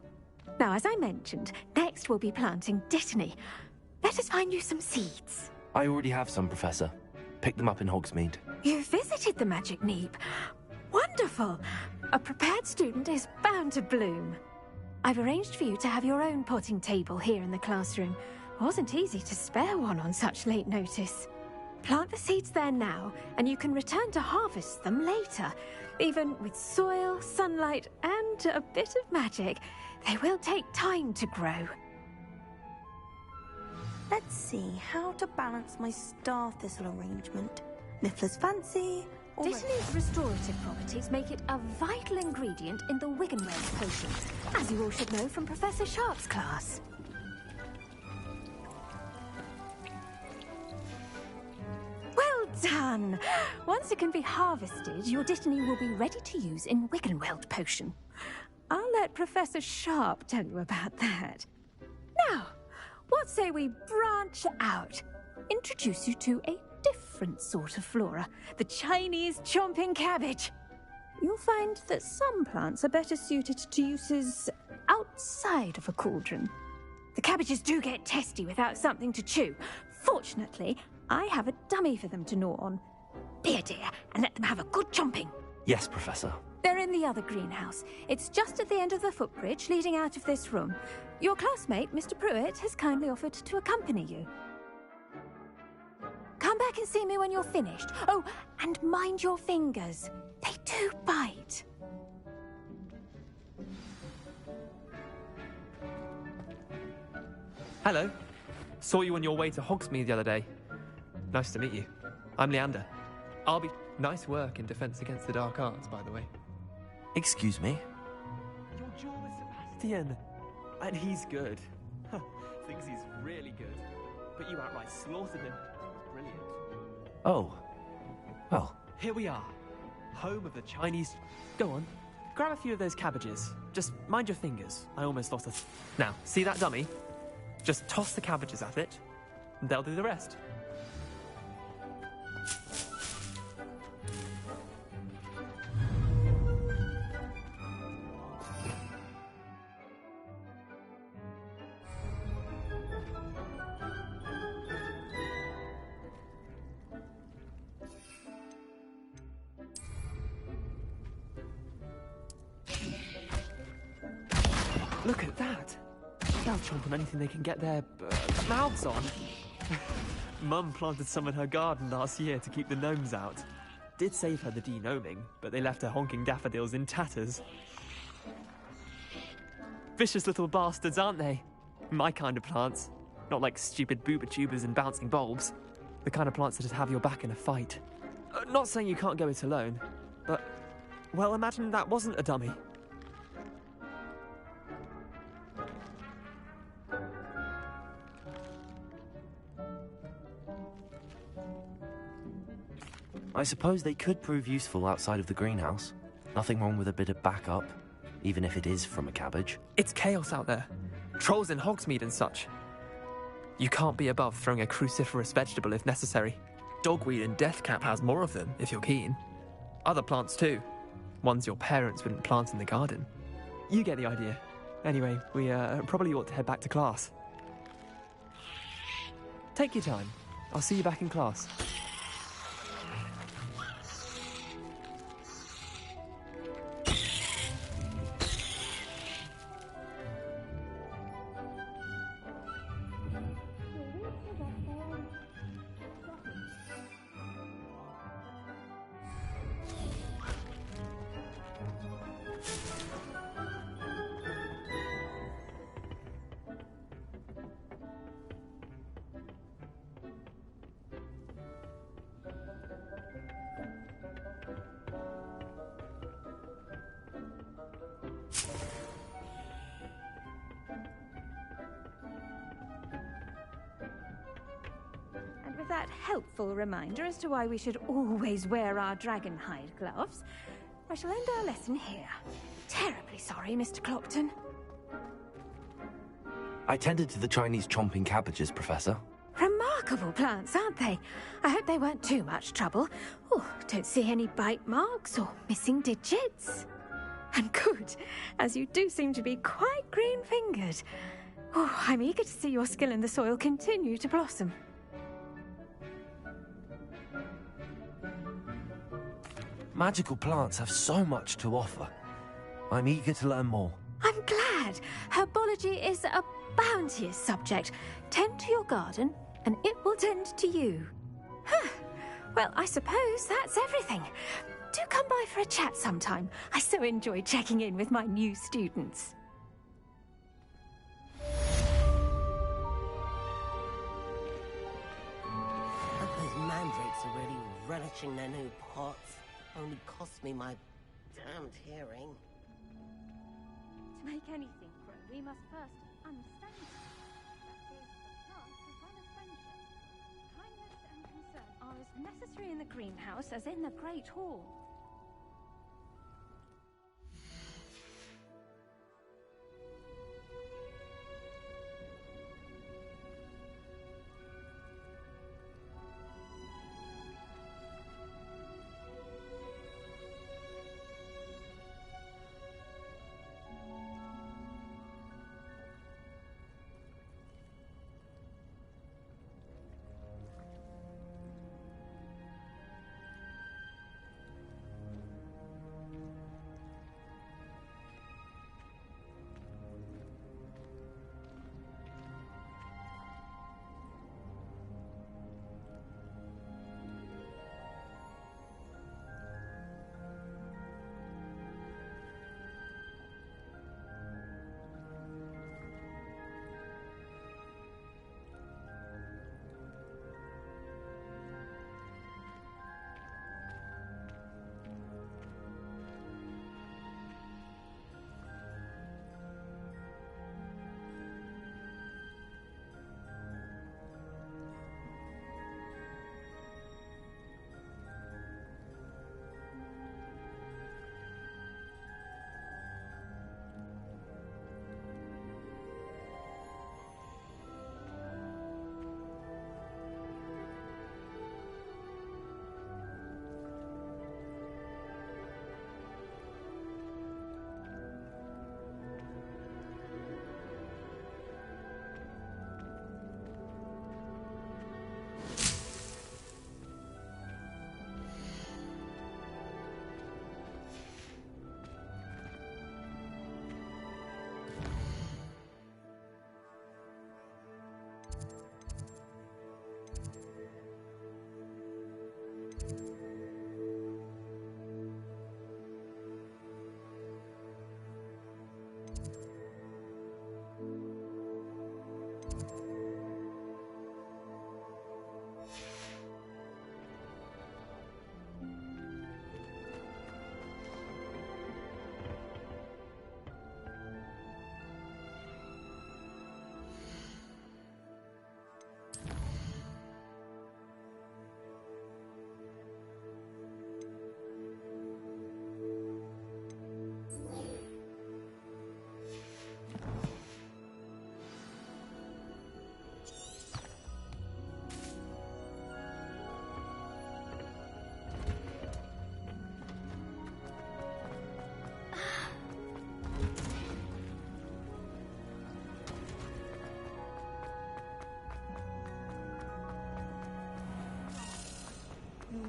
Now, as I mentioned, next we'll be planting dittany. Let us find you some seeds. I already have some, Professor. Picked them up in Hogsmeade. You visited the Magic Neep. Wonderful! A prepared student is bound to bloom. I've arranged for you to have your own potting table here in the classroom. Wasn't easy to spare one on such late notice. Plant the seeds there now, and you can return to harvest them later. Even with soil, sunlight, and a bit of magic, they will take time to grow. Let's see how to balance my star thistle arrangement. Niffler's fancy. Dittany's restorative properties make it a vital ingredient in the Wiggenweld potion, as you all should know from Professor Sharp's class. Well done! Once it can be harvested, your dittany will be ready to use in Wiggenweld potion. I'll let Professor Sharp tell you about that. Now, what say we branch out? Introduce you to a different sort of flora, the Chinese chomping cabbage. You'll find that some plants are better suited to uses outside of a cauldron. The cabbages do get testy without something to chew. Fortunately, I have a dummy for them to gnaw on. Be a dear and let them have a good chomping. Yes, Professor. They're in the other greenhouse. It's just at the end of the footbridge leading out of this room. Your classmate, Mr. Pruitt, has kindly offered to accompany you. Come back and see me when you're finished. Oh, and mind your fingers. They do bite. Hello. Saw you on your way to Hogsmeade the other day. Nice to meet you. I'm Leander. I'll be... Nice work in Defense Against the Dark Arts, by the way. Excuse me? Your jaw is Sebastian. And he's good. Thinks he's really good. But you outright slaughtered him. Brilliant. Oh. Well. Here we are. Home of the Chinese... Go on. Grab a few of those cabbages. Just mind your fingers. I almost lost a... Now, see that dummy? Just toss the cabbages at it, and they'll do the rest. Look at that! They'll chomp on anything they can get their mouths on. Mum planted some in her garden last year to keep the gnomes out. Did save her the de-gnoming, but they left her honking daffodils in tatters. Vicious little bastards, aren't they? My kind of plants. Not like stupid booba tubers and bouncing bulbs. The kind of plants that just have your back in a fight. Not saying you can't go it alone, but... well, imagine that wasn't a dummy. I suppose they could prove useful outside of the greenhouse. Nothing wrong with a bit of backup, even if it is from a cabbage. It's chaos out there. Trolls in Hogsmeade and such. You can't be above throwing a cruciferous vegetable if necessary. Dogweed and deathcap has more of them, if you're keen. Other plants too. Ones your parents wouldn't plant in the garden. You get the idea. Anyway, we probably ought to head back to class. Take your time. I'll see you back in class. With that helpful reminder as to why we should always wear our dragonhide gloves, I shall end our lesson here. Terribly sorry, Mr. Clockton. I tended to the Chinese chomping cabbages, Professor. Remarkable plants, aren't they? I hope they weren't too much trouble. Oh, don't see any bite marks or missing digits. And good, as you do seem to be quite green-fingered. Oh, I'm eager to see your skill in the soil continue to blossom. Magical plants have so much to offer. I'm eager to learn more. I'm glad. Herbology is a bounteous subject. Tend to your garden, and it will tend to you. Huh. Well, I suppose that's everything. Do come by for a chat sometime. I so enjoy checking in with my new students. Those mandrakes are really relishing their new pots. Only cost me my damned hearing. To make anything grow, we must first understand it. That goes for plants as well as friendship. Kindness and concern are as necessary in the greenhouse as in the Great Hall.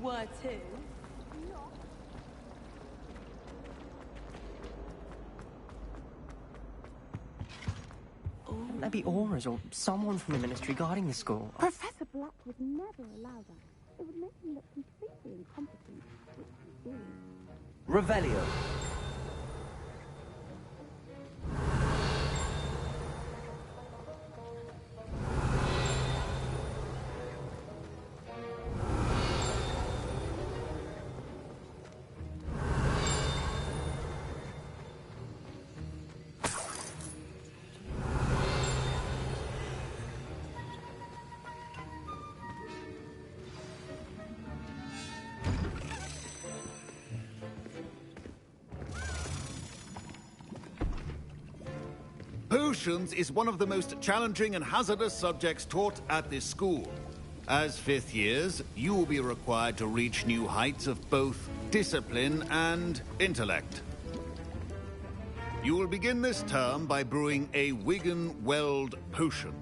were too. Wouldn't there be auras or someone from the ministry guarding the school? Professor Black would never allow that. It would make him look completely incompetent, which he is. Revelio. Potions is one of the most challenging and hazardous subjects taught at this school. As fifth years, you will be required to reach new heights of both discipline and intellect. You will begin this term by brewing a Wigan-Weld potion.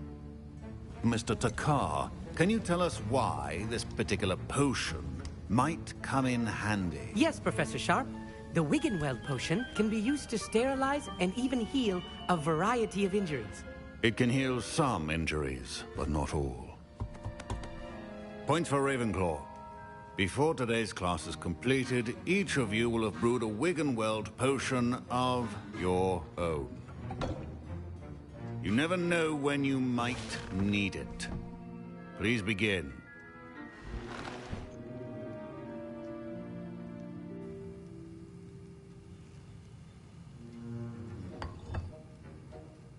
Mr. Takar, can you tell us why this particular potion might come in handy? Yes, Professor Sharp. The Wigan-Weld potion can be used to sterilize and even heal a variety of injuries. It can heal some injuries, but not all. Points for Ravenclaw. Before today's class is completed, each of you will have brewed a Wigan-Weld potion of your own. You never know when you might need it. Please begin.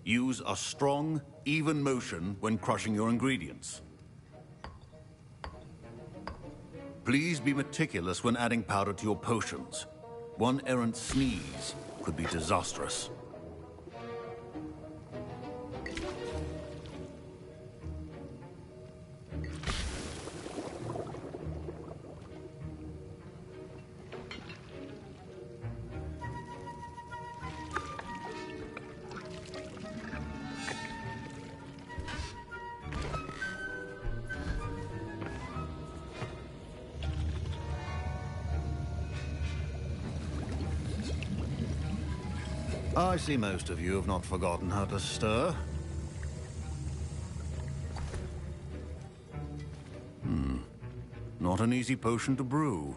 Use a strong, even motion when crushing your ingredients. Please be meticulous when adding powder to your potions. One errant sneeze could be disastrous. I see most of you have not forgotten how to stir. Not an easy potion to brew.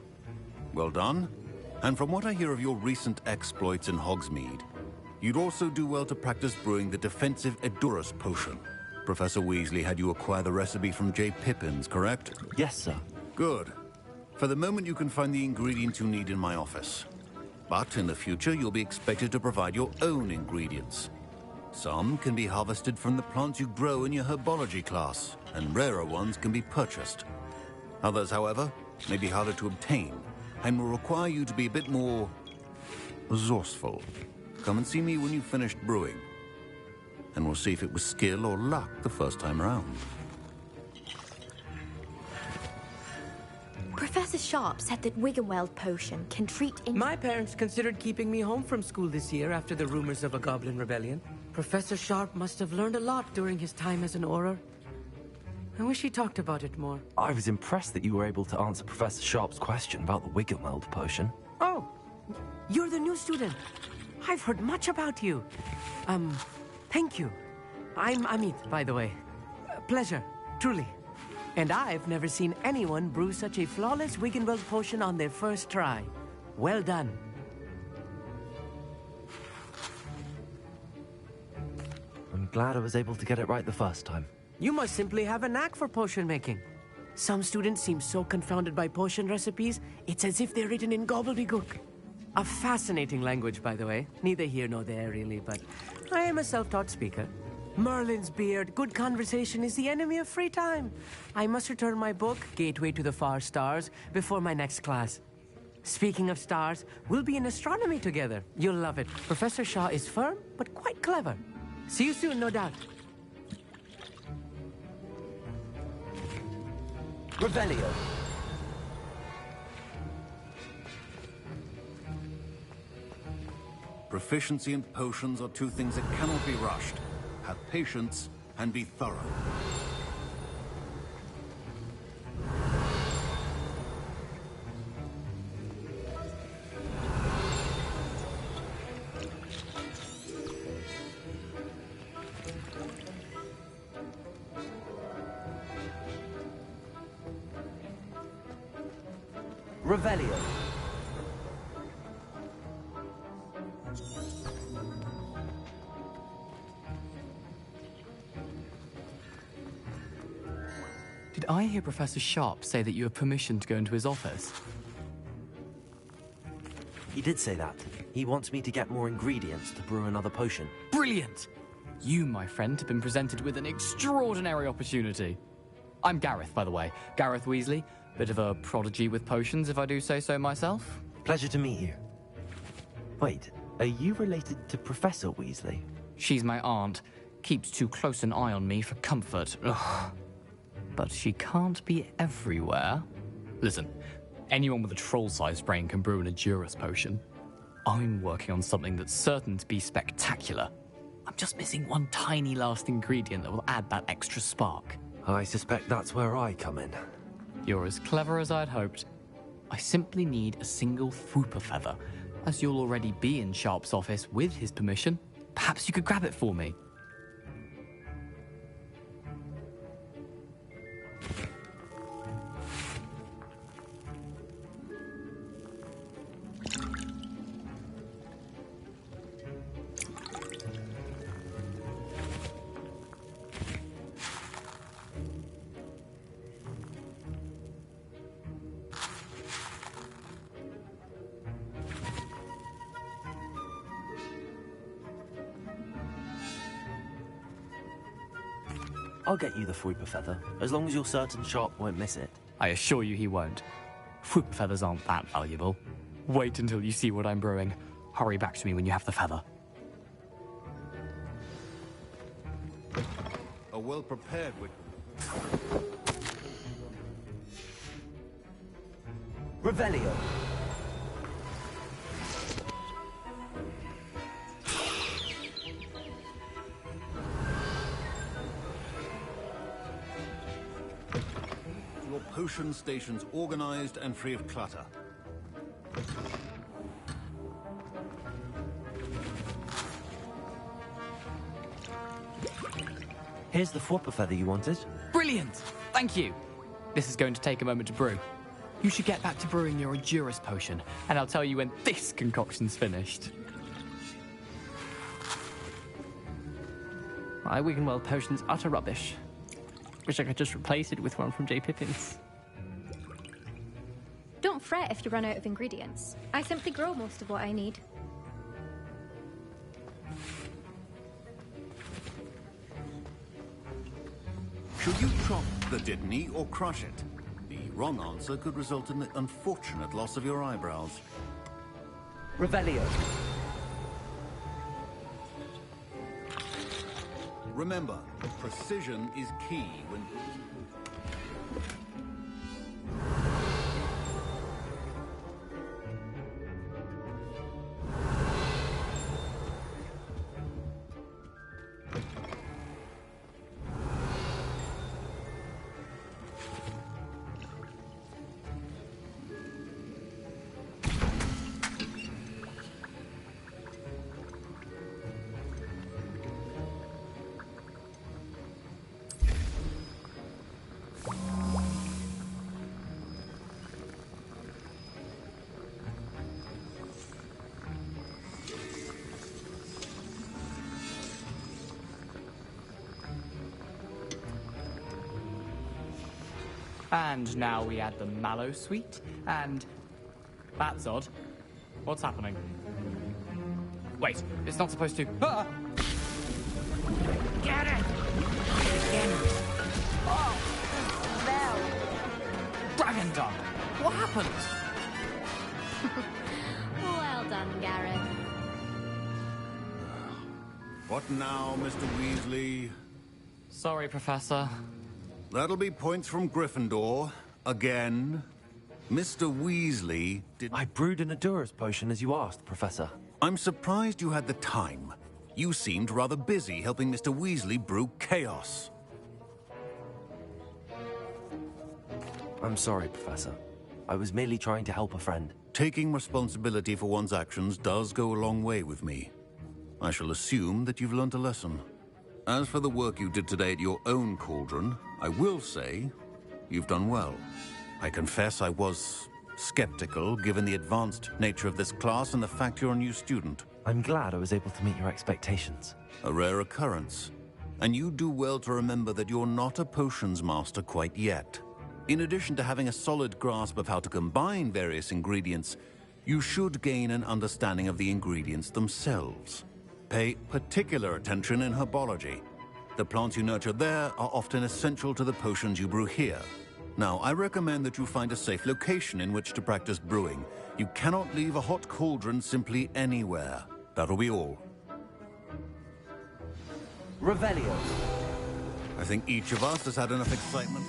Well done. And from what I hear of your recent exploits in Hogsmeade, you'd also do well to practice brewing the defensive Edurus potion. Professor Weasley had you acquire the recipe from J. Pippins, correct? Yes, sir. Good. For the moment, you can find the ingredients you need in my office. But in the future, you'll be expected to provide your own ingredients. Some can be harvested from the plants you grow in your herbology class, and rarer ones can be purchased. Others, however, may be harder to obtain, and will require you to be a bit more resourceful. Come and see me when you've finished brewing, and we'll see if it was skill or luck the first time around. Professor Sharp said that Wigan-Weld potion can treat My parents considered keeping me home from school this year after the rumors of a goblin rebellion. Professor Sharp must have learned a lot during his time as an Auror. I wish he talked about it more. I was impressed that you were able to answer Professor Sharp's question about the Wigan-Weld potion. Oh, you're the new student. I've heard much about you. Thank you. I'm Amit, by the way. Pleasure, truly. And I've never seen anyone brew such a flawless Wigan-Weld potion on their first try. Well done. I'm glad I was able to get it right the first time. You must simply have a knack for potion making. Some students seem so confounded by potion recipes, it's as if they're written in gobbledygook. A fascinating language, by the way. Neither here nor there, really, but I am a self-taught speaker. Merlin's beard, good conversation is the enemy of free time. I must return my book, Gateway to the Far Stars, before my next class. Speaking of stars, we'll be in astronomy together. You'll love it. Professor Shaw is firm, but quite clever. See you soon, no doubt. Revelio. Proficiency in potions are two things that cannot be rushed. Have patience and be thorough. Revelio. Did I hear Professor Sharp say that you have permission to go into his office? He did say that. He wants me to get more ingredients to brew another potion. Brilliant! You, my friend, have been presented with an extraordinary opportunity. I'm Gareth, by the way. Gareth Weasley. Bit of a prodigy with potions, if I do say so myself. Pleasure to meet you. Wait, are you related to Professor Weasley? She's my aunt. Keeps too close an eye on me for comfort. Ugh. But she can't be everywhere. Listen, anyone with a troll-sized brain can brew an Edurus potion. I'm working on something that's certain to be spectacular. I'm just missing one tiny last ingredient that will add that extra spark. I suspect that's where I come in. You're as clever as I'd hoped. I simply need a single Fwooper feather. As you'll already be in Sharp's office with his permission, perhaps you could grab it for me. I'll get you the Fwooper feather, as long as you're certain Sharp won't miss it. I assure you he won't. Fwooper feathers aren't that valuable. Wait until you see what I'm brewing. Hurry back to me when you have the feather. A well-prepared wit. Revelio. Your potion stations organized and free of clutter. Here's the Fwooper feather you wanted. Brilliant! Thank you! This is going to take a moment to brew. You should get back to brewing your Edurus potion, and I'll tell you when this concoction's finished. My Wiggenweld potion's utter rubbish. Wish I could just replace it with one from J. Pippin's. Don't fret if you run out of ingredients. I simply grow most of what I need. Should you chop the Dittany or crush it? The wrong answer could result in the unfortunate loss of your eyebrows. Revelio. Remember, precision is key when... And now we add the mallow sweet, and... That's odd. What's happening? Wait, it's not supposed to... Ah! Get it! Oh! Dragon dung! What happened? Well done, Gareth. What now, Mr. Weasley? Sorry, Professor. That'll be points from Gryffindor. Again. Mr. Weasley did... I brewed an Edurus potion as you asked, Professor. I'm surprised you had the time. You seemed rather busy helping Mr. Weasley brew chaos. I'm sorry, Professor. I was merely trying to help a friend. Taking responsibility for one's actions does go a long way with me. I shall assume that you've learnt a lesson. As for the work you did today at your own cauldron, I will say you've done well. I confess I was skeptical given the advanced nature of this class and the fact you're a new student. I'm glad I was able to meet your expectations. A rare occurrence. And you do well to remember that you're not a potions master quite yet. In addition to having a solid grasp of how to combine various ingredients, you should gain an understanding of the ingredients themselves. Pay particular attention in herbology. The plants you nurture there are often essential to the potions you brew here. Now, I recommend that you find a safe location in which to practice brewing. You cannot leave a hot cauldron simply anywhere. That'll be all. Revelio. I think each of us has had enough excitement.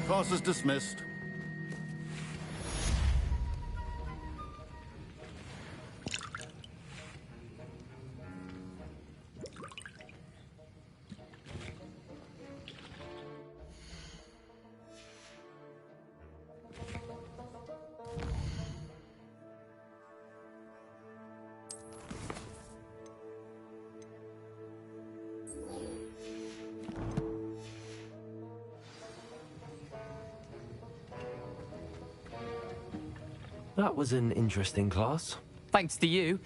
Class is dismissed. That was an interesting class. Thanks to you.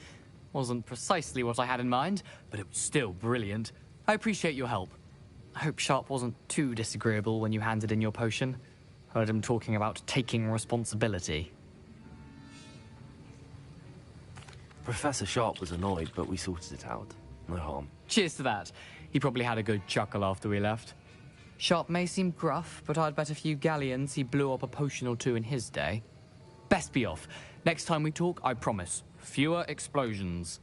Wasn't precisely what I had in mind, but it was still brilliant. I appreciate your help. I hope Sharp wasn't too disagreeable when you handed in your potion. Heard him talking about taking responsibility. Professor Sharp was annoyed, but we sorted it out. No harm. Cheers to that. He probably had a good chuckle after we left. Sharp may seem gruff, but I'd bet a few galleons he blew up a potion or two in his day. Best be off. Next time we talk, I promise, fewer explosions.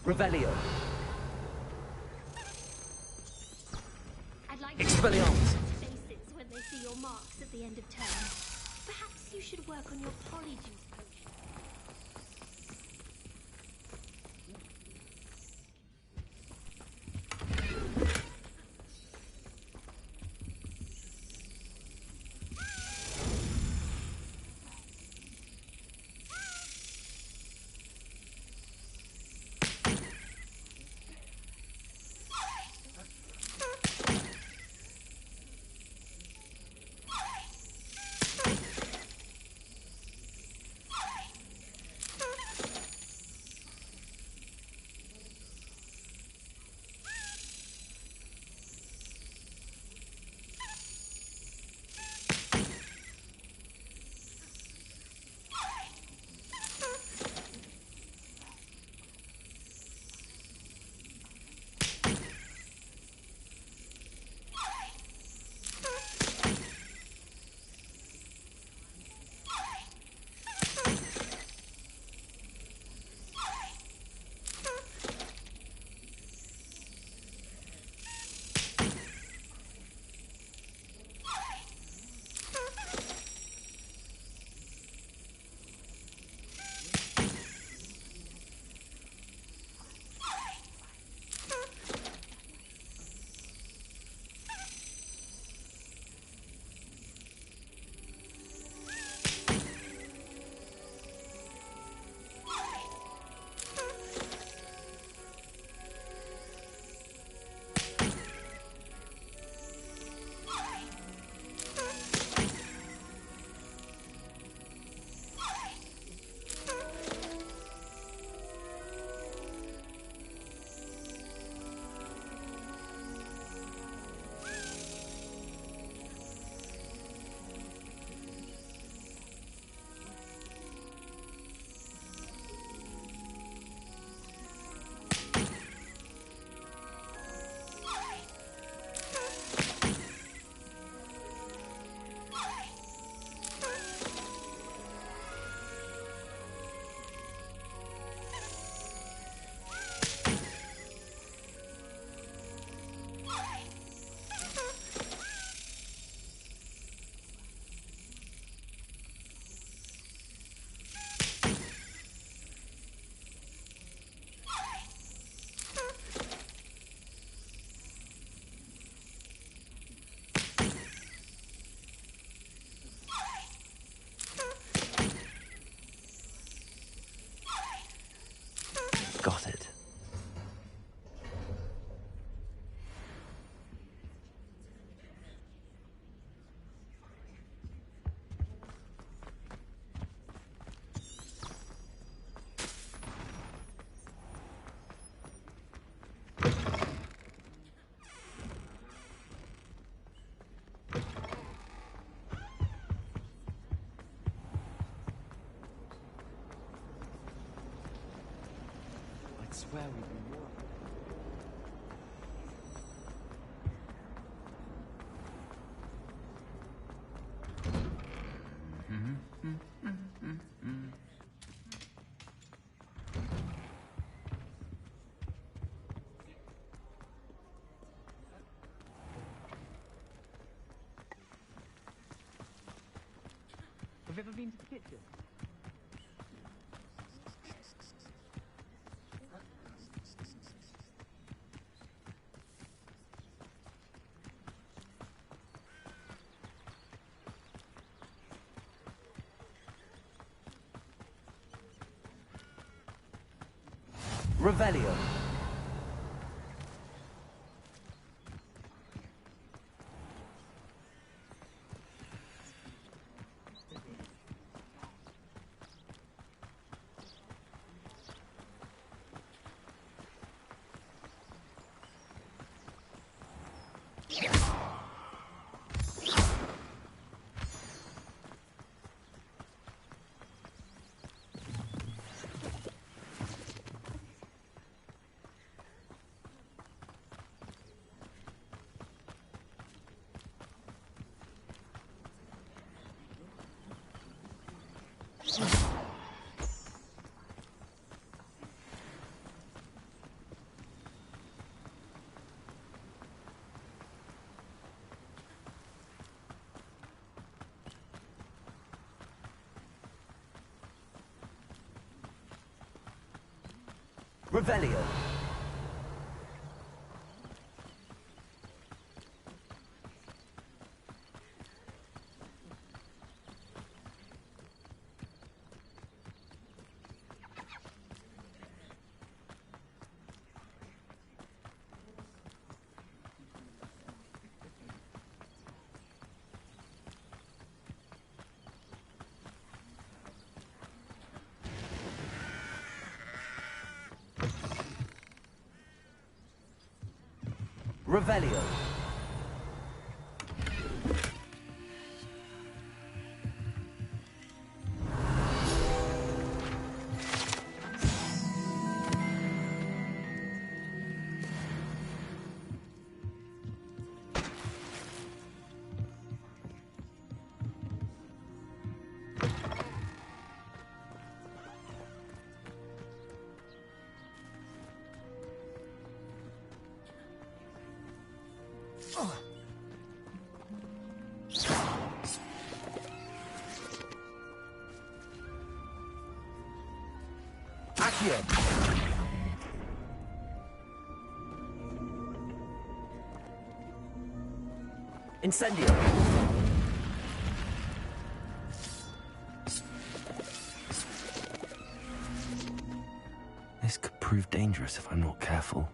Revelio. I'd like Expelliarmus. faces when they see your marks at the end of term. Perhaps you should work on your polyjuice potion. swear we'd be more. Have you ever been to the kitchen? Revelio. Revelio. Revelio. Accio. Incendio. This could prove dangerous if I'm not careful.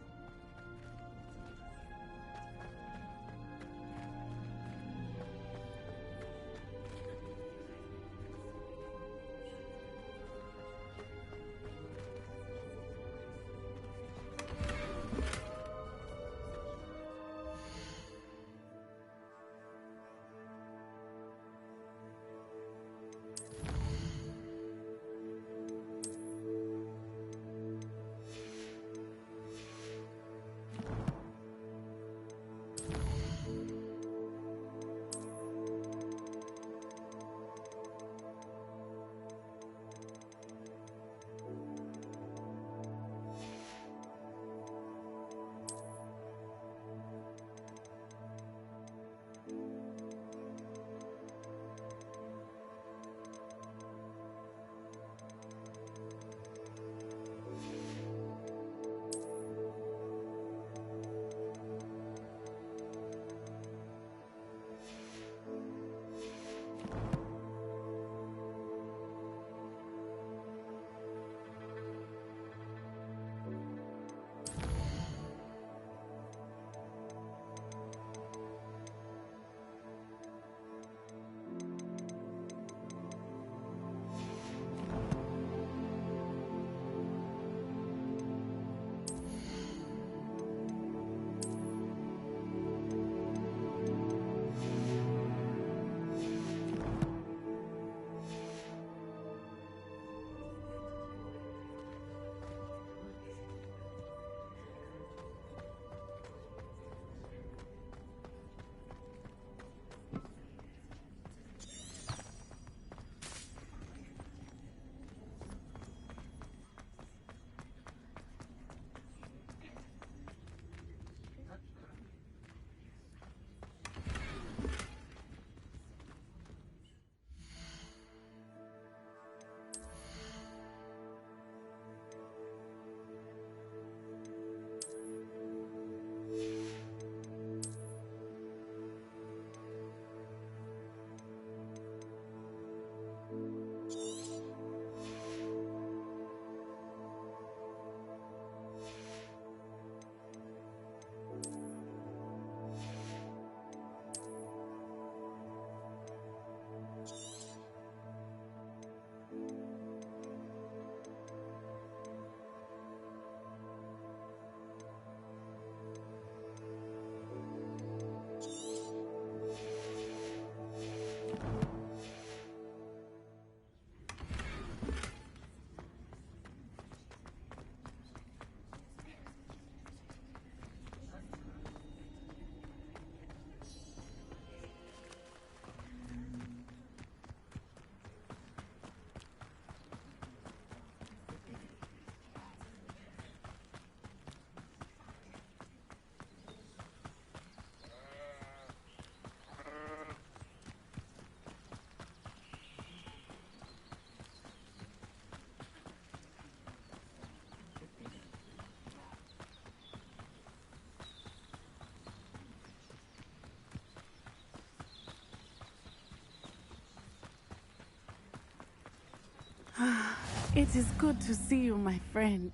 It is good to see you, my friend.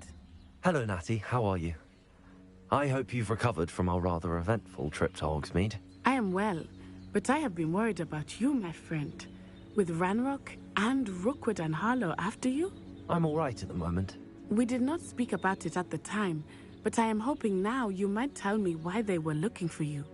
Hello, Natty. How are you? I hope you've recovered from our rather eventful trip to Hogsmeade. I am well, but I have been worried about you, my friend. With Ranrock and Rookwood and Harlow after you? I'm all right at the moment. We did not speak about it at the time, but I am hoping now you might tell me why they were looking for you.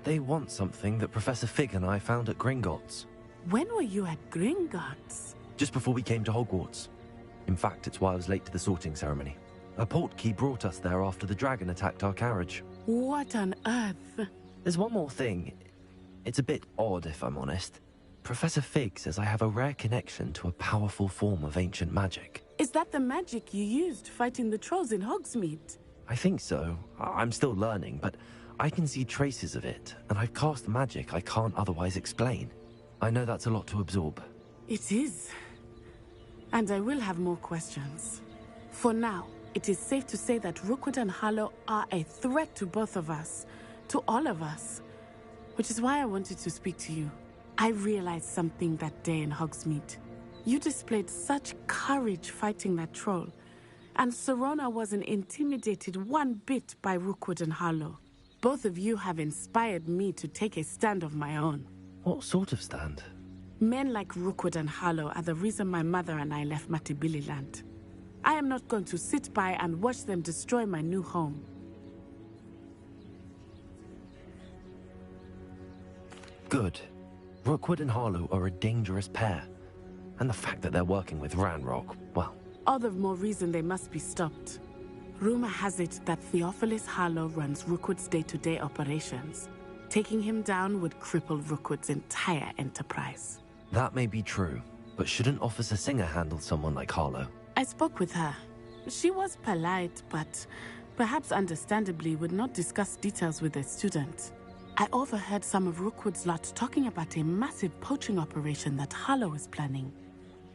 They want something that Professor Fig and I found at Gringotts. When were you at Gringotts? Just before we came to Hogwarts. In fact, it's why I was late to the sorting ceremony. A portkey brought us there after the dragon attacked our carriage. What on earth? There's one more thing. It's a bit odd, if I'm honest. Professor Fig says I have a rare connection to a powerful form of ancient magic. Is that the magic you used fighting the trolls in Hogsmeade? I think so. I'm still learning, but I can see traces of it, and I've cast magic I can't otherwise explain. I know that's a lot to absorb. It is. And I will have more questions. For now, it is safe to say that Rookwood and Harlow are a threat to both of us. To all of us. Which is why I wanted to speak to you. I realized something that day in Hogsmeade. You displayed such courage fighting that troll. And Serona wasn't intimidated one bit by Rookwood and Harlow. Both of you have inspired me to take a stand of my own. What sort of stand? Men like Rookwood and Harlow are the reason my mother and I left Matibili land. I am not going to sit by and watch them destroy my new home. Good. Rookwood and Harlow are a dangerous pair. And the fact that they're working with Ranrock, well... All the more reason they must be stopped. Rumor has it that Theophilus Harlow runs Rookwood's day-to-day operations. Taking him down would cripple Rookwood's entire enterprise. That may be true, but shouldn't Officer Singer handle someone like Harlow? I spoke with her. She was polite, but perhaps understandably would not discuss details with a student. I overheard some of Rookwood's lot talking about a massive poaching operation that Harlow is planning.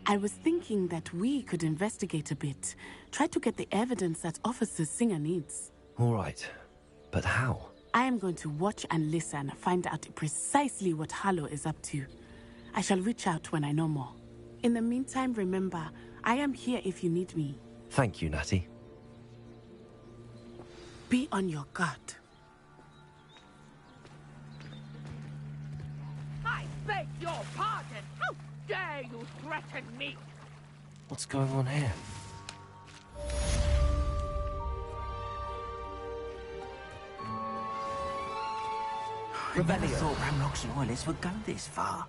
I was thinking that we could investigate a bit, try to get the evidence that Officer Singer needs. All right, but how? I am going to watch and listen, find out precisely what Harlow is up to. I shall reach out when I know more. In the meantime, remember, I am here if you need me. Thank you, Natty. Be on your guard. I beg your pardon! How dare you threaten me? What's going on here? I never thought Ranrock's loyalists would go this far.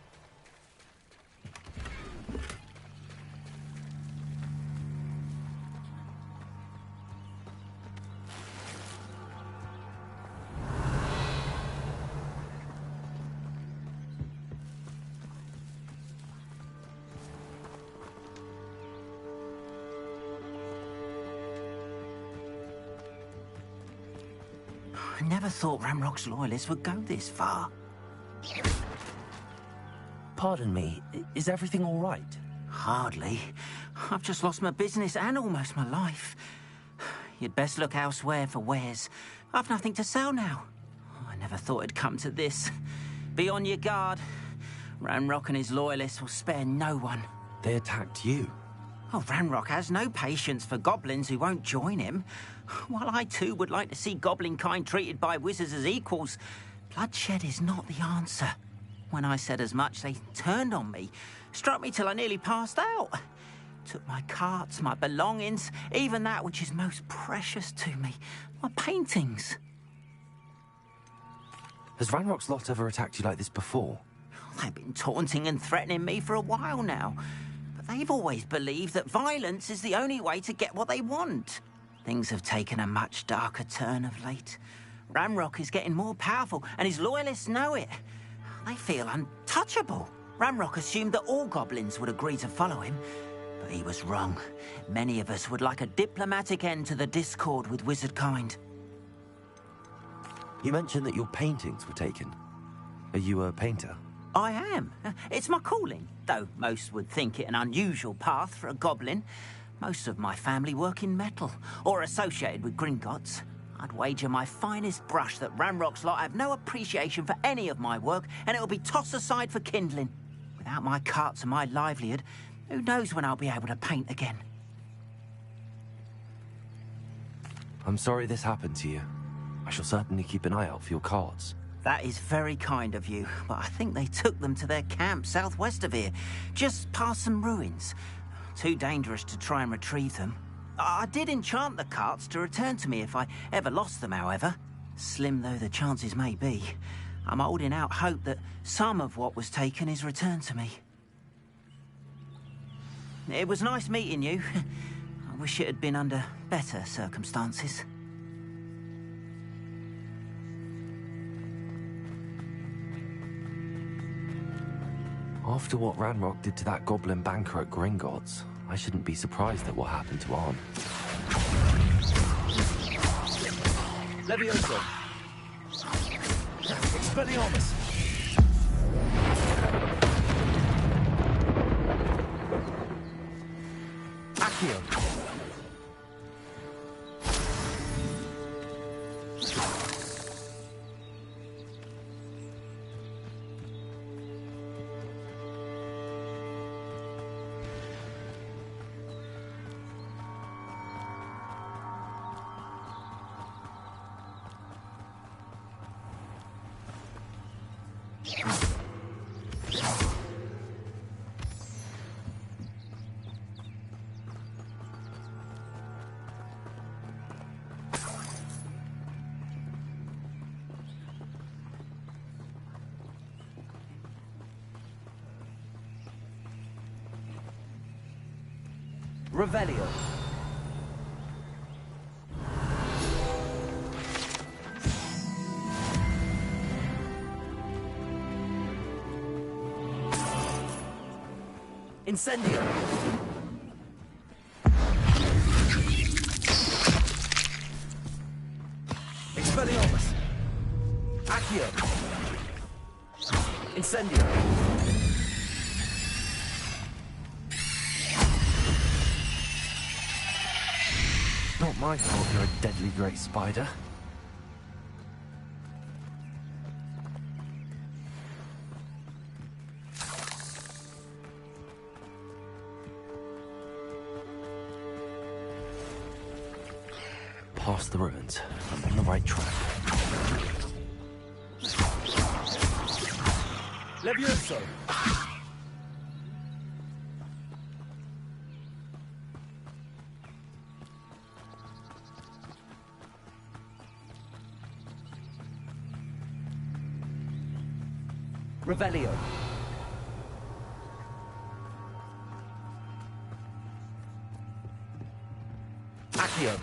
I never thought Ranrock's loyalists would go this far. Pardon me, is everything all right? Hardly. I've just lost my business and almost my life. You'd best look elsewhere for wares. I've nothing to sell now. I never thought it'd come to this. Be on your guard. Ranrock and his loyalists will spare no one. They attacked you? Oh, Ranrock has no patience for goblins who won't join him. While I too would like to see goblin kind treated by wizards as equals, bloodshed is not the answer. When I said as much, they turned on me, struck me till I nearly passed out. Took my carts, my belongings, even that which is most precious to me, my paintings. Has Ranrock's lot ever attacked you like this before? They've been taunting and threatening me for a while now. They've always believed that violence is the only way to get what they want. Things have taken a much darker turn of late. Ranrock is getting more powerful, and his loyalists know it. They feel untouchable. Ranrock assumed that all goblins would agree to follow him, but he was wrong. Many of us would like a diplomatic end to the discord with wizard kind. You mentioned that your paintings were taken. Are you a painter? I am. It's my calling, though most would think it an unusual path for a goblin. Most of my family work in metal, or associated with Gringotts. I'd wager my finest brush that Ranrock's lot have no appreciation for any of my work, and it'll be tossed aside for kindling. Without my carts and my livelihood, who knows when I'll be able to paint again. I'm sorry this happened to you. I shall certainly keep an eye out for your carts. That is very kind of you, but I think they took them to their camp southwest of here, just past some ruins. Too dangerous to try and retrieve them. I did enchant the carts to return to me if I ever lost them, however. Slim though the chances may be, I'm holding out hope that some of what was taken is returned to me. It was nice meeting you. I wish it had been under better circumstances. After what Ranrock did to that goblin banker at Gringotts, I shouldn't be surprised at what happened to Arn. Levioso! Expelliarmus! Accio! Revelio. Incendio. Expelliarmus. Accio. Incendio. Not my fault you're a deadly great spider. Past the ruins. I'm on the right track. Levioso! Revelio. Accio.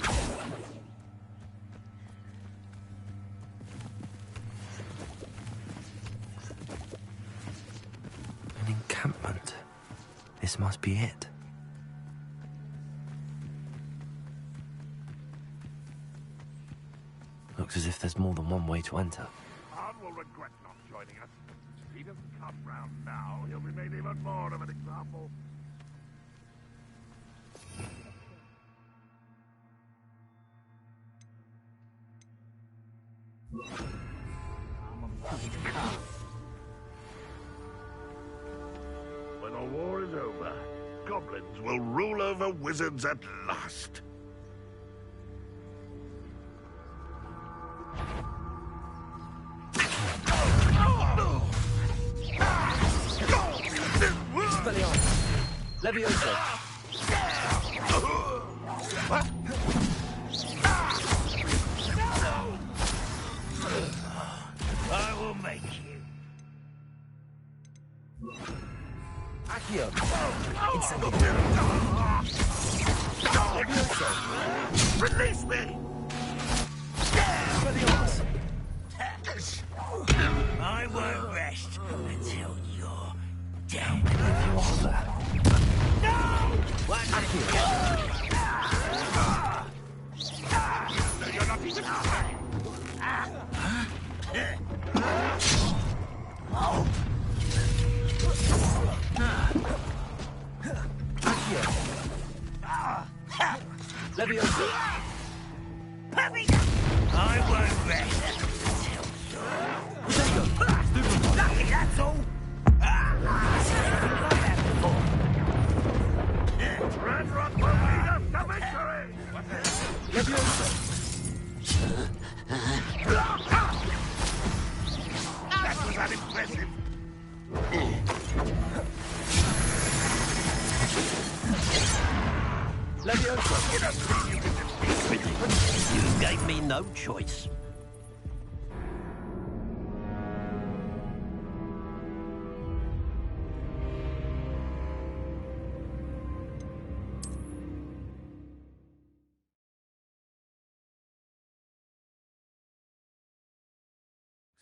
An encampment. This must be it. Looks as if there's more than one way to enter. Arn will regret not joining us. If he doesn't come round now, he'll be made even more of an example. When the war is over, goblins will rule over wizards at last. Levioso. I will make you. Accio. Incendio. Levioso. Release me! Expelliarmus. I won't rest until you're dead. You are there. You're not even Leviosa! I won't rest until lucky, that's all. Red Rock will lead us to victory! Leviosa! That was unimpressive. Leviosa! You gave me no choice.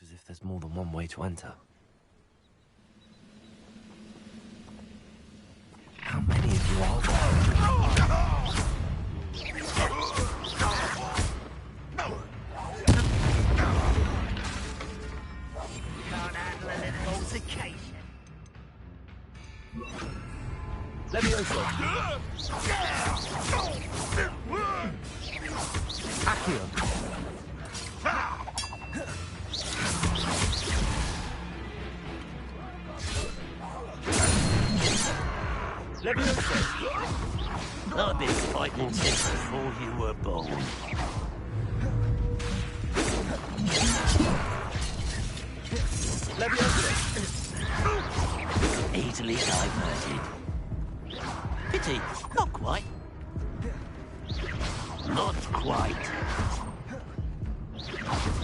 As if there's more than one way to enter. How many of you are there? Can't handle a little altercation. Leviosa! Accio! Leviosa! I've been fighting since before you were born. Leviosa! Easily diverted. Pity, not quite. Not quite.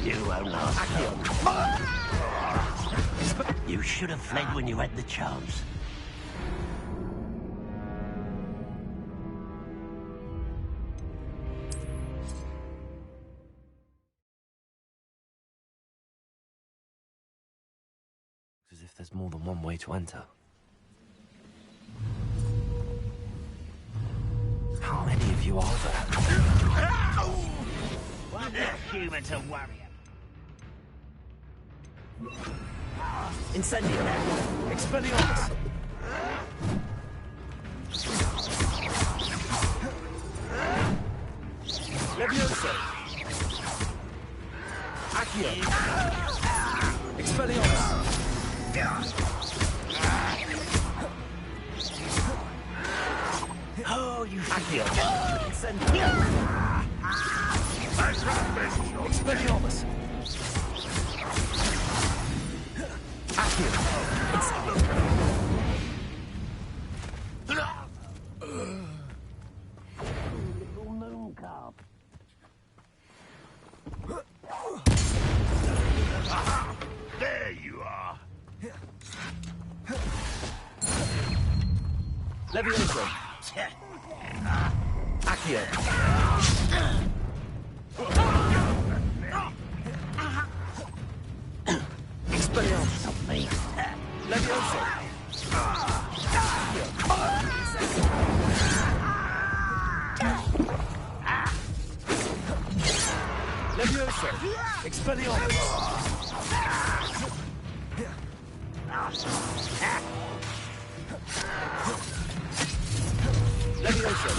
You won't last long. You should have fled when you had the chance. As if there's more than one way to enter. How many of you are there? One less human to worry about. Incendio! Expelliarmus! Leviosa! Accio! Expelliarmus! Oh, you Accio! Incendio! Expelliarmus! Accio! Incendio! little moon calf. There you are. Leviosa! Accio! Expelliarmus! Leviosa! Leviosa! Expelliarmus! Leviosa!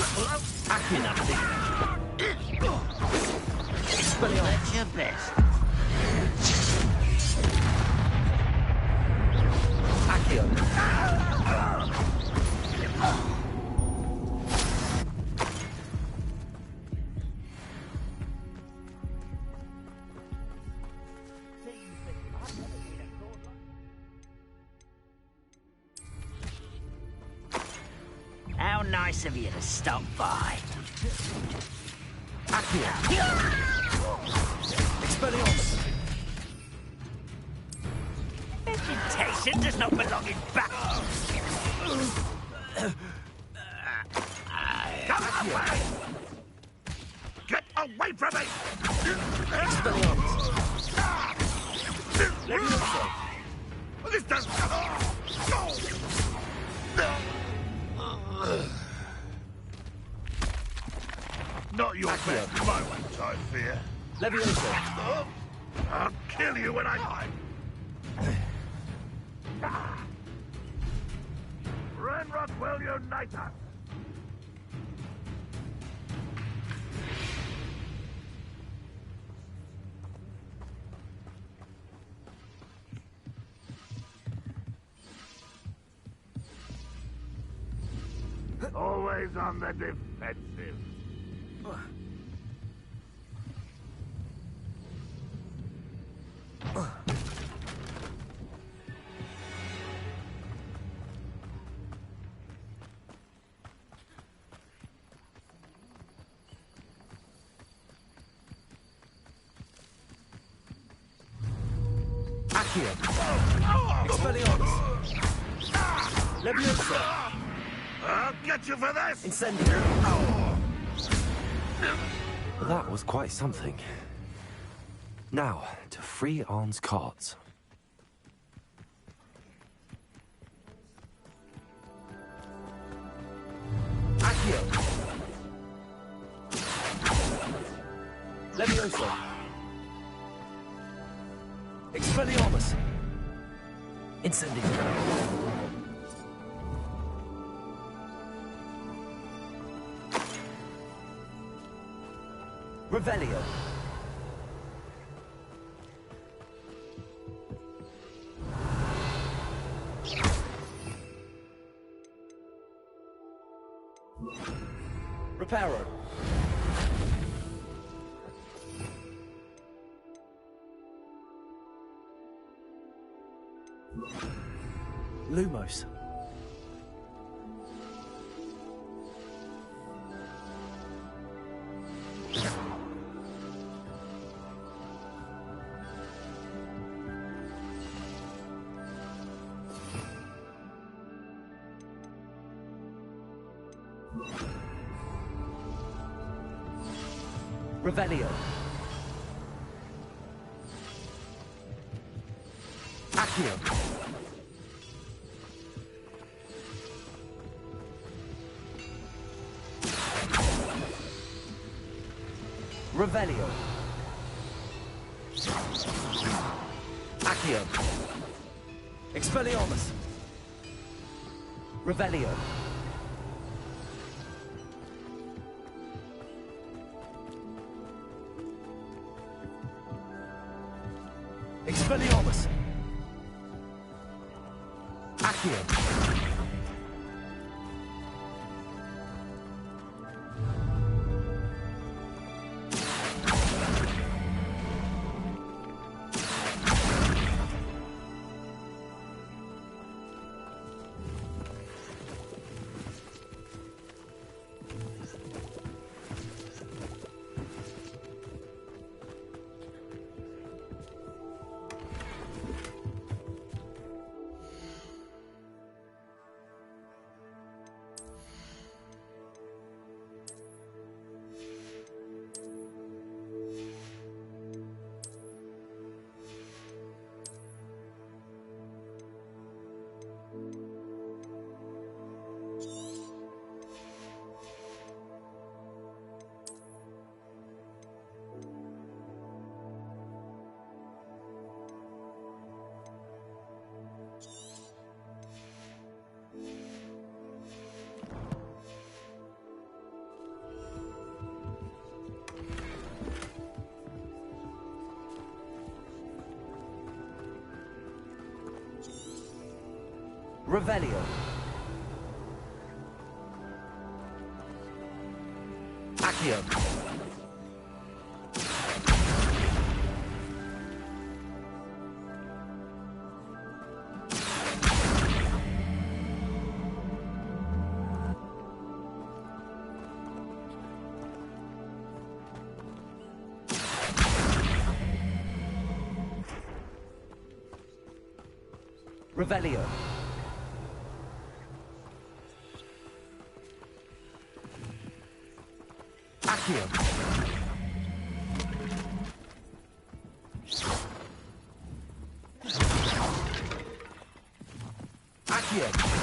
Accio! Expelliarmus! That's your best. Accio! How nice of you to stop by. Accio! Expelliarmus! Vegetation does not belong in battle. Get away from me! Expelliarmus! Leviosa! This doesn't... Not your best moment, I fear. Leviosa! I'll kill you when I... Renrock will unite us! Always on the defensive. Accio. Expelliarmus. Leviosa. I'll get you for this! Incendio. That was quite something. Now, to free Arn's cards. Accio. Leviosa. Expelliarmus. Incendio. Revelio. Reparo. Lumos. Revelio. Accio. Revelio. Accio. Expelliarmus. Revelio. Expelliarmus. Accio. Revelio. Accio. Revelio. Accio. Accio.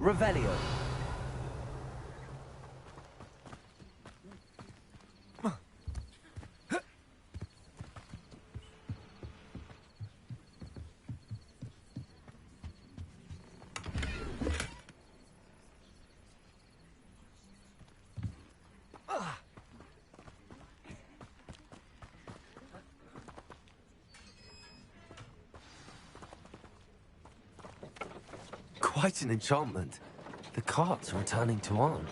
Revelio. Quite an enchantment. The carts are returning to Arn.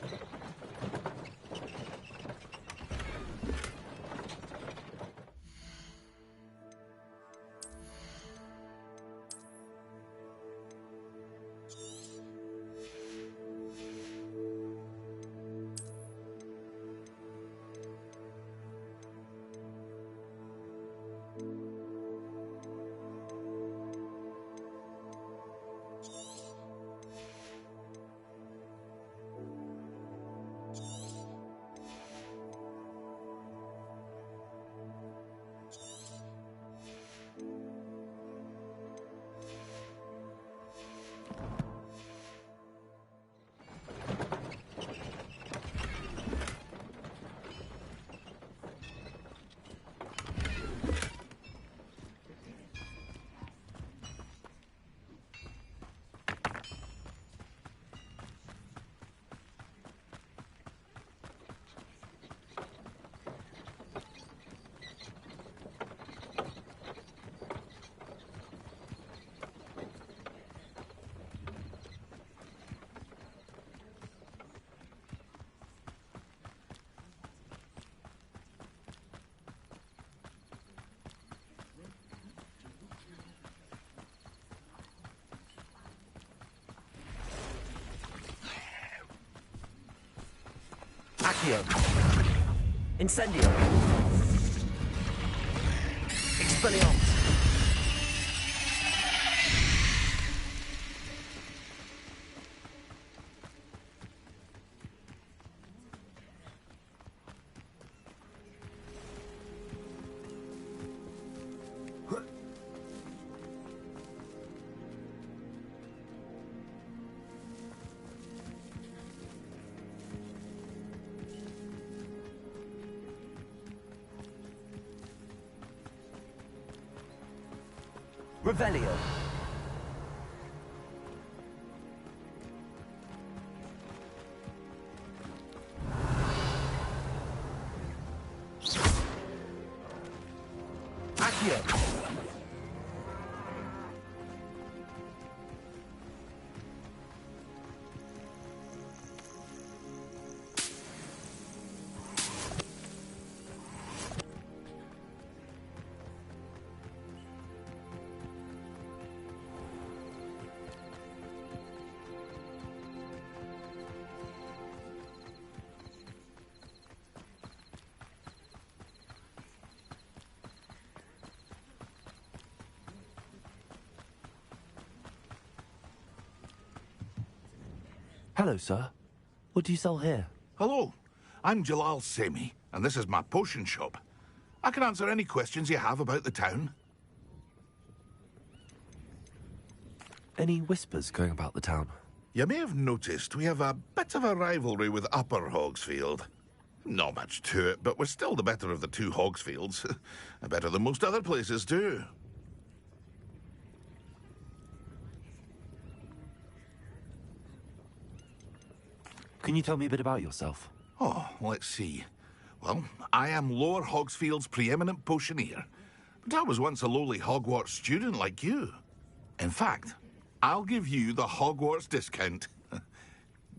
Accio. Incendio. Expelliarmus. Revelio. Accio. Hello, sir. What do you sell here? Hello, I'm Jalal Semi, and this is my potion shop. I can answer any questions you have about the town. Any whispers going about the town? You may have noticed we have a bit of a rivalry with Upper Hogsfield. Not much to it, but we're still the better of the two Hogsfields. Better than most other places, too. Can you tell me a bit about yourself? Oh, let's see. Well, I am Lower Hogsfield's preeminent potioneer. But I was once a lowly Hogwarts student like you. In fact, I'll give you the Hogwarts discount.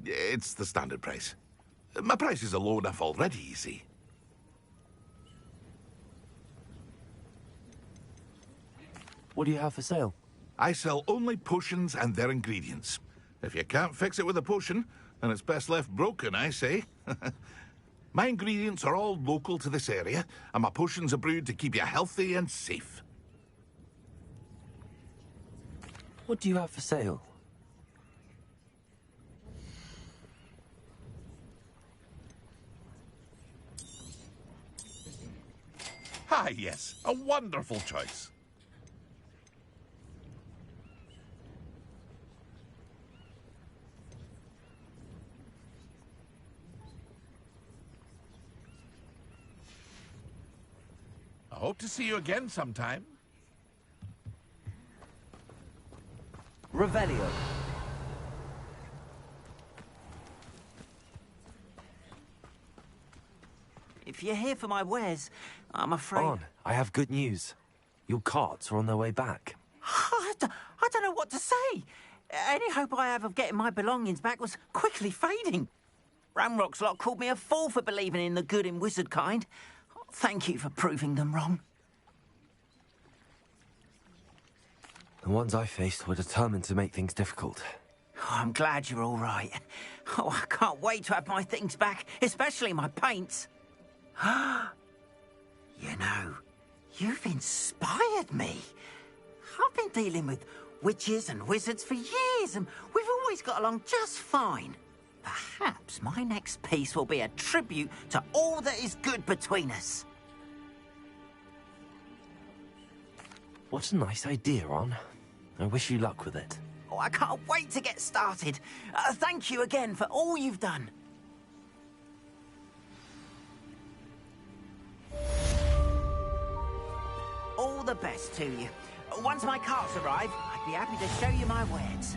It's the standard price. My prices are low enough already, you see. What do you have for sale? I sell only potions and their ingredients. If you can't fix it with a potion, then it's best left broken, I say. My ingredients are all local to this area, and my potions are brewed to keep you healthy and safe. What do you have for sale? Ah, yes, a wonderful choice. Hope to see you again sometime. Revelio. If you're here for my wares, I'm afraid... On, I have good news. Your carts are on their way back. I don't know what to say. Any hope I have of getting my belongings back was quickly fading. Ramrock's lot called me a fool for believing in the good in wizard kind. Thank you for proving them wrong. The ones I faced were determined to make things difficult. Oh, I'm glad you're all right. Oh, I can't wait to have my things back, especially my paints. You know, you've inspired me. I've been dealing with witches and wizards for years, and we've always got along just fine. Perhaps my next piece will be a tribute to all that is good between us. What a nice idea, Ron. I wish you luck with it. Oh, I can't wait to get started. Thank you again for all you've done. All the best to you. Once my carts arrive, I'd be happy to show you my wares.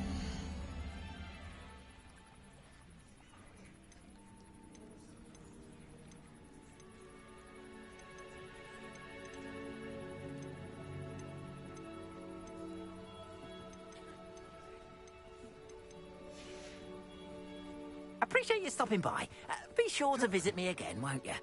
Appreciate you stopping by. Be sure to visit me again, won't you?